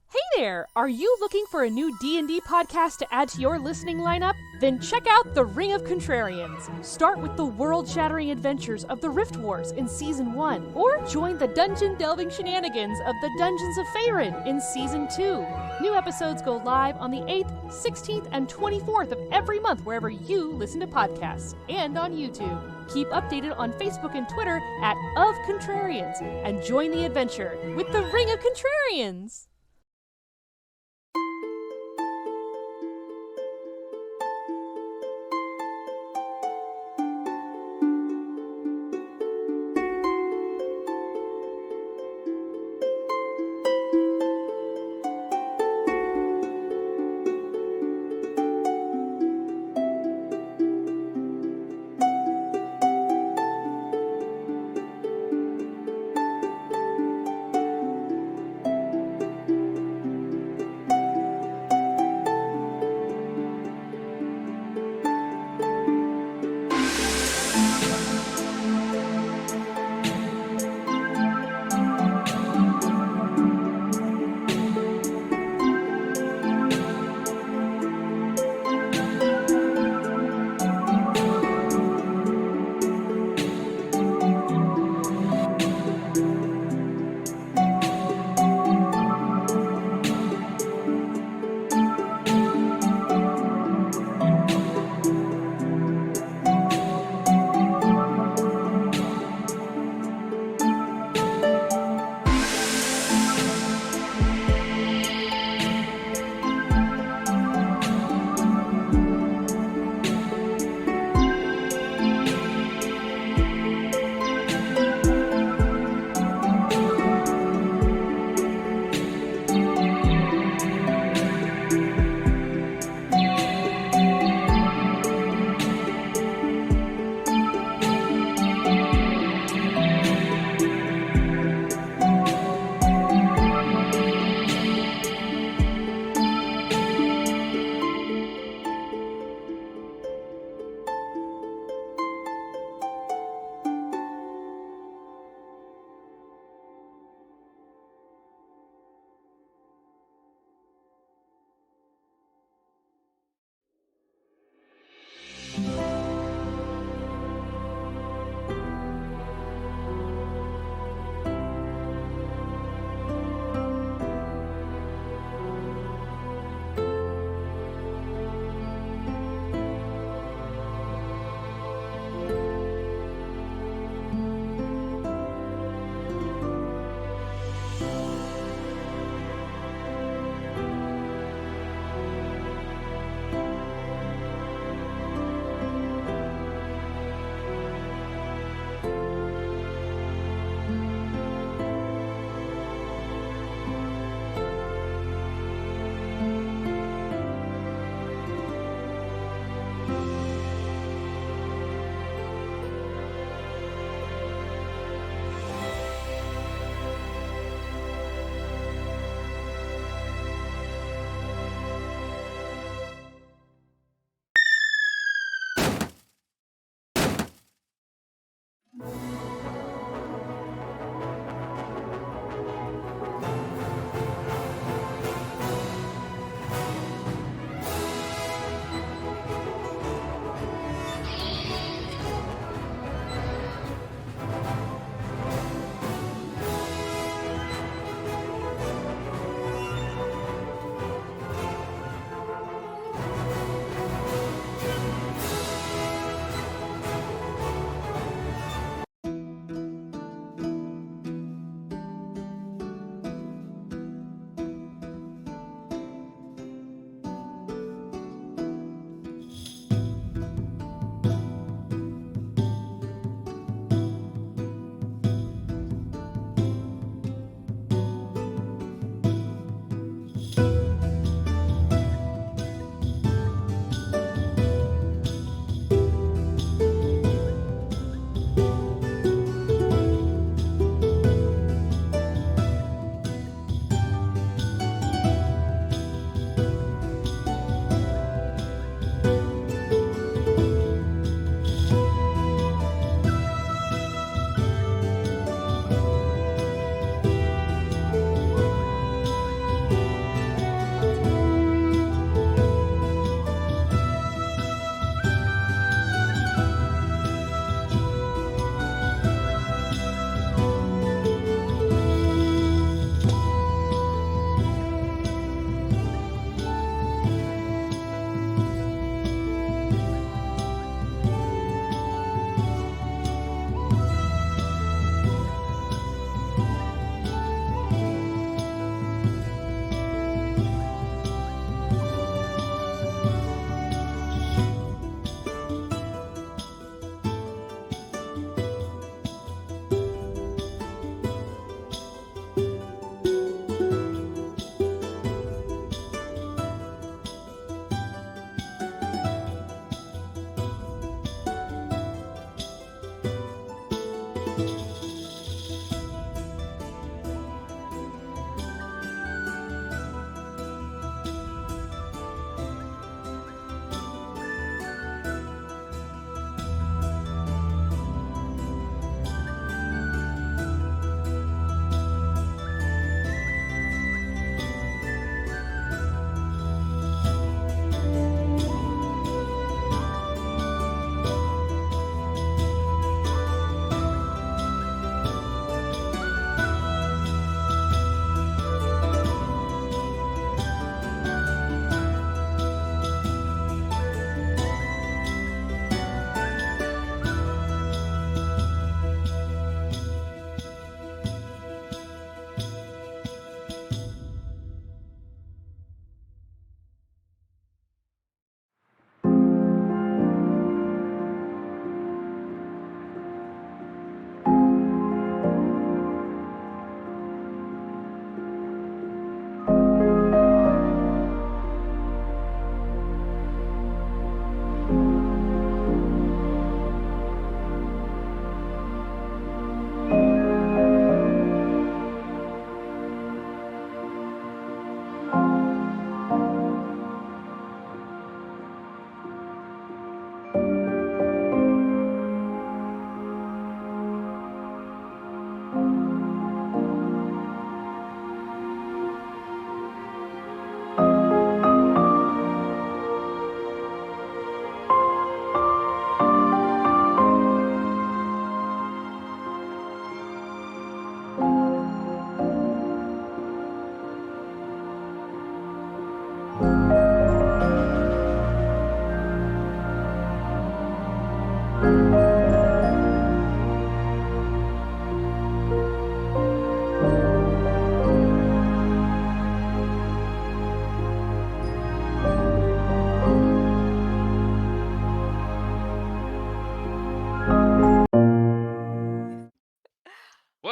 [SPEAKER 7] Hey there! Are you looking for a new D&D podcast to add to your listening lineup? Then check out The Ring of Contrarians. Start with the world-shattering adventures of the Rift Wars in Season 1, or join the dungeon-delving shenanigans of the Dungeons of Faerun in Season 2. New episodes go live on the 8th, 16th, and 24th of every month wherever you listen to podcasts, and on YouTube. Keep updated on Facebook and Twitter at Of Contrarians, and join the adventure with The Ring of Contrarians!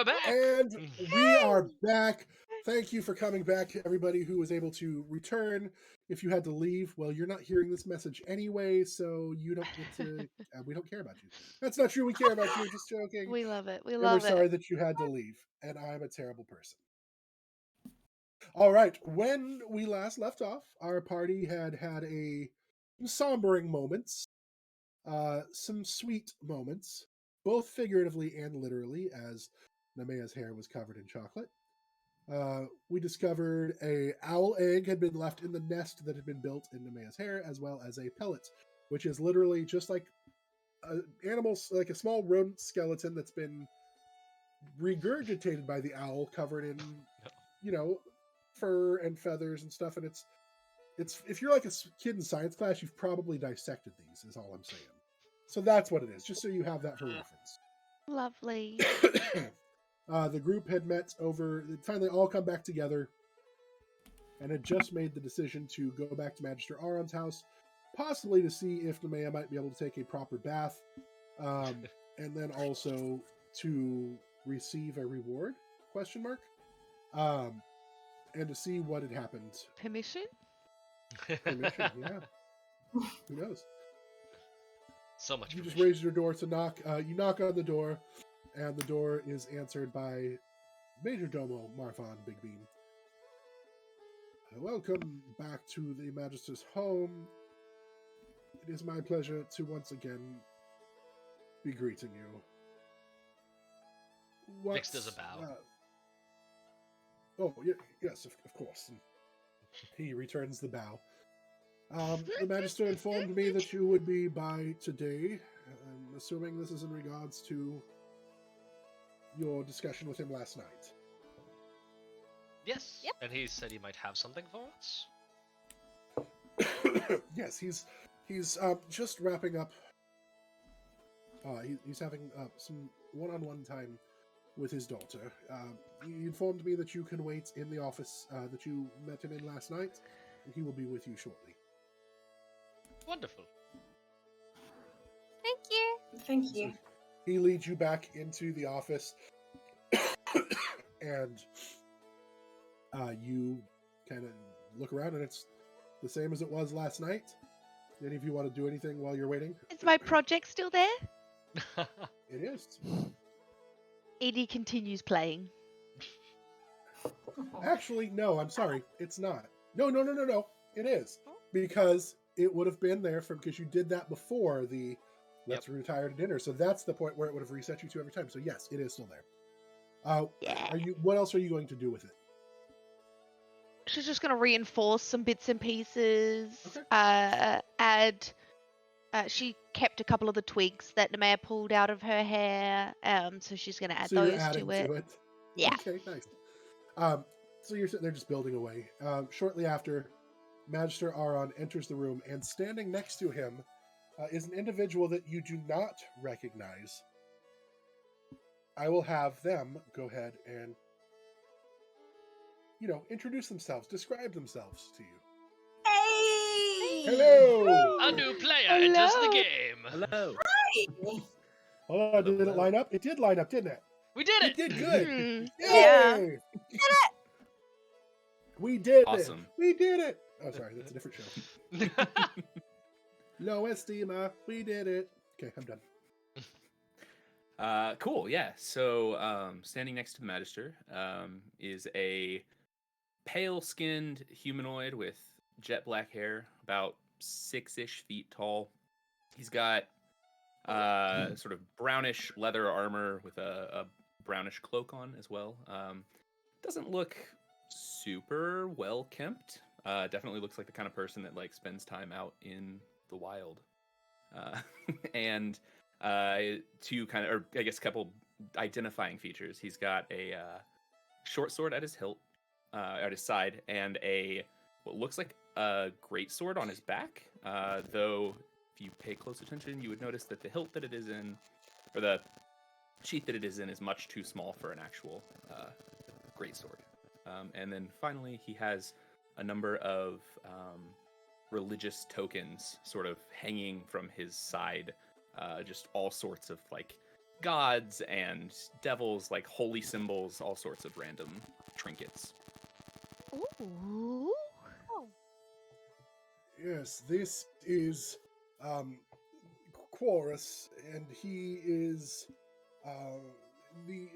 [SPEAKER 4] back.
[SPEAKER 1] And we are back. Thank you for coming back, everybody who was able to return. If you had to leave, well, you're not hearing this message anyway, so you don't get to. We don't care about you. That's not true. We care about you. We're just joking.
[SPEAKER 2] We love it. We
[SPEAKER 1] And we're
[SPEAKER 2] love
[SPEAKER 1] sorry
[SPEAKER 2] it.
[SPEAKER 1] that you had to leave. And I'm a terrible person. All right. When we last left off, our party had sombering moments, some sweet moments, both figuratively and literally, as Nemeia's hair was covered in chocolate. We discovered a owl egg had been left in the nest that had been built in Nemeia's hair, as well as a pellet, which is literally just like an animal, like a small rodent skeleton that's been regurgitated by the owl, covered in, fur and feathers and stuff. And it's if you're like a kid in science class, you've probably dissected these. Is all I'm saying. So that's what it is, just so you have that for reference.
[SPEAKER 2] Lovely.
[SPEAKER 1] The group had met they'd finally all come back together and had just made the decision to go back to Magister Aron's house, possibly to see if Nemeia might be able to take a proper bath, and then also to receive a reward, ? And to see what had happened.
[SPEAKER 2] Permission?
[SPEAKER 1] Permission, yeah. Who knows?
[SPEAKER 4] So much.
[SPEAKER 1] You just
[SPEAKER 4] permission.
[SPEAKER 1] raise your door to knock. You knock on the door, and the door is answered by Major Domo Marfan Bigbeam. Welcome back to the Magister's home. It is my pleasure to once again be greeting you.
[SPEAKER 4] Vix does a bow.
[SPEAKER 1] Yes, of course. And he returns the bow. The Magister informed me that you would be by today. I'm assuming this is in regards to your discussion with him last night.
[SPEAKER 4] Yes.
[SPEAKER 3] Yep.
[SPEAKER 4] And he said he might have something for us.
[SPEAKER 1] Yes, he's just wrapping up. He's having some one-on-one time with his daughter. He informed me that you can wait in the office that you met him in last night, and he will be with you shortly.
[SPEAKER 4] Wonderful.
[SPEAKER 3] Thank you.
[SPEAKER 5] Thank you.
[SPEAKER 1] So he leads you back into the office, and you kind of look around, and it's the same as it was last night. Any of you want to do anything while you're waiting?
[SPEAKER 2] Is my project still there?
[SPEAKER 1] It is.
[SPEAKER 2] Edie continues playing.
[SPEAKER 1] Actually, no, I'm sorry. It's not. No. It is. Because it would have been there because you did that before the let's retire to dinner. So that's the point where it would have reset you to every time. So yes, it is still there.
[SPEAKER 2] Yeah.
[SPEAKER 1] What else are you going to do with it?
[SPEAKER 2] She's just going to reinforce some bits and pieces.
[SPEAKER 1] Okay.
[SPEAKER 2] Add. She kept a couple of the twigs that Nemeia pulled out of her hair. So she's going to add
[SPEAKER 1] So you're
[SPEAKER 2] those
[SPEAKER 1] adding
[SPEAKER 2] to it. Yeah.
[SPEAKER 1] Okay, nice. So you're sitting there just building away. Shortly after, Magister Aron enters the room, and standing next to him is an individual that you do not recognize. I will have them go ahead and, introduce themselves, describe themselves to you.
[SPEAKER 5] Hey!
[SPEAKER 1] Hello!
[SPEAKER 4] A new player enters the game.
[SPEAKER 8] Hello.
[SPEAKER 1] Oh, did it line up? It did line up, didn't it?
[SPEAKER 4] We did
[SPEAKER 1] It
[SPEAKER 4] it.
[SPEAKER 1] did good.
[SPEAKER 2] Hmm.
[SPEAKER 1] Yay!
[SPEAKER 3] Did it!
[SPEAKER 1] We did
[SPEAKER 8] Awesome.
[SPEAKER 1] it. We did it. Oh, sorry, that's a different show. Low estima. We did it. Okay, I'm done.
[SPEAKER 8] Cool, yeah. So, standing next to the Magister is a pale-skinned humanoid with jet black hair, about 6-ish feet tall. He's got sort of brownish leather armor with a brownish cloak on as well. Doesn't look super well kempt. Definitely looks like the kind of person that spends time out in the wild. And two kind of, or I guess a couple identifying features. He's got a short sword at his hilt, at his side, and what looks like a great sword on his back. Though, if you pay close attention, you would notice that the hilt that it is in, or the sheath that it is in, is much too small for an actual great sword. And then finally, he has a number of religious tokens sort of hanging from his side, just all sorts of gods and devils, like holy symbols, all sorts of random trinkets.
[SPEAKER 2] Ooh.
[SPEAKER 3] Oh,
[SPEAKER 1] Yes, this is Quorus, and he is uh, the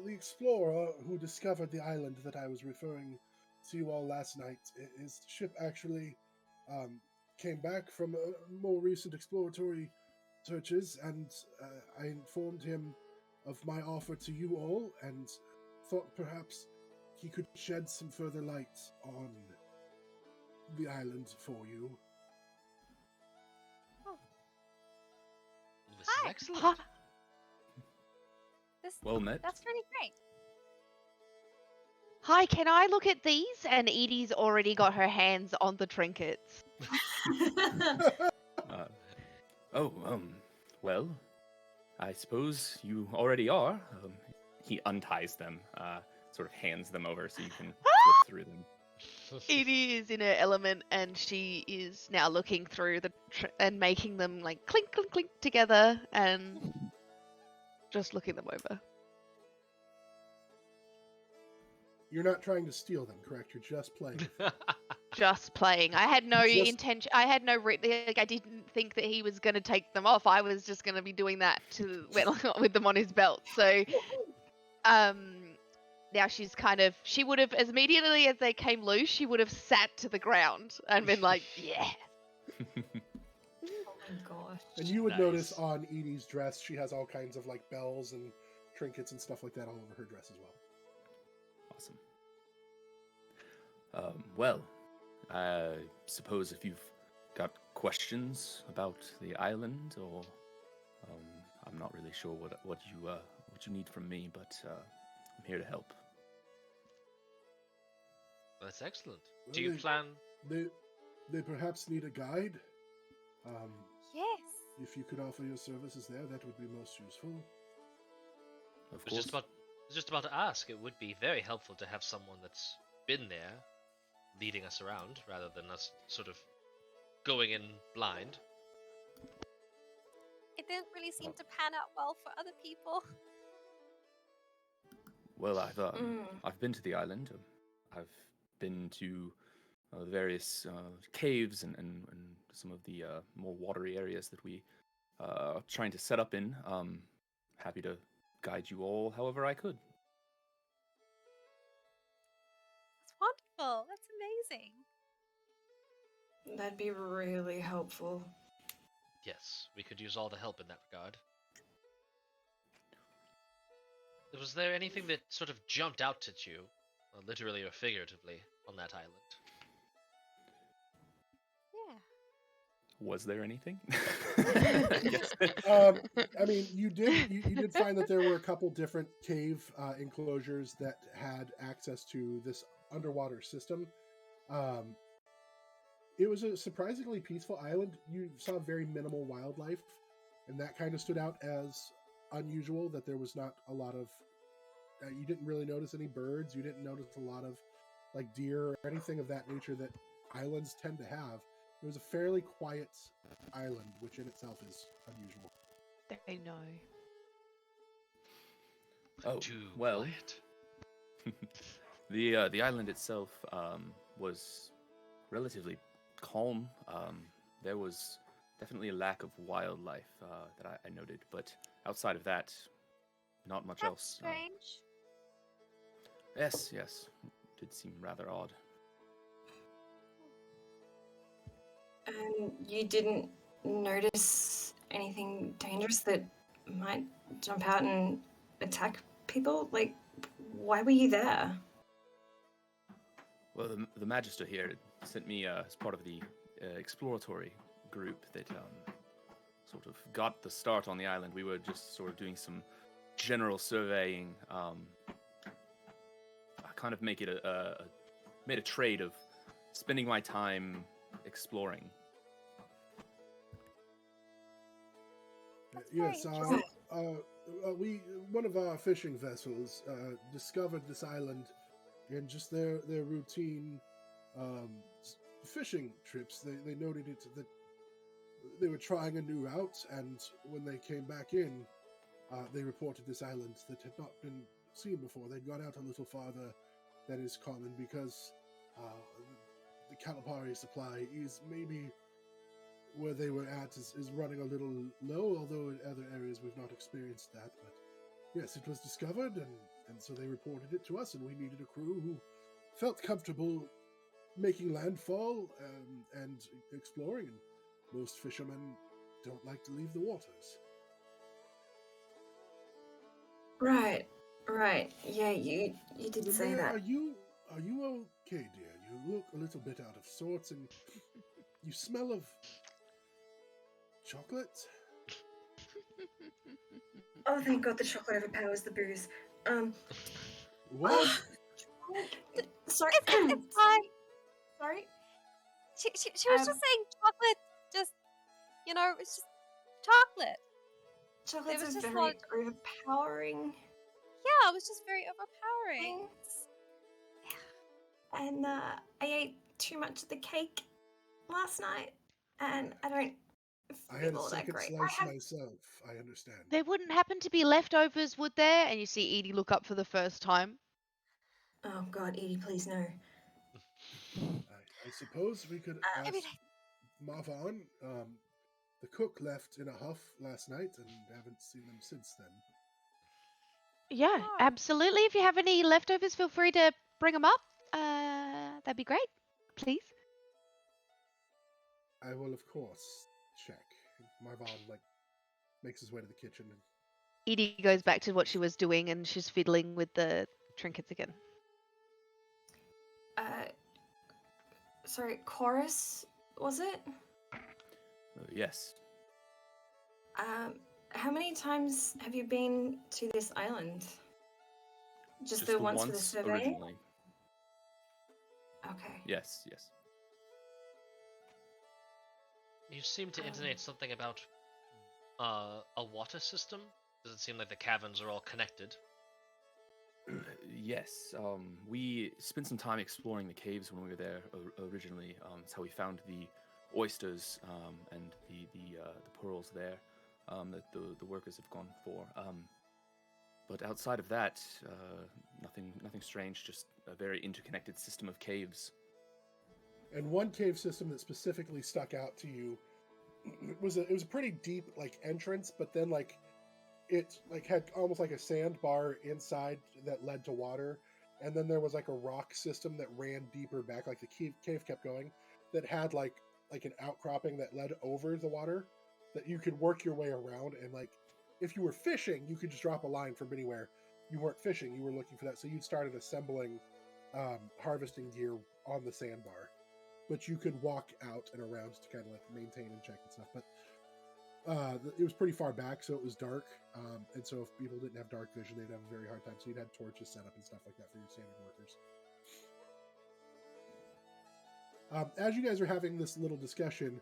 [SPEAKER 1] explorer who discovered the island that I was referring to you all last night. His ship actually came back from more recent exploratory searches, and I informed him of my offer to you all, and thought perhaps he could shed some further light on the island for you.
[SPEAKER 4] This is
[SPEAKER 3] Hi.
[SPEAKER 4] excellent.
[SPEAKER 2] Huh?
[SPEAKER 8] Well met.
[SPEAKER 3] that's pretty great.
[SPEAKER 2] Hi, can I look at these? And Edie's already got her hands on the trinkets.
[SPEAKER 8] Well, I suppose you already are. He unties them, sort of hands them over so you can flip through them.
[SPEAKER 2] Edie is in her element, and she is now looking through and making them like clink, clink, clink together, and just looking them over.
[SPEAKER 1] You're not trying to steal them, correct? You're just playing.
[SPEAKER 2] Just playing. I had no
[SPEAKER 1] Just-
[SPEAKER 2] intention. I had no like. I didn't think that he was going to take them off. I was just going to be doing that with them on his belt. So, now she's she would have, as immediately as they came loose, she would have sat to the ground and been like, yeah.
[SPEAKER 5] Oh my gosh.
[SPEAKER 1] And you would
[SPEAKER 4] Nice.
[SPEAKER 1] notice on Edie's dress, she has all kinds of like bells and trinkets and stuff like that all over her dress as well.
[SPEAKER 8] Awesome. Well, I suppose if you've got questions about the island, or I'm not really sure what you need from me, but I'm here to help.
[SPEAKER 4] That's excellent.
[SPEAKER 1] Well,
[SPEAKER 4] Do you plan?
[SPEAKER 1] They perhaps need a guide.
[SPEAKER 3] Yes.
[SPEAKER 1] If you could offer your services there, that would be most useful.
[SPEAKER 8] Of
[SPEAKER 4] I was just about to ask. It would be very helpful to have someone that's been there, leading us around, rather than us sort of going in blind.
[SPEAKER 3] It didn't really seem to pan out well for other people.
[SPEAKER 8] Well, I've been to the island. I've been to the various caves and some of the more watery areas that we are trying to set up in. Happy to guide you all however I could.
[SPEAKER 3] That's wonderful. That's amazing.
[SPEAKER 5] That'd be really helpful.
[SPEAKER 4] Yes, we could use all the help in that regard. Was there anything that sort of jumped out at you, literally or figuratively, on that island?
[SPEAKER 3] Yeah.
[SPEAKER 8] Was there anything?
[SPEAKER 1] I mean, you did find that there were a couple different cave enclosures that had access to this underwater system. It was a surprisingly peaceful island. You saw very minimal wildlife, and that kind of stood out as unusual, that there was not a lot of you didn't really notice any birds, you didn't notice a lot of like deer or anything of that nature that islands tend to have. It was a fairly quiet island, which in itself is unusual.
[SPEAKER 2] They know.
[SPEAKER 8] Oh,
[SPEAKER 4] Too
[SPEAKER 8] well.
[SPEAKER 4] quiet.
[SPEAKER 8] The island itself was relatively calm. There was definitely a lack of wildlife that I noted, but outside of that, not much
[SPEAKER 3] That's
[SPEAKER 8] else.
[SPEAKER 3] strange.
[SPEAKER 8] Yes, it did seem rather odd.
[SPEAKER 5] And you didn't notice anything dangerous that might jump out and attack people? Like, why were you there?
[SPEAKER 8] Well, the Magister here sent me as part of the exploratory group that sort of got the start on the island. We were just sort of doing some general surveying. I kind of made a trade of spending my time exploring.
[SPEAKER 1] Yes,
[SPEAKER 3] Very
[SPEAKER 1] one of our fishing vessels discovered this island in just their routine fishing trips. They noted it that they were trying a new route, and when they came back in, they reported this island that had not been seen before. They'd gone out a little farther than is common because the Calipari supply is maybe where they were at is running a little low, although in other areas we've not experienced that. But yes, it was discovered, and so they reported it to us, and we needed a crew who felt comfortable making landfall and exploring, and most fishermen don't like to leave the waters.
[SPEAKER 5] Right. Yeah, you did say
[SPEAKER 1] Nemeia,
[SPEAKER 5] that.
[SPEAKER 1] are you okay, dear? You look a little bit out of sorts, and you smell of chocolate.
[SPEAKER 5] Oh, thank God the chocolate overpowers the booze.
[SPEAKER 1] What?
[SPEAKER 5] Sorry.
[SPEAKER 3] It's fine.
[SPEAKER 5] Sorry.
[SPEAKER 3] She was just saying chocolate. Just it's just chocolate.
[SPEAKER 5] Chocolates
[SPEAKER 3] was
[SPEAKER 5] are
[SPEAKER 3] just
[SPEAKER 5] very overpowering.
[SPEAKER 3] Yeah, it was just very overpowering.
[SPEAKER 5] And I ate too much of the cake last night, and I don't
[SPEAKER 1] I had a
[SPEAKER 5] feel that
[SPEAKER 1] second
[SPEAKER 5] great.
[SPEAKER 1] slice myself. I understand.
[SPEAKER 2] There wouldn't happen to be leftovers, would there? And you see Edie look up for the first time.
[SPEAKER 5] Oh God, Edie, please no.
[SPEAKER 1] I suppose we could ask Marvon. The cook left in a huff last night, and haven't seen them since then.
[SPEAKER 2] Yeah,
[SPEAKER 3] Oh.
[SPEAKER 2] absolutely. If you have any leftovers, feel free to bring them up. That'd be great. Please.
[SPEAKER 1] I will, of course, check. Marvon makes his way to the kitchen.
[SPEAKER 2] Edie goes back to what she was doing, and she's fiddling with the trinkets again.
[SPEAKER 5] Sorry, chorus, was it?
[SPEAKER 8] Yes.
[SPEAKER 5] How many times have you been to this island? Just the once for the survey?
[SPEAKER 8] Originally.
[SPEAKER 5] Okay.
[SPEAKER 8] Yes.
[SPEAKER 4] You seem to intonate something about a water system. Does it seem like the caverns are all connected?
[SPEAKER 8] Yes. We spent some time exploring the caves when we were there originally. That's how we found the oysters and the pearls there that the workers have gone for. But outside of that, nothing strange. Just a very interconnected system of caves.
[SPEAKER 1] And one cave system that specifically stuck out to you it was a pretty deep entrance, but then it had almost like a sandbar inside that led to water, and then there was a rock system that ran deeper back, the cave kept going, that had like an outcropping that led over the water that you could work your way around, and if you were fishing, you could just drop a line from anywhere. You weren't fishing, you were looking for that, so you started assembling harvesting gear on the sandbar, but you could walk out and around to kind of maintain and check and stuff. But it was pretty far back, so it was dark, and so if people didn't have dark vision, they'd have a very hard time. So you'd have torches set up and stuff like that for your standard workers. As you guys are having this little discussion,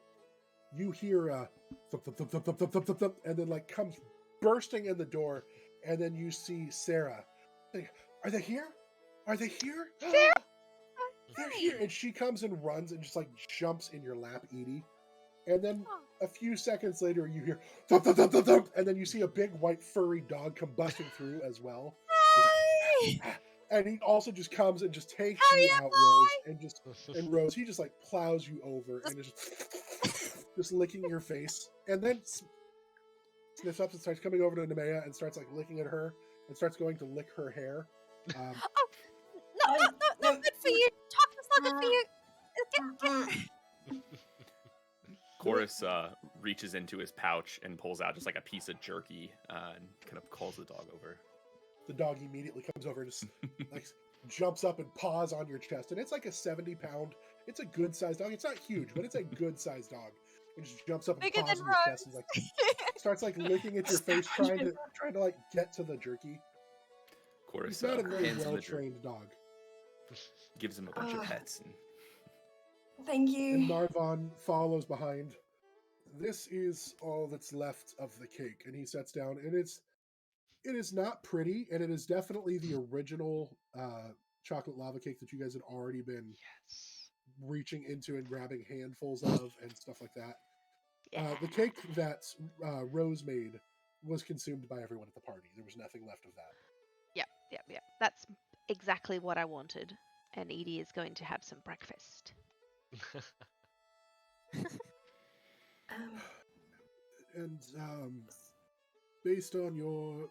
[SPEAKER 1] you hear a thump, thump, thump, thump, thump, thump, thump, thump, and then comes bursting in the door, and then you see Sarah. Are they here? Are they here?
[SPEAKER 2] Sarah!
[SPEAKER 1] They're here! And she comes and runs and just jumps in your lap, Edie. And then a few seconds later, you hear thump, thump, thump, thump, thump, and then you see a big white furry dog come busting through as well. And he also just comes and just takes you out, Rose, and Rose, he just plows you over and is just licking your face, and then sniffs up and starts coming over to Nemeia and starts licking at her and starts going to lick her hair.
[SPEAKER 3] No, good for you. Chocolate's not good for you.
[SPEAKER 8] Chorus reaches into his pouch and pulls out just a piece of jerky and kind of calls the dog over.
[SPEAKER 1] The dog immediately comes over and just jumps up and paws on your chest, and it's a 70-pound. It's a good sized dog. It's not huge, but it's a good sized dog. It just jumps up and
[SPEAKER 3] Bigger
[SPEAKER 1] paws
[SPEAKER 3] than
[SPEAKER 1] on your chest and starts licking at your face, trying to get to the jerky.
[SPEAKER 8] Chorus
[SPEAKER 1] He's not a very
[SPEAKER 8] hands him
[SPEAKER 1] well
[SPEAKER 8] the jerky.
[SPEAKER 1] trained dog.
[SPEAKER 8] Gives him a bunch of pets.
[SPEAKER 5] Thank you.
[SPEAKER 1] And Marvon follows behind. This is all that's left of the cake, and he sets down, and it is not pretty, and it is definitely the original chocolate lava cake that you guys had already been reaching into and grabbing handfuls of and stuff like that. The cake that Rose made was consumed by everyone at the party. There was nothing left of that.
[SPEAKER 2] Yep. That's exactly what I wanted. And Edie is going to have some breakfast.
[SPEAKER 1] And based on your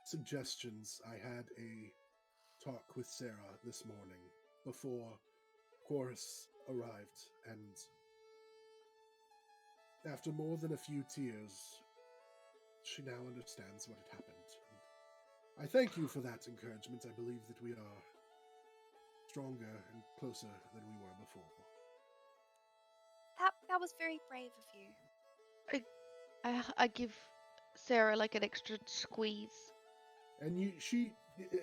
[SPEAKER 1] suggestions, I had a talk with Sarah this morning before Chorus arrived, and after more than a few tears, she now understands what had happened. And I thank you for that encouragement. I believe that we are stronger and closer than we were before.
[SPEAKER 3] That was very brave of you.
[SPEAKER 2] I give Sarah like an extra squeeze.
[SPEAKER 1] And she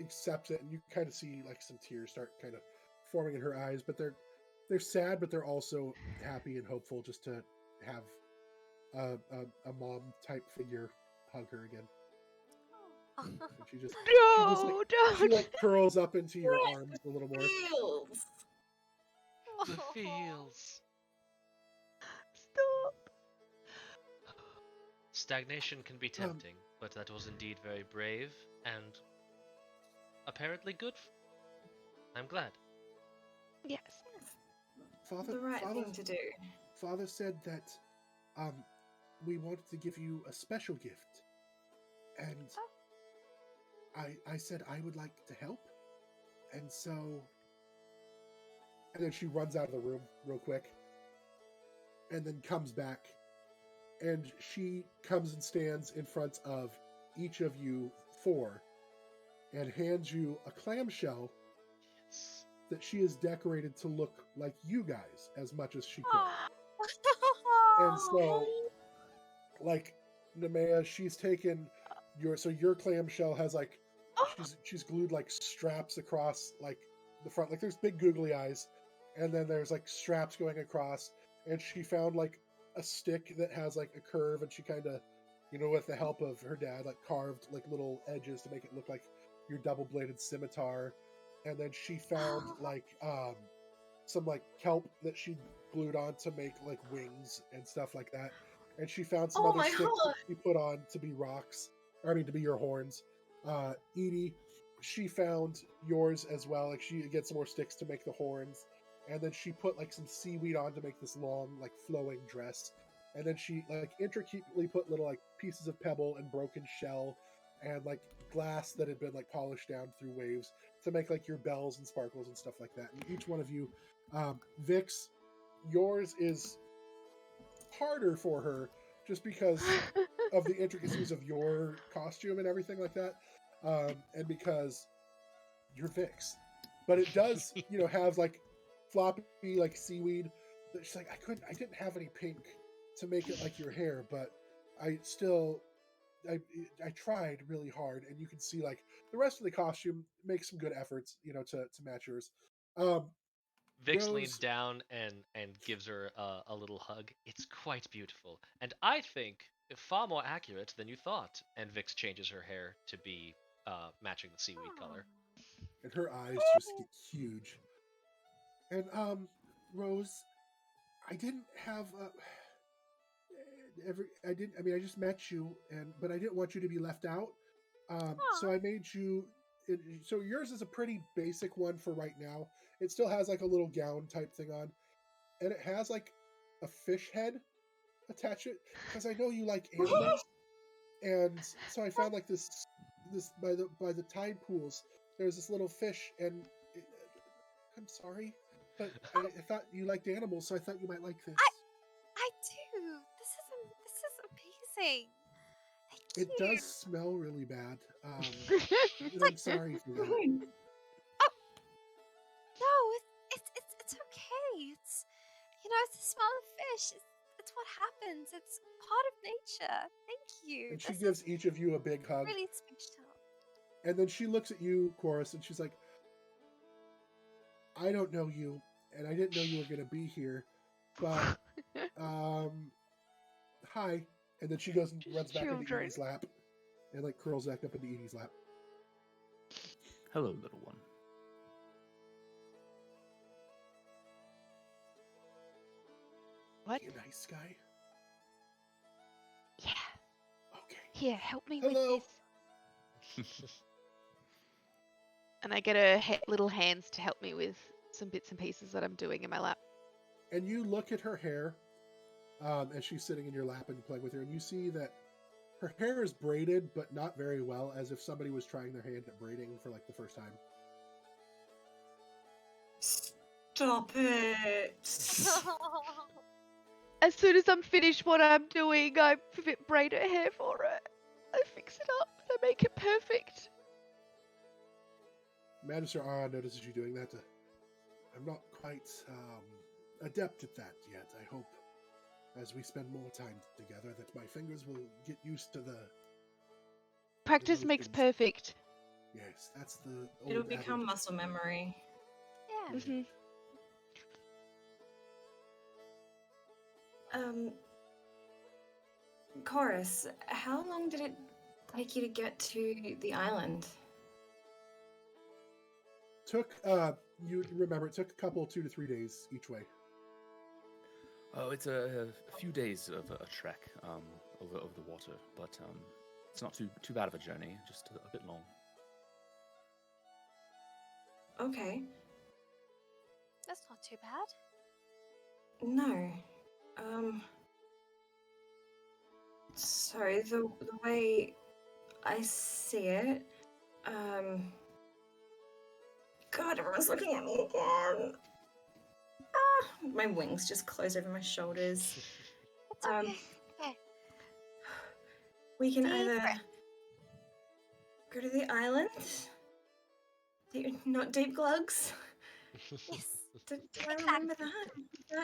[SPEAKER 1] accepts it, and you kind of see like some tears start kind of forming in her eyes, but they're sad, but they're also happy and hopeful just to have a mom type figure hug her again. And she just
[SPEAKER 2] No,
[SPEAKER 1] she
[SPEAKER 2] don't.
[SPEAKER 1] curls up into your arms a little more.
[SPEAKER 5] Feels.
[SPEAKER 4] The feels.
[SPEAKER 2] Stop.
[SPEAKER 4] Stagnation can be tempting, but that was indeed very brave and apparently good. I'm glad.
[SPEAKER 2] Yes.
[SPEAKER 1] Father,
[SPEAKER 5] The right thing to do.
[SPEAKER 1] Father said that we wanted to give you a special gift, and I said I would like to help, and then she runs out of the room real quick, and then comes back, and she comes and stands in front of each of you four, and hands you a clamshell
[SPEAKER 4] Yes.
[SPEAKER 1] that she has decorated to look like you guys as much as she could. And so, like, Nemeia, she's taken your clamshell has like she's glued like straps across like the front, like there's big googly eyes, and then there's like straps going across, and she found like a stick that has like a curve, and she kind of, with the help of her dad, like carved like little edges to make it look like your double-bladed scimitar, and then she found like some like kelp that she glued on to make like wings and stuff like that. And she found some
[SPEAKER 5] Oh
[SPEAKER 1] other
[SPEAKER 5] my
[SPEAKER 1] sticks
[SPEAKER 5] God.
[SPEAKER 1] that she put on to be rocks, to be your horns. Edie, she found yours as well. Like she gets some more sticks to make the horns, and then she put like some seaweed on to make this long, like flowing dress. And then she like intricately put little like pieces of pebble and broken shell and like glass that had been like polished down through waves to make like your bells and sparkles and stuff like that. And each one of you, Vix, yours is harder for her just because of the intricacies of your costume and everything like that, and because you're Vix. But it does, have like floppy like seaweed. That she's like, I didn't have any pink to make it like your hair, but I tried really hard, and you can see like the rest of the costume makes some good efforts, to match yours.
[SPEAKER 4] Vix
[SPEAKER 1] Rose,
[SPEAKER 4] leans down and gives her a little hug. It's quite beautiful, and I think far more accurate than you thought. And Vix changes her hair to be matching the seaweed color.
[SPEAKER 1] and her eyes just get huge. And Rose, I didn't have I just met you, but I didn't want you to be left out. So I made you. So yours is a pretty basic one for right now. It still has like a little gown type thing on, and it has like a fish head attached to it because I know you like animals, and so I found like this by the tide pools. There's this little fish, and I'm sorry, but I thought you liked animals, so I thought you might like this.
[SPEAKER 3] I do. This is amazing. Thank
[SPEAKER 1] It
[SPEAKER 3] you.
[SPEAKER 1] does smell really bad. And I'm sorry for that.
[SPEAKER 3] No, it's okay. It's it's the smell of fish. It's what happens. It's part of nature. Thank you.
[SPEAKER 1] And she
[SPEAKER 3] This
[SPEAKER 1] gives
[SPEAKER 3] is
[SPEAKER 1] each of you a big hug.
[SPEAKER 3] really special.
[SPEAKER 1] And then she looks at you, Chorus, and she's like, I don't know you, and I didn't know you were going to be here, but, hi. And then she goes and runs back into
[SPEAKER 2] Children.
[SPEAKER 1] Edie's lap, and, like, curls back up into Edie's lap.
[SPEAKER 8] Hello, little one.
[SPEAKER 2] What?
[SPEAKER 1] You a nice guy?
[SPEAKER 2] Yeah.
[SPEAKER 1] Okay.
[SPEAKER 2] Here, help me
[SPEAKER 1] Hello.
[SPEAKER 2] with this. And I get her little hands to help me with some bits and pieces that I'm doing in my lap.
[SPEAKER 1] And you look at her hair as she's sitting in your lap and playing with her, and you see that her hair is braided, but not very well, as if somebody was trying their hand at braiding for like the first time.
[SPEAKER 5] Stop it.
[SPEAKER 2] As soon as I'm finished what I'm doing, I braid her hair for her. I fix it up. I make it perfect.
[SPEAKER 1] Magister Aran notices you doing that. I'm not quite adept at that yet. I hope as we spend more time together that my fingers will get used to the...
[SPEAKER 2] Practice makes
[SPEAKER 1] motions.
[SPEAKER 2] perfect.
[SPEAKER 1] Yes, that's the old
[SPEAKER 5] It'll become
[SPEAKER 1] adage.
[SPEAKER 5] muscle memory.
[SPEAKER 3] Yeah.
[SPEAKER 2] Hmm.
[SPEAKER 5] Chorus, how long did it take you to get to the island?
[SPEAKER 1] Took, you remember, it took a couple, 2 to 3 days each way.
[SPEAKER 8] Oh, it's a few days of a trek over the water, but it's not too bad of a journey, just a bit long.
[SPEAKER 5] Okay.
[SPEAKER 3] That's not too bad.
[SPEAKER 5] No. So the way I see it, God, everyone's looking at me again. My wings just close over my shoulders.
[SPEAKER 3] It's okay. Okay.
[SPEAKER 5] We can
[SPEAKER 3] Deep
[SPEAKER 5] either
[SPEAKER 3] breath.
[SPEAKER 5] go to the island, not deep glugs.
[SPEAKER 3] Yes.
[SPEAKER 5] Do I remember that? Did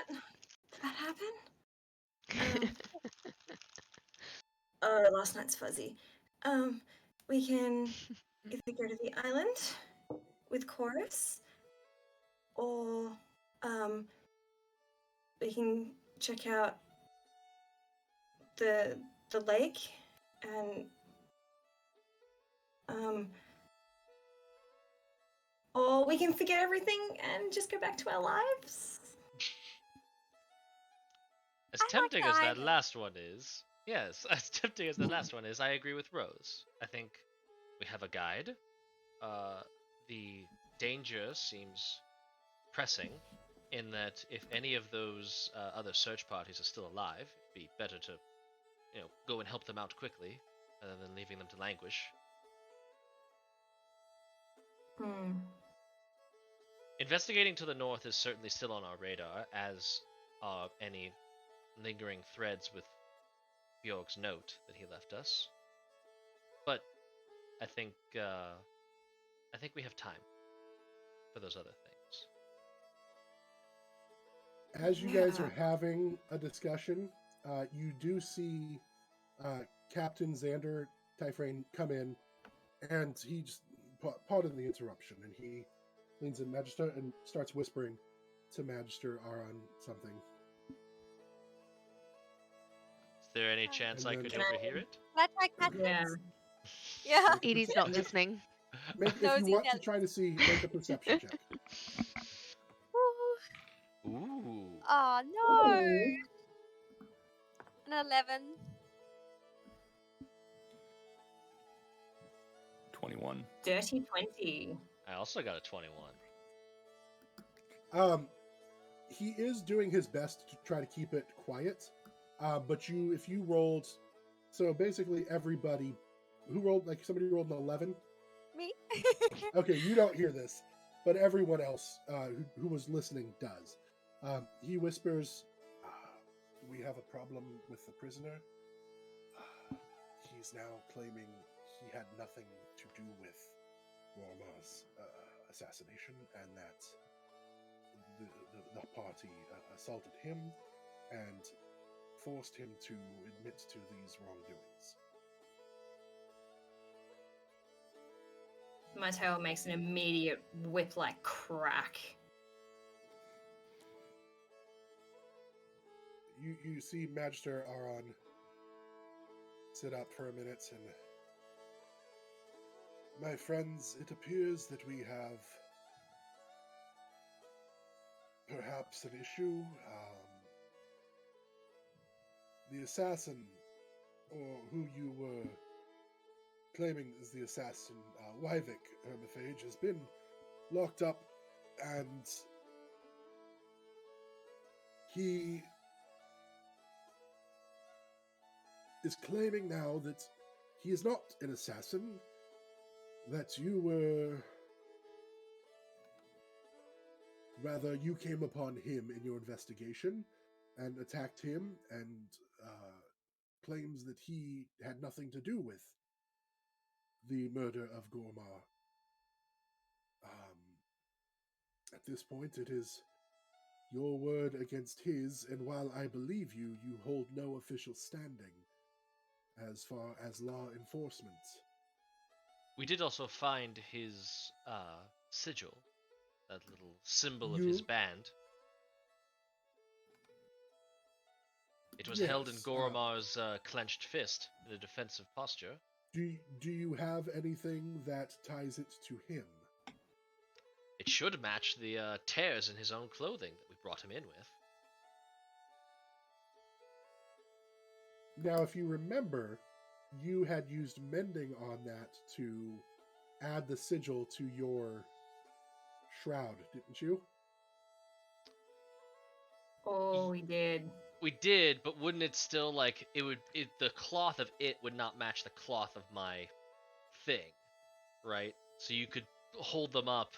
[SPEAKER 5] that happen? Oh, last night's fuzzy. We can either go to the island with Chorus, or we can check out the lake and or we can forget everything and just go back to our lives.
[SPEAKER 4] As
[SPEAKER 3] I like
[SPEAKER 4] tempting
[SPEAKER 3] the
[SPEAKER 4] as that
[SPEAKER 3] island.
[SPEAKER 4] last one is, yes, as tempting as the last one is, I agree with Rose. I think we have a guide. The danger seems pressing, in that if any of those other search parties are still alive, it'd be better to, go and help them out quickly, rather than leaving them to languish. Investigating to the north is certainly still on our radar, as are any lingering threads with Bjorg's note that he left us. But I think we have time for those other things.
[SPEAKER 1] As you guys are having a discussion, you do see Captain Xander Typhrane come in, and he just pardon the interruption, and he leans in Magister and starts whispering to Magister Aran something.
[SPEAKER 4] Is there any chance I
[SPEAKER 1] And
[SPEAKER 4] could
[SPEAKER 1] then-
[SPEAKER 4] overhear it?
[SPEAKER 3] Can I try catch
[SPEAKER 5] Yeah.
[SPEAKER 3] it? Yeah.
[SPEAKER 2] Edie's not listening.
[SPEAKER 1] If
[SPEAKER 3] Nosy
[SPEAKER 1] you want to
[SPEAKER 3] Nelly.
[SPEAKER 1] try to see, make a perception check.
[SPEAKER 3] Ooh.
[SPEAKER 4] Ooh.
[SPEAKER 3] Oh no. An 11.
[SPEAKER 8] 21.
[SPEAKER 5] Dirty 20.
[SPEAKER 4] I also got a 21.
[SPEAKER 1] He is doing his best to try to keep it quiet, but if you rolled, so basically everybody who rolled, like somebody rolled an 11.
[SPEAKER 3] Me?
[SPEAKER 1] Okay, you don't hear this, but everyone else who was listening does. He whispers, "We have a problem with the prisoner. He's now claiming he had nothing to do with Rorma's assassination, and that the party assaulted him and forced him to admit to these wrongdoings."
[SPEAKER 5] My tail makes an immediate whip-like crack.
[SPEAKER 1] You see Magister Aran sit up for a minute and... My friends, it appears that we have perhaps an issue. The assassin, or who you were claiming is the assassin, Wyvik Hermifage, has been locked up, and he is claiming now that he is not an assassin, that you were... Rather, you came upon him in your investigation and attacked him, and claims that he had nothing to do with the murder of Gormar. At this point, it is your word against his, and while I believe you, you hold no official standing as far as law enforcement.
[SPEAKER 4] We did also find his sigil, that little symbol of his band. It was held in
[SPEAKER 1] Yes,
[SPEAKER 4] Goromar's clenched fist in a defensive posture.
[SPEAKER 1] Do you have anything that ties it to him?
[SPEAKER 4] It should match the tears in his own clothing that we brought him in with.
[SPEAKER 1] Now, if you remember, you had used mending on that to add the sigil to your shroud, didn't you?
[SPEAKER 5] Oh, we did.
[SPEAKER 4] We did, but wouldn't it still, like, the cloth of it would not match the cloth of my thing, right? So you could hold them up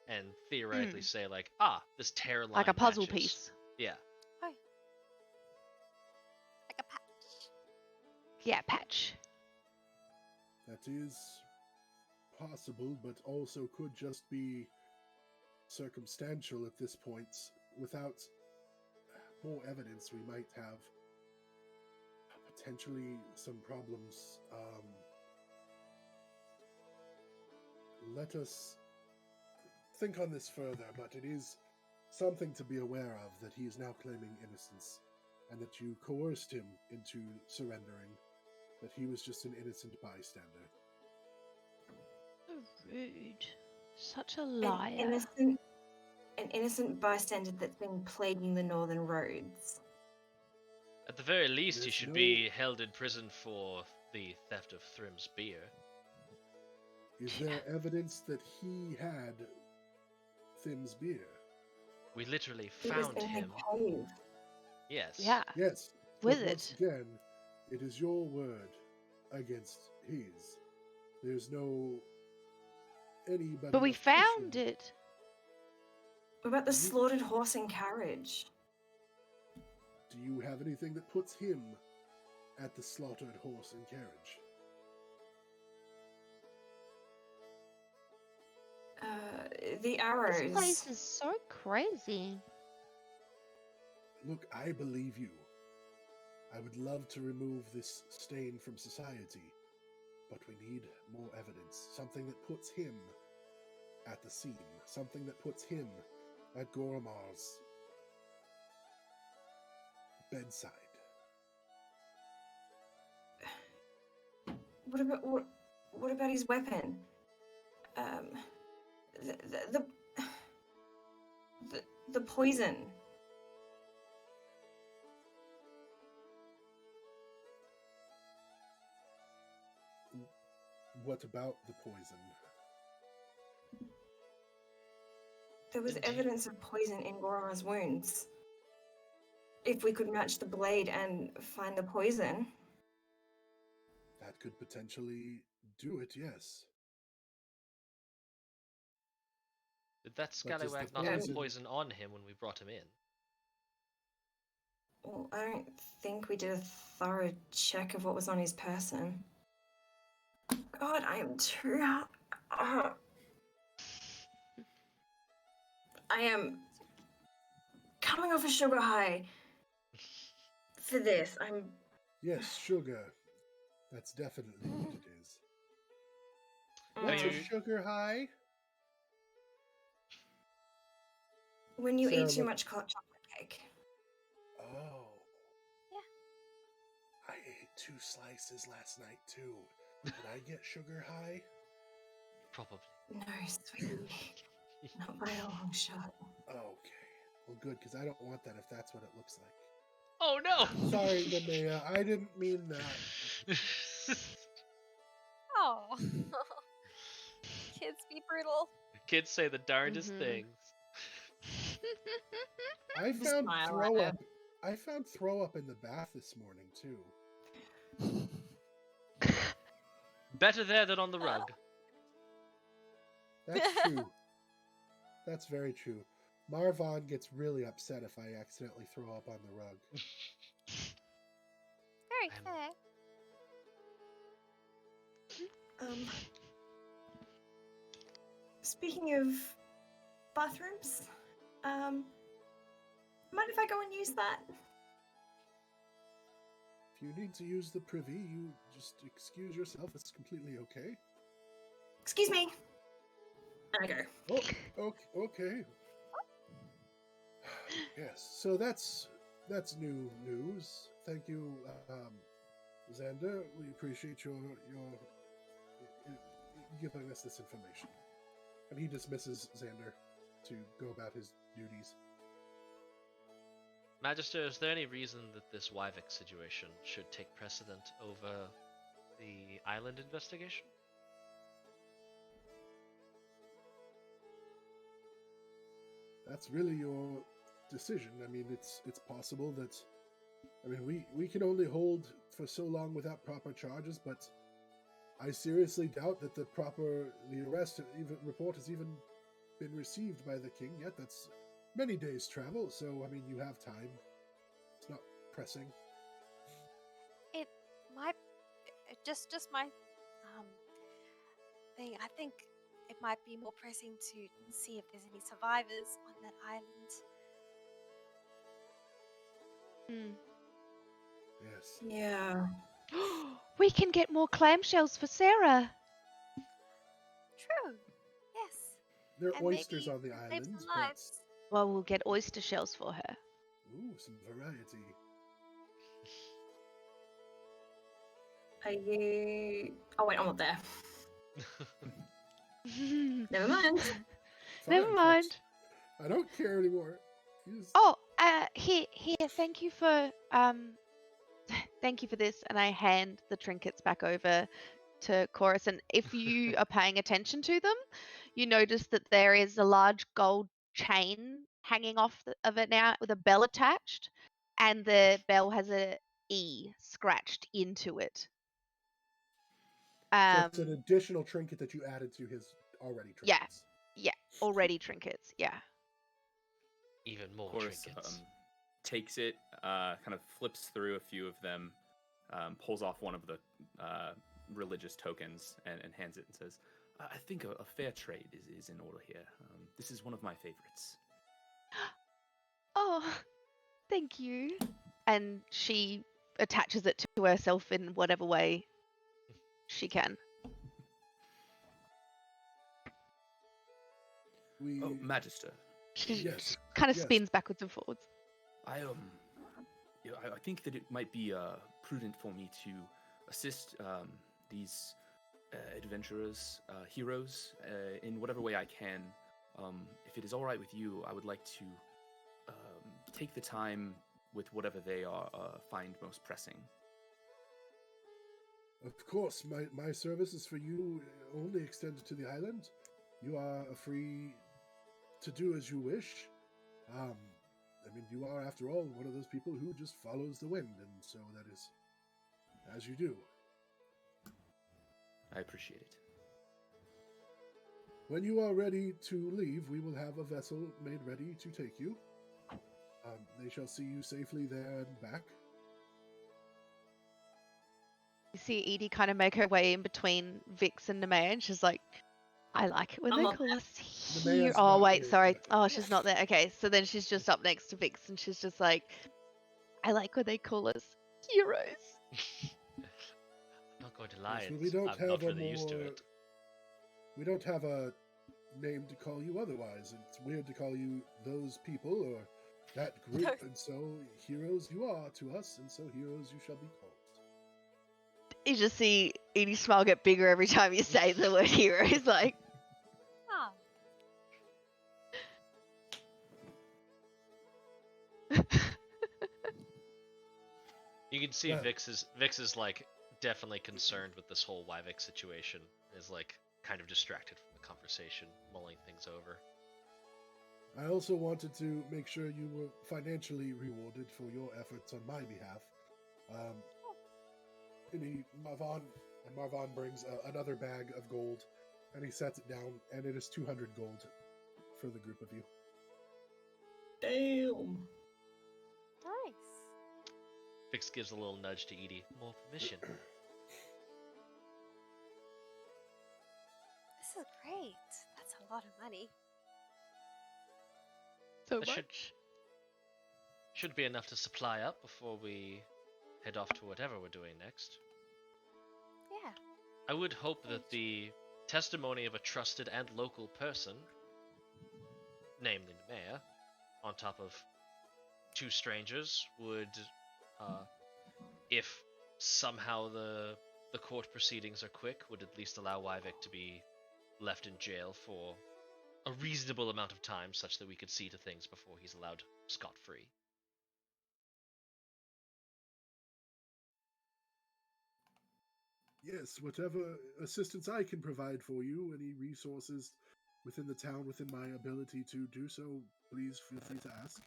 [SPEAKER 4] and theoretically say, like, this tear line
[SPEAKER 2] Like a puzzle
[SPEAKER 4] matches.
[SPEAKER 2] piece.
[SPEAKER 4] Yeah.
[SPEAKER 3] Hi. Like a patch.
[SPEAKER 2] Yeah, patch.
[SPEAKER 1] That is possible, but also could just be circumstantial at this point. Without more evidence, we might have potentially some problems. Let us think on this further, but it is something to be aware of that he is now claiming innocence, and that you coerced him into surrendering, that he was just an innocent bystander.
[SPEAKER 2] So rude. Such a liar.
[SPEAKER 5] An innocent bystander that's been plaguing the northern roads.
[SPEAKER 4] At the very least, he
[SPEAKER 1] There's
[SPEAKER 4] should
[SPEAKER 1] no-
[SPEAKER 4] be held in prison for the theft of Thrim's beer.
[SPEAKER 1] Is there evidence that he had Thim's beer?
[SPEAKER 4] We literally
[SPEAKER 5] It was
[SPEAKER 4] found
[SPEAKER 5] in
[SPEAKER 4] him.
[SPEAKER 5] the cave.
[SPEAKER 4] Yes.
[SPEAKER 2] Yeah.
[SPEAKER 1] Yes.
[SPEAKER 2] With
[SPEAKER 1] but once
[SPEAKER 2] it.
[SPEAKER 1] again, it is your word against his. There's no anybody.
[SPEAKER 2] But we
[SPEAKER 1] official.
[SPEAKER 2] found it.
[SPEAKER 5] What about the slaughtered horse and carriage?
[SPEAKER 1] Do you have anything that puts him at the slaughtered horse and carriage?
[SPEAKER 5] The
[SPEAKER 2] This
[SPEAKER 5] arrows.
[SPEAKER 2] place is so crazy.
[SPEAKER 1] Look, I believe you. I would love to remove this stain from society, but we need more evidence. Something that puts him at the scene. Something that puts him at Goromar's bedside.
[SPEAKER 5] What about his weapon? The poison.
[SPEAKER 1] What about the poison?
[SPEAKER 5] There was
[SPEAKER 4] Didn't he-
[SPEAKER 5] evidence of poison in Goromar's wounds. If we could match the blade and find the poison.
[SPEAKER 1] That could potentially do it, yes.
[SPEAKER 4] Did that
[SPEAKER 1] But does
[SPEAKER 4] scallywag
[SPEAKER 1] the
[SPEAKER 4] not have
[SPEAKER 1] poison-
[SPEAKER 4] poison on him when we brought him in?
[SPEAKER 5] Well, I don't think we did a thorough check of what was on his person. God, I am too. I am coming off a sugar high for this.
[SPEAKER 1] Yes, sugar. That's definitely what it is. What's
[SPEAKER 4] mean,
[SPEAKER 1] a sugar high?
[SPEAKER 5] When you
[SPEAKER 1] Sarah,
[SPEAKER 5] eat too
[SPEAKER 1] look-
[SPEAKER 5] much chocolate cake.
[SPEAKER 1] Oh.
[SPEAKER 3] Yeah.
[SPEAKER 1] I ate 2 slices last night too. Did I get sugar high?
[SPEAKER 4] Probably.
[SPEAKER 5] No, sweetie. Not by a long shot.
[SPEAKER 1] Okay. Well, good, because I don't want that if that's what it looks like.
[SPEAKER 4] Oh no!
[SPEAKER 1] Sorry, Nemeia, I didn't mean that.
[SPEAKER 3] Oh. Kids be brutal.
[SPEAKER 4] Kids say the darndest
[SPEAKER 2] Mhm.
[SPEAKER 4] things.
[SPEAKER 1] I
[SPEAKER 5] The
[SPEAKER 1] found
[SPEAKER 5] smile
[SPEAKER 1] throw
[SPEAKER 5] at
[SPEAKER 1] up. I found throw up in the bath this morning too.
[SPEAKER 4] Better there than on the rug.
[SPEAKER 1] That's true. That's very true. Marvon gets really upset if I accidentally throw up on the rug.
[SPEAKER 3] Very
[SPEAKER 4] I'm-
[SPEAKER 3] fair.
[SPEAKER 5] Speaking of bathrooms, mind if I go and use that?
[SPEAKER 1] If you need to use the privy, you just excuse yourself. It's completely okay.
[SPEAKER 5] Excuse me. And I go.
[SPEAKER 1] Oh, okay. Yes. So that's new news. Thank you, Xander. We appreciate your giving us this information. And he dismisses Xander to go about his duties.
[SPEAKER 4] Magister, is there any reason that this Wyvik situation should take precedent over the island investigation?
[SPEAKER 1] That's really your decision. I mean, it's possible that, I mean, we can only hold for so long without proper charges, but I seriously doubt that the arrest even report has even been received by the king yet. That's many days' travel, so I mean, you have time. It's not pressing.
[SPEAKER 3] It might just my thing. I think it might be more pressing to see if there's any survivors on that island.
[SPEAKER 1] Yes.
[SPEAKER 5] Yeah.
[SPEAKER 2] We can get more clamshells for Sarah.
[SPEAKER 3] True. Yes.
[SPEAKER 1] There are
[SPEAKER 3] And
[SPEAKER 1] oysters
[SPEAKER 3] maybe
[SPEAKER 1] on the
[SPEAKER 3] save
[SPEAKER 1] islands,
[SPEAKER 3] some
[SPEAKER 1] but
[SPEAKER 3] lives.
[SPEAKER 2] Well, we'll get oyster shells for her.
[SPEAKER 1] ooh, some variety.
[SPEAKER 5] Are you? Oh wait, I'm not there. Never mind.
[SPEAKER 2] Never
[SPEAKER 1] Fine,
[SPEAKER 2] mind.
[SPEAKER 1] folks. I don't care anymore.
[SPEAKER 2] Oh, here. Thank you for thank you for this. And I hand the trinkets back over to Chorus. And if you are paying attention to them, you notice that there is a large gold chain hanging off of it now with a bell attached, and the bell has a E scratched into it.
[SPEAKER 1] So it's an additional trinket that you added to his already trinkets.
[SPEAKER 2] Yeah, already trinkets. Yeah.
[SPEAKER 4] Even more
[SPEAKER 8] Chorus
[SPEAKER 4] trinkets.
[SPEAKER 8] takes it, kind of flips through a few of them, pulls off one of the religious tokens and hands it and says, I think a fair trade is in order here. This is one of my favorites.
[SPEAKER 2] Oh, thank you. And she attaches it to herself in whatever way she can.
[SPEAKER 8] Oh, Magister.
[SPEAKER 2] She
[SPEAKER 1] Yes,
[SPEAKER 2] kind of
[SPEAKER 1] yes.
[SPEAKER 2] spins backwards and forwards.
[SPEAKER 8] I think that it might be prudent for me to assist these adventurers, heroes, in whatever way I can. If it is all right with you, I would like to take the time with whatever they find most pressing.
[SPEAKER 1] Of course, my services for you only extend to the island. You are free to do as you wish. I mean, you are, after all, one of those people who just follows the wind, and so that is as you do.
[SPEAKER 8] I appreciate it.
[SPEAKER 1] When you are ready to leave, we will have a vessel made ready to take you. They shall see you safely there and back.
[SPEAKER 2] You see Edie kind of make her way in between Vix and Nemeia, and she's like, I like it when
[SPEAKER 5] I'm
[SPEAKER 2] they
[SPEAKER 5] not
[SPEAKER 2] call
[SPEAKER 5] there.
[SPEAKER 2] us
[SPEAKER 1] Nemeia's
[SPEAKER 2] here. Oh,
[SPEAKER 1] not
[SPEAKER 2] wait,
[SPEAKER 1] there
[SPEAKER 2] sorry.
[SPEAKER 1] yet.
[SPEAKER 2] Oh, she's not there. Okay, so then she's just up next to Vix, and she's just like, I like when they call us heroes.
[SPEAKER 4] I'm not going to lie,
[SPEAKER 1] Yes, well, we don't
[SPEAKER 4] I'm not
[SPEAKER 1] have a
[SPEAKER 4] really used to it.
[SPEAKER 1] We don't have a name to call you otherwise. It's weird to call you those people or that group, and so heroes you are to us, and so heroes you shall be called.
[SPEAKER 2] You just see Edie's smile get bigger every time you say the word hero. He's like,
[SPEAKER 3] Ah,
[SPEAKER 4] You can see
[SPEAKER 1] Yeah.
[SPEAKER 4] Vix's like definitely concerned with this whole Wyvik situation. Is like kind of distracted from the conversation, mulling things over.
[SPEAKER 1] I also wanted to make sure you were financially rewarded for your efforts on my behalf. And Marvon brings another bag of gold, and he sets it down, and it is 200 gold for the group of you.
[SPEAKER 5] Damn.
[SPEAKER 3] Nice.
[SPEAKER 4] Fix gives a little nudge to Edie. More permission.
[SPEAKER 3] This is great. That's a lot of money.
[SPEAKER 2] So
[SPEAKER 4] That
[SPEAKER 2] much.
[SPEAKER 4] should be enough to supply up before we head off to whatever we're doing next.
[SPEAKER 3] Yeah.
[SPEAKER 4] I would hope that the testimony of a trusted and local person, namely Nemeia, on top of two strangers, would, if somehow the court proceedings are quick, would at least allow Wyvik to be left in jail for a reasonable amount of time, such that we could see to things before he's allowed scot-free.
[SPEAKER 1] Yes, whatever assistance I can provide for you, any resources within the town, within my ability to do so, please feel free to ask.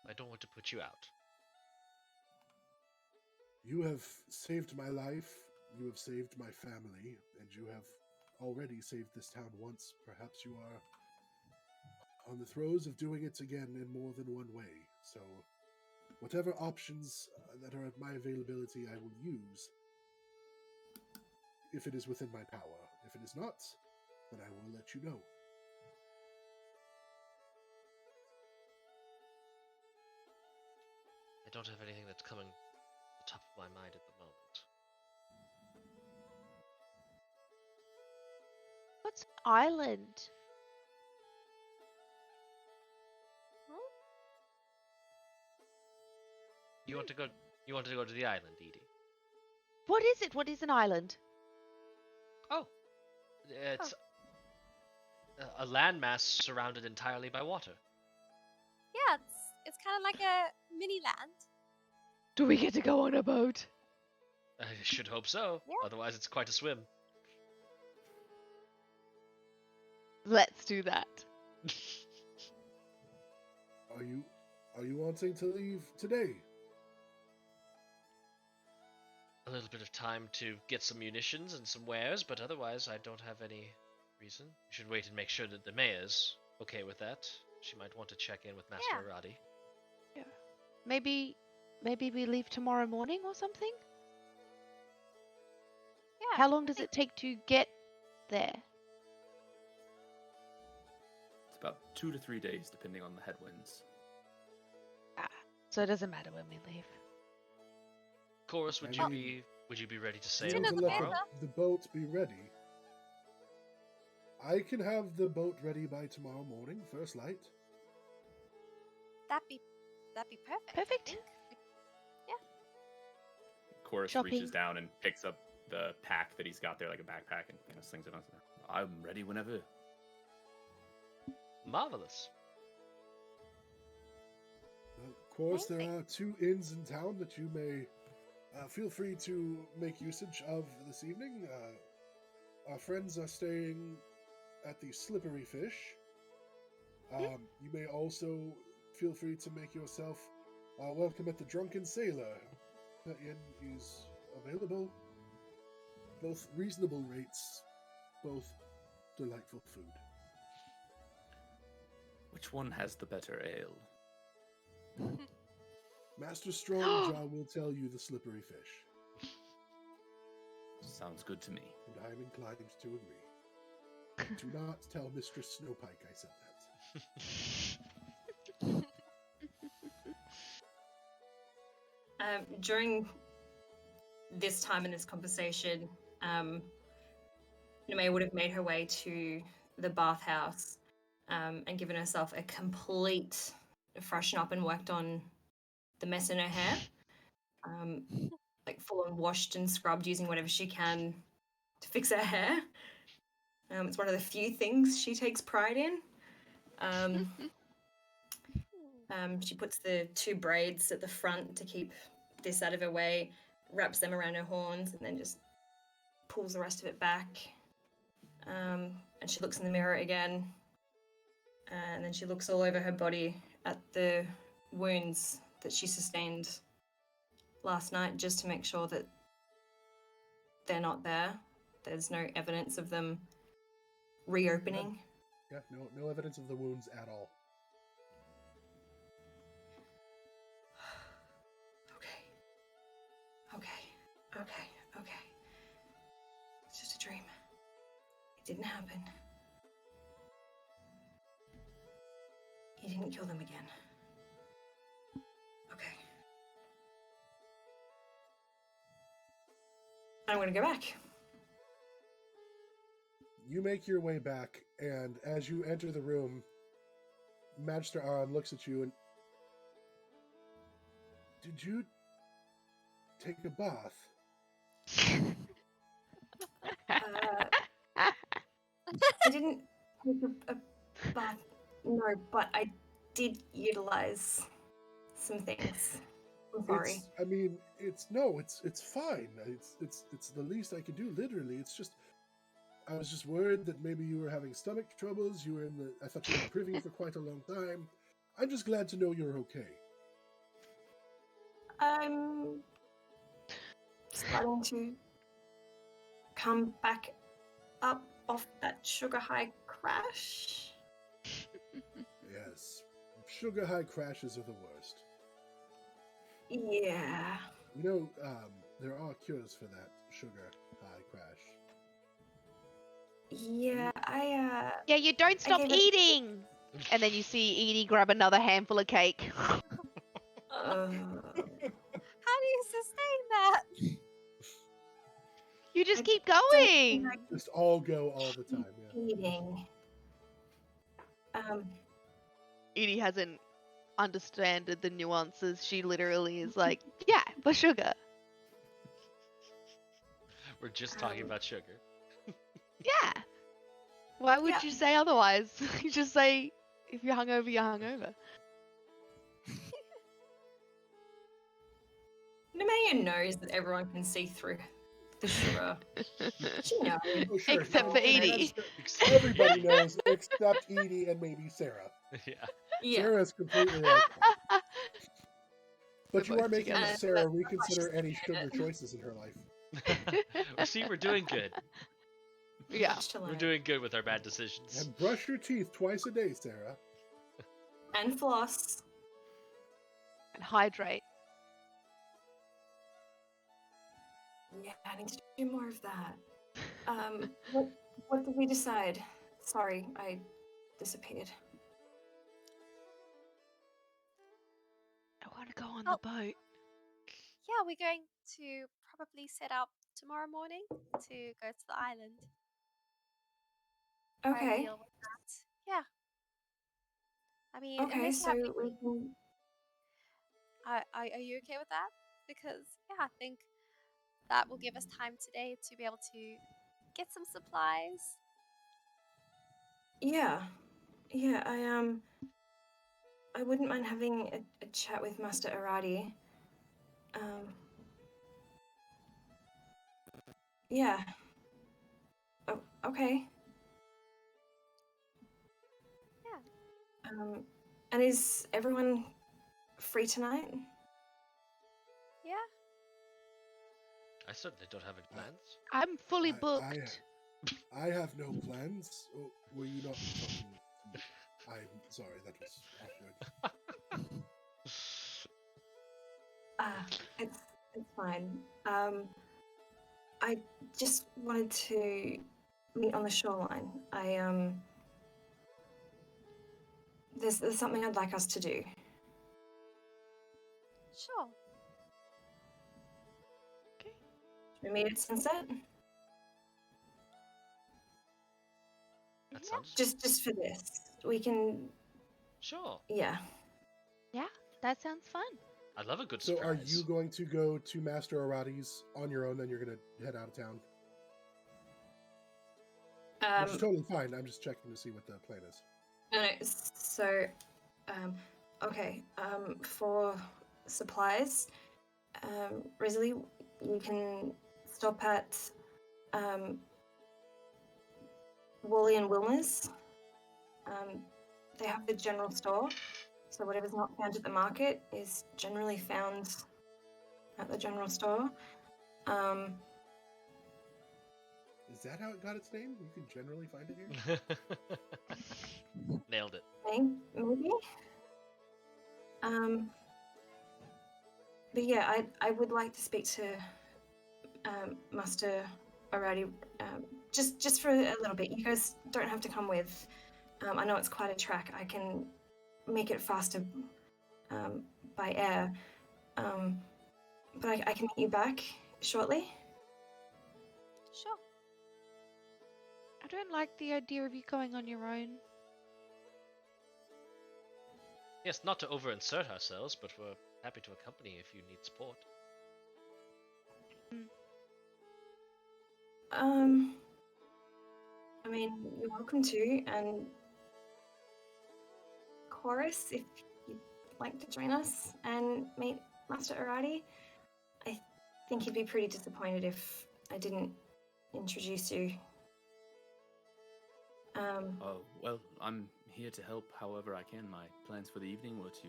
[SPEAKER 4] I don't want to put you out.
[SPEAKER 1] You have saved my life, you have saved my family, and you have already saved this town once. Perhaps you are on the throes of doing it again in more than one way. So, whatever options that are at my availability, I will use if it is within my power. If it is not, then I will let you know.
[SPEAKER 4] I don't have anything that's coming to the top of my mind at the moment.
[SPEAKER 2] What's an island?
[SPEAKER 4] You want to go to the island, Edie?
[SPEAKER 2] What is it? What is an island?
[SPEAKER 4] Oh, it's a landmass surrounded entirely by water.
[SPEAKER 3] Yeah, it's kind of like a mini land.
[SPEAKER 2] Do we get to go on a boat?
[SPEAKER 4] I should hope so.
[SPEAKER 3] Yeah.
[SPEAKER 4] Otherwise, it's quite a swim.
[SPEAKER 2] Let's do that.
[SPEAKER 1] Are you wanting to leave today?
[SPEAKER 4] A little bit of time to get some munitions and some wares, but otherwise I don't have any reason. We should wait and make sure that the mayor's okay with that. She might want to check in with Master
[SPEAKER 3] Yeah.
[SPEAKER 4] Aradi.
[SPEAKER 2] Yeah. Maybe we leave tomorrow morning or something?
[SPEAKER 3] Yeah.
[SPEAKER 2] How long does it take to get there?
[SPEAKER 8] It's about 2 to 3 days, depending on the headwinds.
[SPEAKER 2] So it doesn't matter when we leave.
[SPEAKER 4] Chorus, would
[SPEAKER 1] And
[SPEAKER 4] you be ready to
[SPEAKER 1] You
[SPEAKER 4] sail
[SPEAKER 3] Sooner
[SPEAKER 1] to
[SPEAKER 3] the
[SPEAKER 1] let
[SPEAKER 4] tomorrow?
[SPEAKER 3] better.
[SPEAKER 1] the boat be ready. I can have the boat ready by tomorrow morning, first light.
[SPEAKER 3] That'd be perfect. I
[SPEAKER 2] Perfect.
[SPEAKER 3] think.
[SPEAKER 8] Chorus
[SPEAKER 2] Shopping.
[SPEAKER 8] reaches down and picks up the pack that he's got there, like a backpack, and slings it on. I'm ready whenever.
[SPEAKER 4] Marvelous.
[SPEAKER 1] Of course, there
[SPEAKER 3] Amazing.
[SPEAKER 1] are 2 inns in town that you may feel free to make usage of this evening. Our friends are staying at the Slippery Fish. You may also feel free to make yourself welcome at the Drunken Sailor. The inn is available. Both reasonable rates, both delightful food.
[SPEAKER 8] Which one has the better ale?
[SPEAKER 1] Master Strongjaw will tell you the Slippery Fish,
[SPEAKER 8] Sounds good to me.
[SPEAKER 1] and I am inclined to agree. Do not tell Mistress Snowpike I said that.
[SPEAKER 5] During this time in this conversation, Nemeia would have made her way to the bathhouse and given herself a complete freshen up and worked on the mess in her hair. Like full on washed and scrubbed using whatever she can to fix her hair. It's one of the few things she takes pride in. She puts the 2 braids at the front to keep this out of her way, wraps them around her horns, and then just pulls the rest of it back. And she looks in the mirror again. And then she looks all over her body at the wounds that she sustained last night, just to make sure that they're not there. There's no evidence of them reopening.
[SPEAKER 1] Yeah, no evidence of the wounds at all.
[SPEAKER 5] Okay. It's just a dream. It didn't happen. He didn't kill them again. Okay. I'm gonna go back.
[SPEAKER 1] You make your way back, and as you enter the room, Magister Aran looks at you and... Did you take a bath?
[SPEAKER 5] I didn't take a bath, no, but I did utilize some things. I'm sorry.
[SPEAKER 1] It's fine. It's the least I can do, literally. I was just worried that maybe you were having stomach troubles. I thought you were in privy for quite a long time. I'm just glad to know you're okay.
[SPEAKER 5] I'm starting to come back up off that sugar high crash.
[SPEAKER 1] Yes. Sugar high crashes are the worst.
[SPEAKER 5] Yeah.
[SPEAKER 1] There are cures for that sugar high crash.
[SPEAKER 5] Yeah,
[SPEAKER 2] Yeah, you don't stop
[SPEAKER 5] gave it-
[SPEAKER 2] eating! And then you see Edie grab another handful of cake.
[SPEAKER 3] How do you sustain that?
[SPEAKER 2] You just
[SPEAKER 5] I
[SPEAKER 2] keep
[SPEAKER 5] don't
[SPEAKER 2] going!
[SPEAKER 5] think
[SPEAKER 1] Just all go all the time, yeah.
[SPEAKER 5] eating.
[SPEAKER 2] Edie hasn't understood the nuances. She literally is like, yeah, for sugar.
[SPEAKER 4] We're just talking about sugar.
[SPEAKER 2] Yeah. Why would
[SPEAKER 5] Yeah.
[SPEAKER 2] you say otherwise? You just say, if you're hungover, you're hungover.
[SPEAKER 5] Nemeia knows that everyone can see through the sugar. She knows.
[SPEAKER 1] Oh, sure.
[SPEAKER 2] Except for Edie.
[SPEAKER 1] Everybody knows except Edie and maybe Sarah.
[SPEAKER 4] Yeah.
[SPEAKER 5] Yeah.
[SPEAKER 1] Sarah's completely like... But
[SPEAKER 2] We're
[SPEAKER 1] you are
[SPEAKER 2] both
[SPEAKER 1] making
[SPEAKER 2] together.
[SPEAKER 1] Sarah reconsider any sugar choices in her life.
[SPEAKER 4] See, we're doing good.
[SPEAKER 2] Yeah.
[SPEAKER 5] Much to
[SPEAKER 4] We're
[SPEAKER 5] learn.
[SPEAKER 4] doing good with our bad decisions.
[SPEAKER 1] And brush your teeth twice a day, Sarah.
[SPEAKER 5] And floss.
[SPEAKER 2] And hydrate.
[SPEAKER 5] Yeah, I need to do more of that. What did we decide? Sorry, I disappeared.
[SPEAKER 2] I want to go on
[SPEAKER 3] Oh.
[SPEAKER 2] the boat.
[SPEAKER 3] Yeah, we're going to probably set out tomorrow morning to go to the island. Try and
[SPEAKER 5] Okay.
[SPEAKER 3] deal with that. Yeah. I mean,
[SPEAKER 5] Okay,
[SPEAKER 3] unless you
[SPEAKER 5] so
[SPEAKER 3] have
[SPEAKER 5] we
[SPEAKER 3] anything,
[SPEAKER 5] can.
[SPEAKER 3] are you okay with that? Because yeah, I think that will give us time today to be able to get some supplies.
[SPEAKER 5] Yeah. I wouldn't mind having a chat with Master Arati. Yeah. Oh, okay.
[SPEAKER 3] Yeah.
[SPEAKER 5] And is everyone free tonight?
[SPEAKER 3] Yeah.
[SPEAKER 4] I certainly don't have any plans.
[SPEAKER 2] I'm fully
[SPEAKER 1] I-
[SPEAKER 2] booked.
[SPEAKER 1] I have no plans. Oh, were you not talking? I'm sorry, that was awkward.
[SPEAKER 5] It's fine. I just wanted to meet on the shoreline. There's something I'd like us to do.
[SPEAKER 3] Sure.
[SPEAKER 5] Should we meet at sunset?
[SPEAKER 4] That sounds
[SPEAKER 5] Just for this. We can.
[SPEAKER 4] sure.
[SPEAKER 5] Yeah.
[SPEAKER 2] Yeah, that sounds fun.
[SPEAKER 4] I love a good
[SPEAKER 1] So
[SPEAKER 4] surprise.
[SPEAKER 1] are you going to go to Master Arati's on your own, then you're going to head out of town? Which is totally fine. I'm just checking to see what the plan is.
[SPEAKER 5] No, so, Okay. For supplies, Risley, you can stop at Wally and Wilmer's. They have the general store, so whatever's not found at the market is generally found at the general store.
[SPEAKER 1] Is that how it got its name? You can generally find it here?
[SPEAKER 4] Nailed it.
[SPEAKER 5] Maybe. But yeah, I would like to speak to Master Arati just for a little bit. You guys don't have to come with. I know it's quite a trek. I can make it faster by air. But I can meet you back shortly.
[SPEAKER 3] Sure.
[SPEAKER 2] I don't like the idea of you going on your own.
[SPEAKER 4] Yes, not to over-insert ourselves, but we're happy to accompany if you need support.
[SPEAKER 5] I mean, you're welcome to, and Chorus, if you'd like to join us and meet Master Arati. I think he'd be pretty disappointed if I didn't introduce you.
[SPEAKER 8] Oh, well, I'm here to help however I can. My plans for the evening were to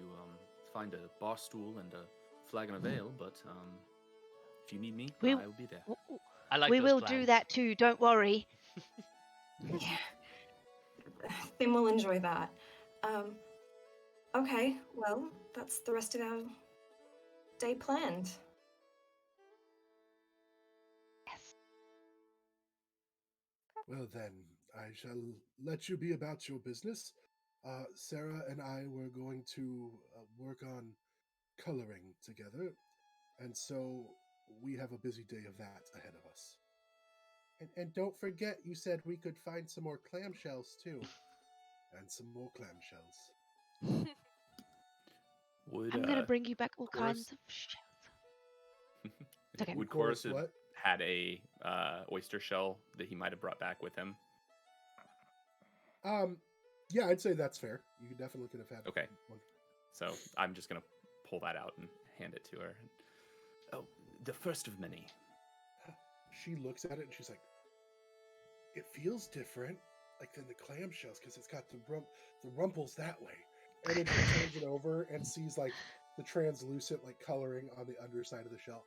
[SPEAKER 8] find a bar stool and a flagon of ale, but if you need me,
[SPEAKER 2] We-
[SPEAKER 8] I will be there.
[SPEAKER 4] I like
[SPEAKER 2] we
[SPEAKER 4] those
[SPEAKER 2] will
[SPEAKER 4] plans.
[SPEAKER 2] do that too, don't worry.
[SPEAKER 5] Yeah. Then we'll enjoy that. Okay, well, that's the rest of our day planned.
[SPEAKER 2] Yes.
[SPEAKER 1] Well then, I shall let you be about your business. Sarah and I were going to work on coloring together, and so we have a busy day of that ahead of us. And don't forget, you said we could find some more clamshells too, and some more clamshells.
[SPEAKER 8] Would
[SPEAKER 2] I'm gonna bring you back all
[SPEAKER 8] Chorus-
[SPEAKER 2] kinds of shells. Okay.
[SPEAKER 8] Would
[SPEAKER 1] Chorus,
[SPEAKER 8] Chorus have
[SPEAKER 1] what?
[SPEAKER 8] had a oyster shell that he might have brought back with him?
[SPEAKER 1] Yeah, I'd say that's fair. You definitely could have had
[SPEAKER 8] Okay.
[SPEAKER 1] one.
[SPEAKER 8] So I'm just gonna pull that out and hand it to her. Oh, the first of many.
[SPEAKER 1] She looks at it and she's like, "It feels different, like than the clamshells, because it's got the rumples that way." And then she turns it over and sees like the translucent like coloring on the underside of the shell.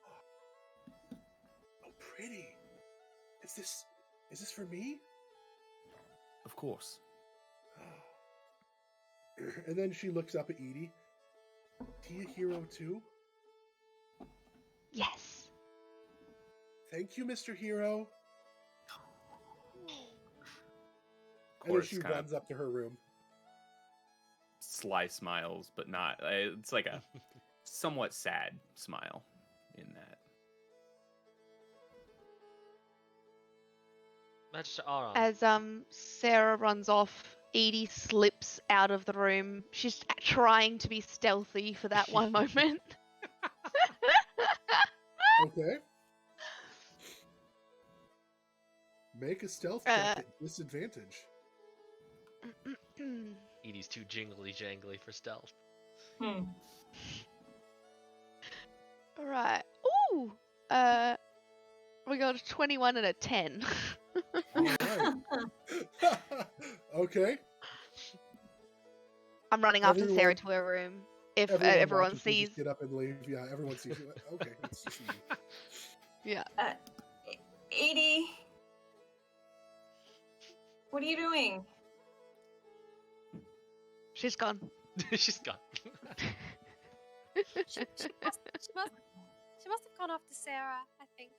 [SPEAKER 1] Oh, pretty! Is this for me?
[SPEAKER 8] Of course.
[SPEAKER 1] And then she looks up at Edie. He a hero too?
[SPEAKER 2] Yes.
[SPEAKER 1] Thank you, Mr. Hero. And then
[SPEAKER 8] Chorus
[SPEAKER 1] she
[SPEAKER 8] kind of
[SPEAKER 1] runs up to her room.
[SPEAKER 8] sly smiles, but not. It's like a somewhat sad smile in that.
[SPEAKER 4] Magister Aron.
[SPEAKER 2] As Sarah runs off, Edie slips out of the room. She's trying to be stealthy for that one moment.
[SPEAKER 1] Okay. Make a stealth check at disadvantage.
[SPEAKER 4] Edie's too jingly jangly for stealth.
[SPEAKER 2] Alright. Ooh! We got a 21 and a 10.
[SPEAKER 1] Alright. Okay.
[SPEAKER 2] I'm running after
[SPEAKER 1] Everyone-
[SPEAKER 2] Sarah to her room. If
[SPEAKER 1] Everyone
[SPEAKER 2] everyone
[SPEAKER 1] watches you
[SPEAKER 2] sees.
[SPEAKER 1] just get up and leave. Yeah, everyone sees you. Okay, it's just you.
[SPEAKER 2] Yeah.
[SPEAKER 5] Edie, what are you doing?
[SPEAKER 2] She's gone.
[SPEAKER 4] She's gone.
[SPEAKER 3] She must have gone after Sarah, I think.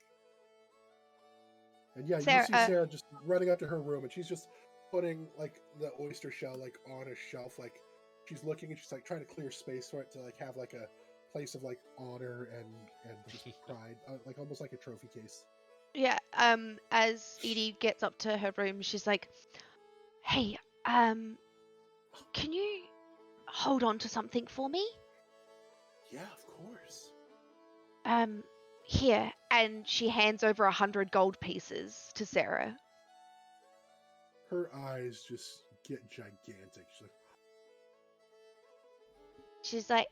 [SPEAKER 1] And yeah,
[SPEAKER 2] Sarah,
[SPEAKER 1] you see Sarah just running up to her room, and she's just putting like the oyster shell like on a shelf, like she's looking and she's like trying to clear space for it to like have like a place of like honor and just pride, like almost like a trophy case.
[SPEAKER 2] Yeah, as Edie gets up to her room, she's like, "Hey, can you hold on to something for me?"
[SPEAKER 1] Yeah, of course.
[SPEAKER 2] Here. And she hands over 100 gold pieces to Sarah.
[SPEAKER 1] Her eyes just get gigantic. She's like,
[SPEAKER 2] She's like,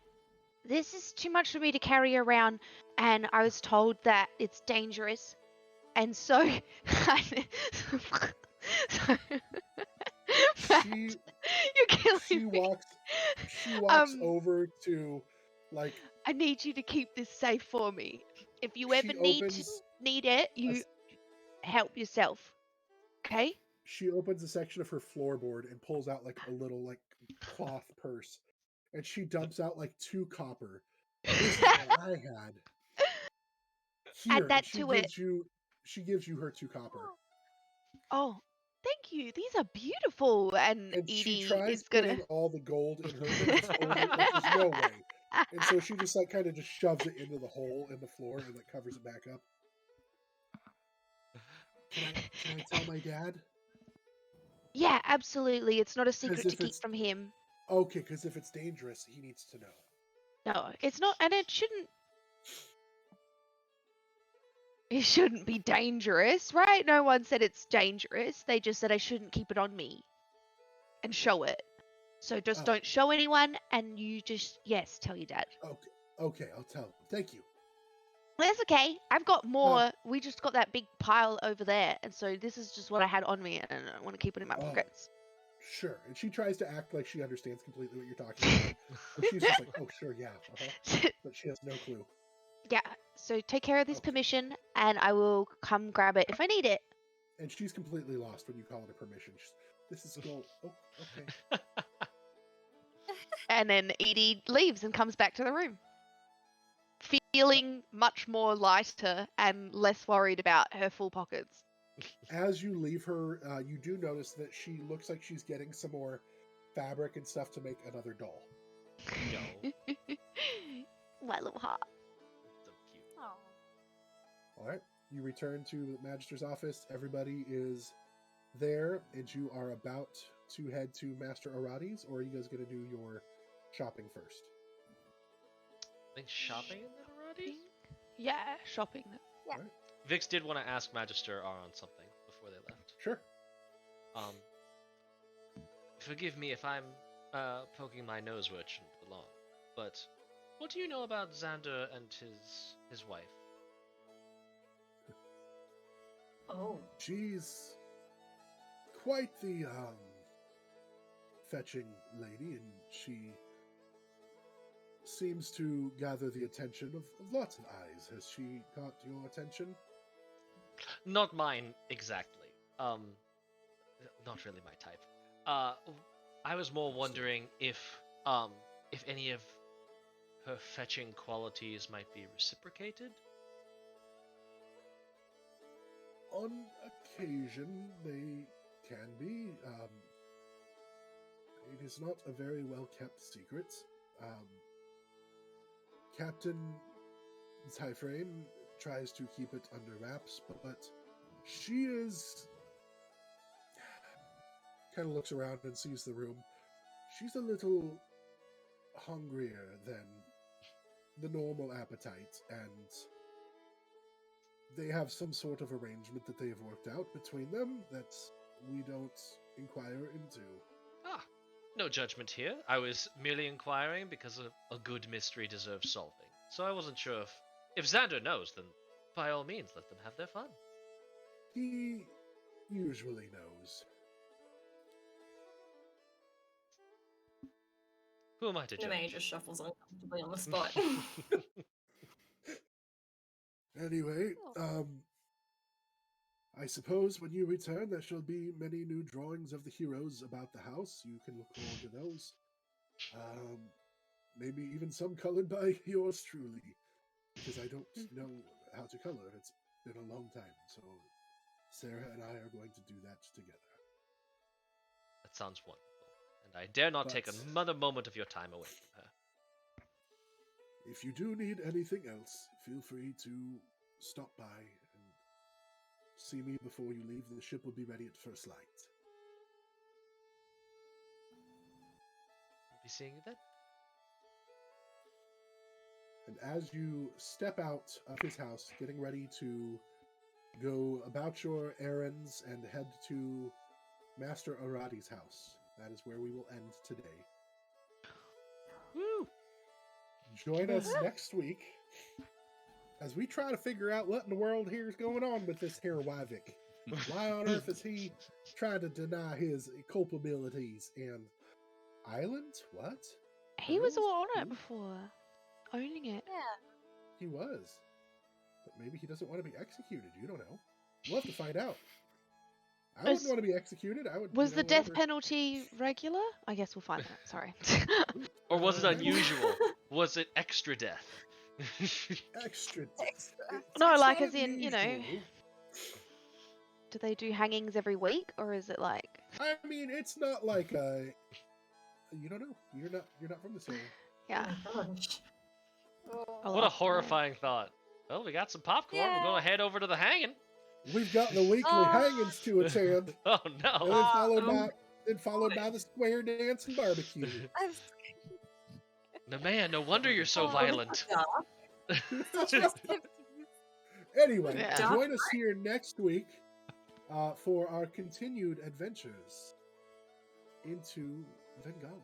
[SPEAKER 2] this is too much for me to carry around, and I was told that it's dangerous, and so,
[SPEAKER 1] She
[SPEAKER 2] you're killing
[SPEAKER 1] she
[SPEAKER 2] me.
[SPEAKER 1] walks over to, like,
[SPEAKER 2] I need you to keep this safe for me. If you
[SPEAKER 1] she
[SPEAKER 2] ever
[SPEAKER 1] opens
[SPEAKER 2] need it,
[SPEAKER 1] a
[SPEAKER 2] you
[SPEAKER 1] s-
[SPEAKER 2] help yourself. Okay?
[SPEAKER 1] she opens a section of her floorboard and pulls out like a little like cloth purse, and she dumps out like 2 copper. This is what I had. Here,
[SPEAKER 2] Add
[SPEAKER 1] and
[SPEAKER 2] that to it.
[SPEAKER 1] she gives you her 2 copper.
[SPEAKER 2] Oh, thank you. These are beautiful. And
[SPEAKER 1] And she
[SPEAKER 2] Edie
[SPEAKER 1] tries
[SPEAKER 2] is gonna.
[SPEAKER 1] putting all the gold in her, but it's only like there's no way. And so she just like kind of just shoves it into the hole in the floor and like covers it back up. Can I tell my dad?
[SPEAKER 2] Yeah, absolutely. It's not a
[SPEAKER 1] 'Cause
[SPEAKER 2] secret to
[SPEAKER 1] if
[SPEAKER 2] keep
[SPEAKER 1] it's
[SPEAKER 2] from him.
[SPEAKER 1] okay, because if it's dangerous, he needs to know.
[SPEAKER 2] No, it's not, and it shouldn't. It shouldn't be dangerous, right? No one said it's dangerous. They just said I shouldn't keep it on me and show it. So just
[SPEAKER 1] Oh.
[SPEAKER 2] don't show anyone, and you just tell your dad.
[SPEAKER 1] Okay, I'll tell him. Thank you.
[SPEAKER 2] That's okay. I've got more. We just got that big pile over there, and so this is just what I had on me, and I want to keep it in my
[SPEAKER 1] Oh.
[SPEAKER 2] pockets.
[SPEAKER 1] Sure. And she tries to act like she understands completely what you're talking about. But she's just like, oh, sure, yeah. But she has no clue.
[SPEAKER 2] Yeah. So take care of this
[SPEAKER 1] Okay.
[SPEAKER 2] permission, and I will come grab it if I need it.
[SPEAKER 1] And she's completely lost when you call it a permission. This is gold. Oh, okay.
[SPEAKER 2] And then Edie leaves and comes back to the room, feeling much more lighter and less worried about her full pockets.
[SPEAKER 1] As you leave her, you do notice that she looks like she's getting some more fabric and stuff to make another doll.
[SPEAKER 4] No.
[SPEAKER 2] My little heart.
[SPEAKER 4] So cute.
[SPEAKER 3] Oh.
[SPEAKER 1] All right. You return to the Magister's office. Everybody is there, and you are about to head to Master Arati's, or are you guys going to do your shopping first?
[SPEAKER 4] I think shopping and then Arati?
[SPEAKER 2] Yeah, shopping.
[SPEAKER 4] Vix did want to ask Magister on something before they left.
[SPEAKER 1] Sure.
[SPEAKER 4] Forgive me if I'm poking my nose where it shouldn't belong, but what do you know about Xander and his wife?
[SPEAKER 5] Oh.
[SPEAKER 1] She's quite the fetching lady, and she seems to gather the attention of lots of eyes. Has she caught your attention?
[SPEAKER 4] Not mine exactly. Not really my type. I was more wondering if any of her fetching qualities might be reciprocated.
[SPEAKER 1] On occasion, they can be. It is not a very well-kept secret. Captain Typhrane tries to keep it under wraps, but she is... kind of looks around and sees the room. She's a little hungrier than the normal appetite, and they have some sort of arrangement that they have worked out between them that we don't inquire into.
[SPEAKER 4] Ah, no judgment here. I was merely inquiring because a good mystery deserves solving. So I wasn't sure if Xander knows, then by all means let them have their fun.
[SPEAKER 1] He usually knows.
[SPEAKER 4] Who am I to judge?
[SPEAKER 5] Nemeia just shuffles uncomfortably on the spot.
[SPEAKER 1] Anyway, I suppose when you return there shall be many new drawings of the heroes about the house. You can look forward to those. Maybe even some colored by yours truly, because I don't know how to color. It's been a long time, so Sarah and I are going to do that together.
[SPEAKER 4] That sounds wonderful, and I dare not take
[SPEAKER 1] But-
[SPEAKER 4] another moment of your time away from her.
[SPEAKER 1] If you do need anything else, feel free to stop by and see me before you leave. The ship will be ready at first light.
[SPEAKER 4] We'll be seeing you then.
[SPEAKER 1] And as you step out of his house, getting ready to go about your errands and head to Master Arati's house, that is where we will end today.
[SPEAKER 4] Woo!
[SPEAKER 1] join us next week as we try to figure out what in the world here is going on with this here Wyvik. Why on earth is he trying to deny his culpabilities? And islands? What?
[SPEAKER 2] He was
[SPEAKER 1] Pearls?
[SPEAKER 2] all on it
[SPEAKER 1] Who?
[SPEAKER 2] before, owning it.
[SPEAKER 3] Yeah.
[SPEAKER 1] He was. But maybe he doesn't want to be executed. You don't know. We'll have to find out. I wouldn't
[SPEAKER 2] Was-
[SPEAKER 1] want to be executed. I would.
[SPEAKER 2] Was
[SPEAKER 1] you
[SPEAKER 2] the
[SPEAKER 1] know,
[SPEAKER 2] death
[SPEAKER 1] whatever.
[SPEAKER 2] penalty regular? I guess we'll find out. Sorry.
[SPEAKER 4] Or was it
[SPEAKER 1] Uh,
[SPEAKER 4] unusual? Was it extra death?
[SPEAKER 1] Extra.
[SPEAKER 2] No,
[SPEAKER 1] it's
[SPEAKER 2] like
[SPEAKER 1] not
[SPEAKER 2] as in, you know,
[SPEAKER 1] unusual.
[SPEAKER 2] do they do hangings every week, or is it like?
[SPEAKER 1] I mean, it's not like you don't know. You're not from this area.
[SPEAKER 2] Yeah.
[SPEAKER 5] Oh my gosh.
[SPEAKER 3] Oh.
[SPEAKER 2] I'll
[SPEAKER 4] What a
[SPEAKER 2] ask them.
[SPEAKER 4] horrifying thought. Well, we got some popcorn. We're
[SPEAKER 3] Yeah.
[SPEAKER 4] going to head over to the hanging.
[SPEAKER 1] We've got the weekly
[SPEAKER 3] Oh.
[SPEAKER 1] hangings to attend,
[SPEAKER 4] Oh
[SPEAKER 1] and
[SPEAKER 4] no.
[SPEAKER 1] then followed by the square dance and barbecue.
[SPEAKER 3] I'm
[SPEAKER 4] Nemeia, no wonder you're so
[SPEAKER 3] Oh.
[SPEAKER 4] violent.
[SPEAKER 3] just
[SPEAKER 1] Anyway,
[SPEAKER 2] Yeah.
[SPEAKER 1] join us here next week for our continued adventures into Vengalia.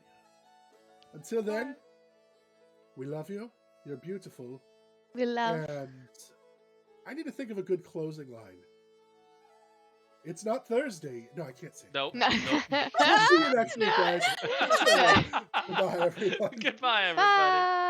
[SPEAKER 1] Until then, we love you. You're beautiful.
[SPEAKER 2] We love.
[SPEAKER 1] And I need to think of a good closing line. It's not Thursday. No, I can't say.
[SPEAKER 4] Nope.
[SPEAKER 2] No.
[SPEAKER 4] Nope.
[SPEAKER 1] We'll see you next week, guys. Goodbye, everyone.
[SPEAKER 4] Goodbye, everybody.
[SPEAKER 2] Bye.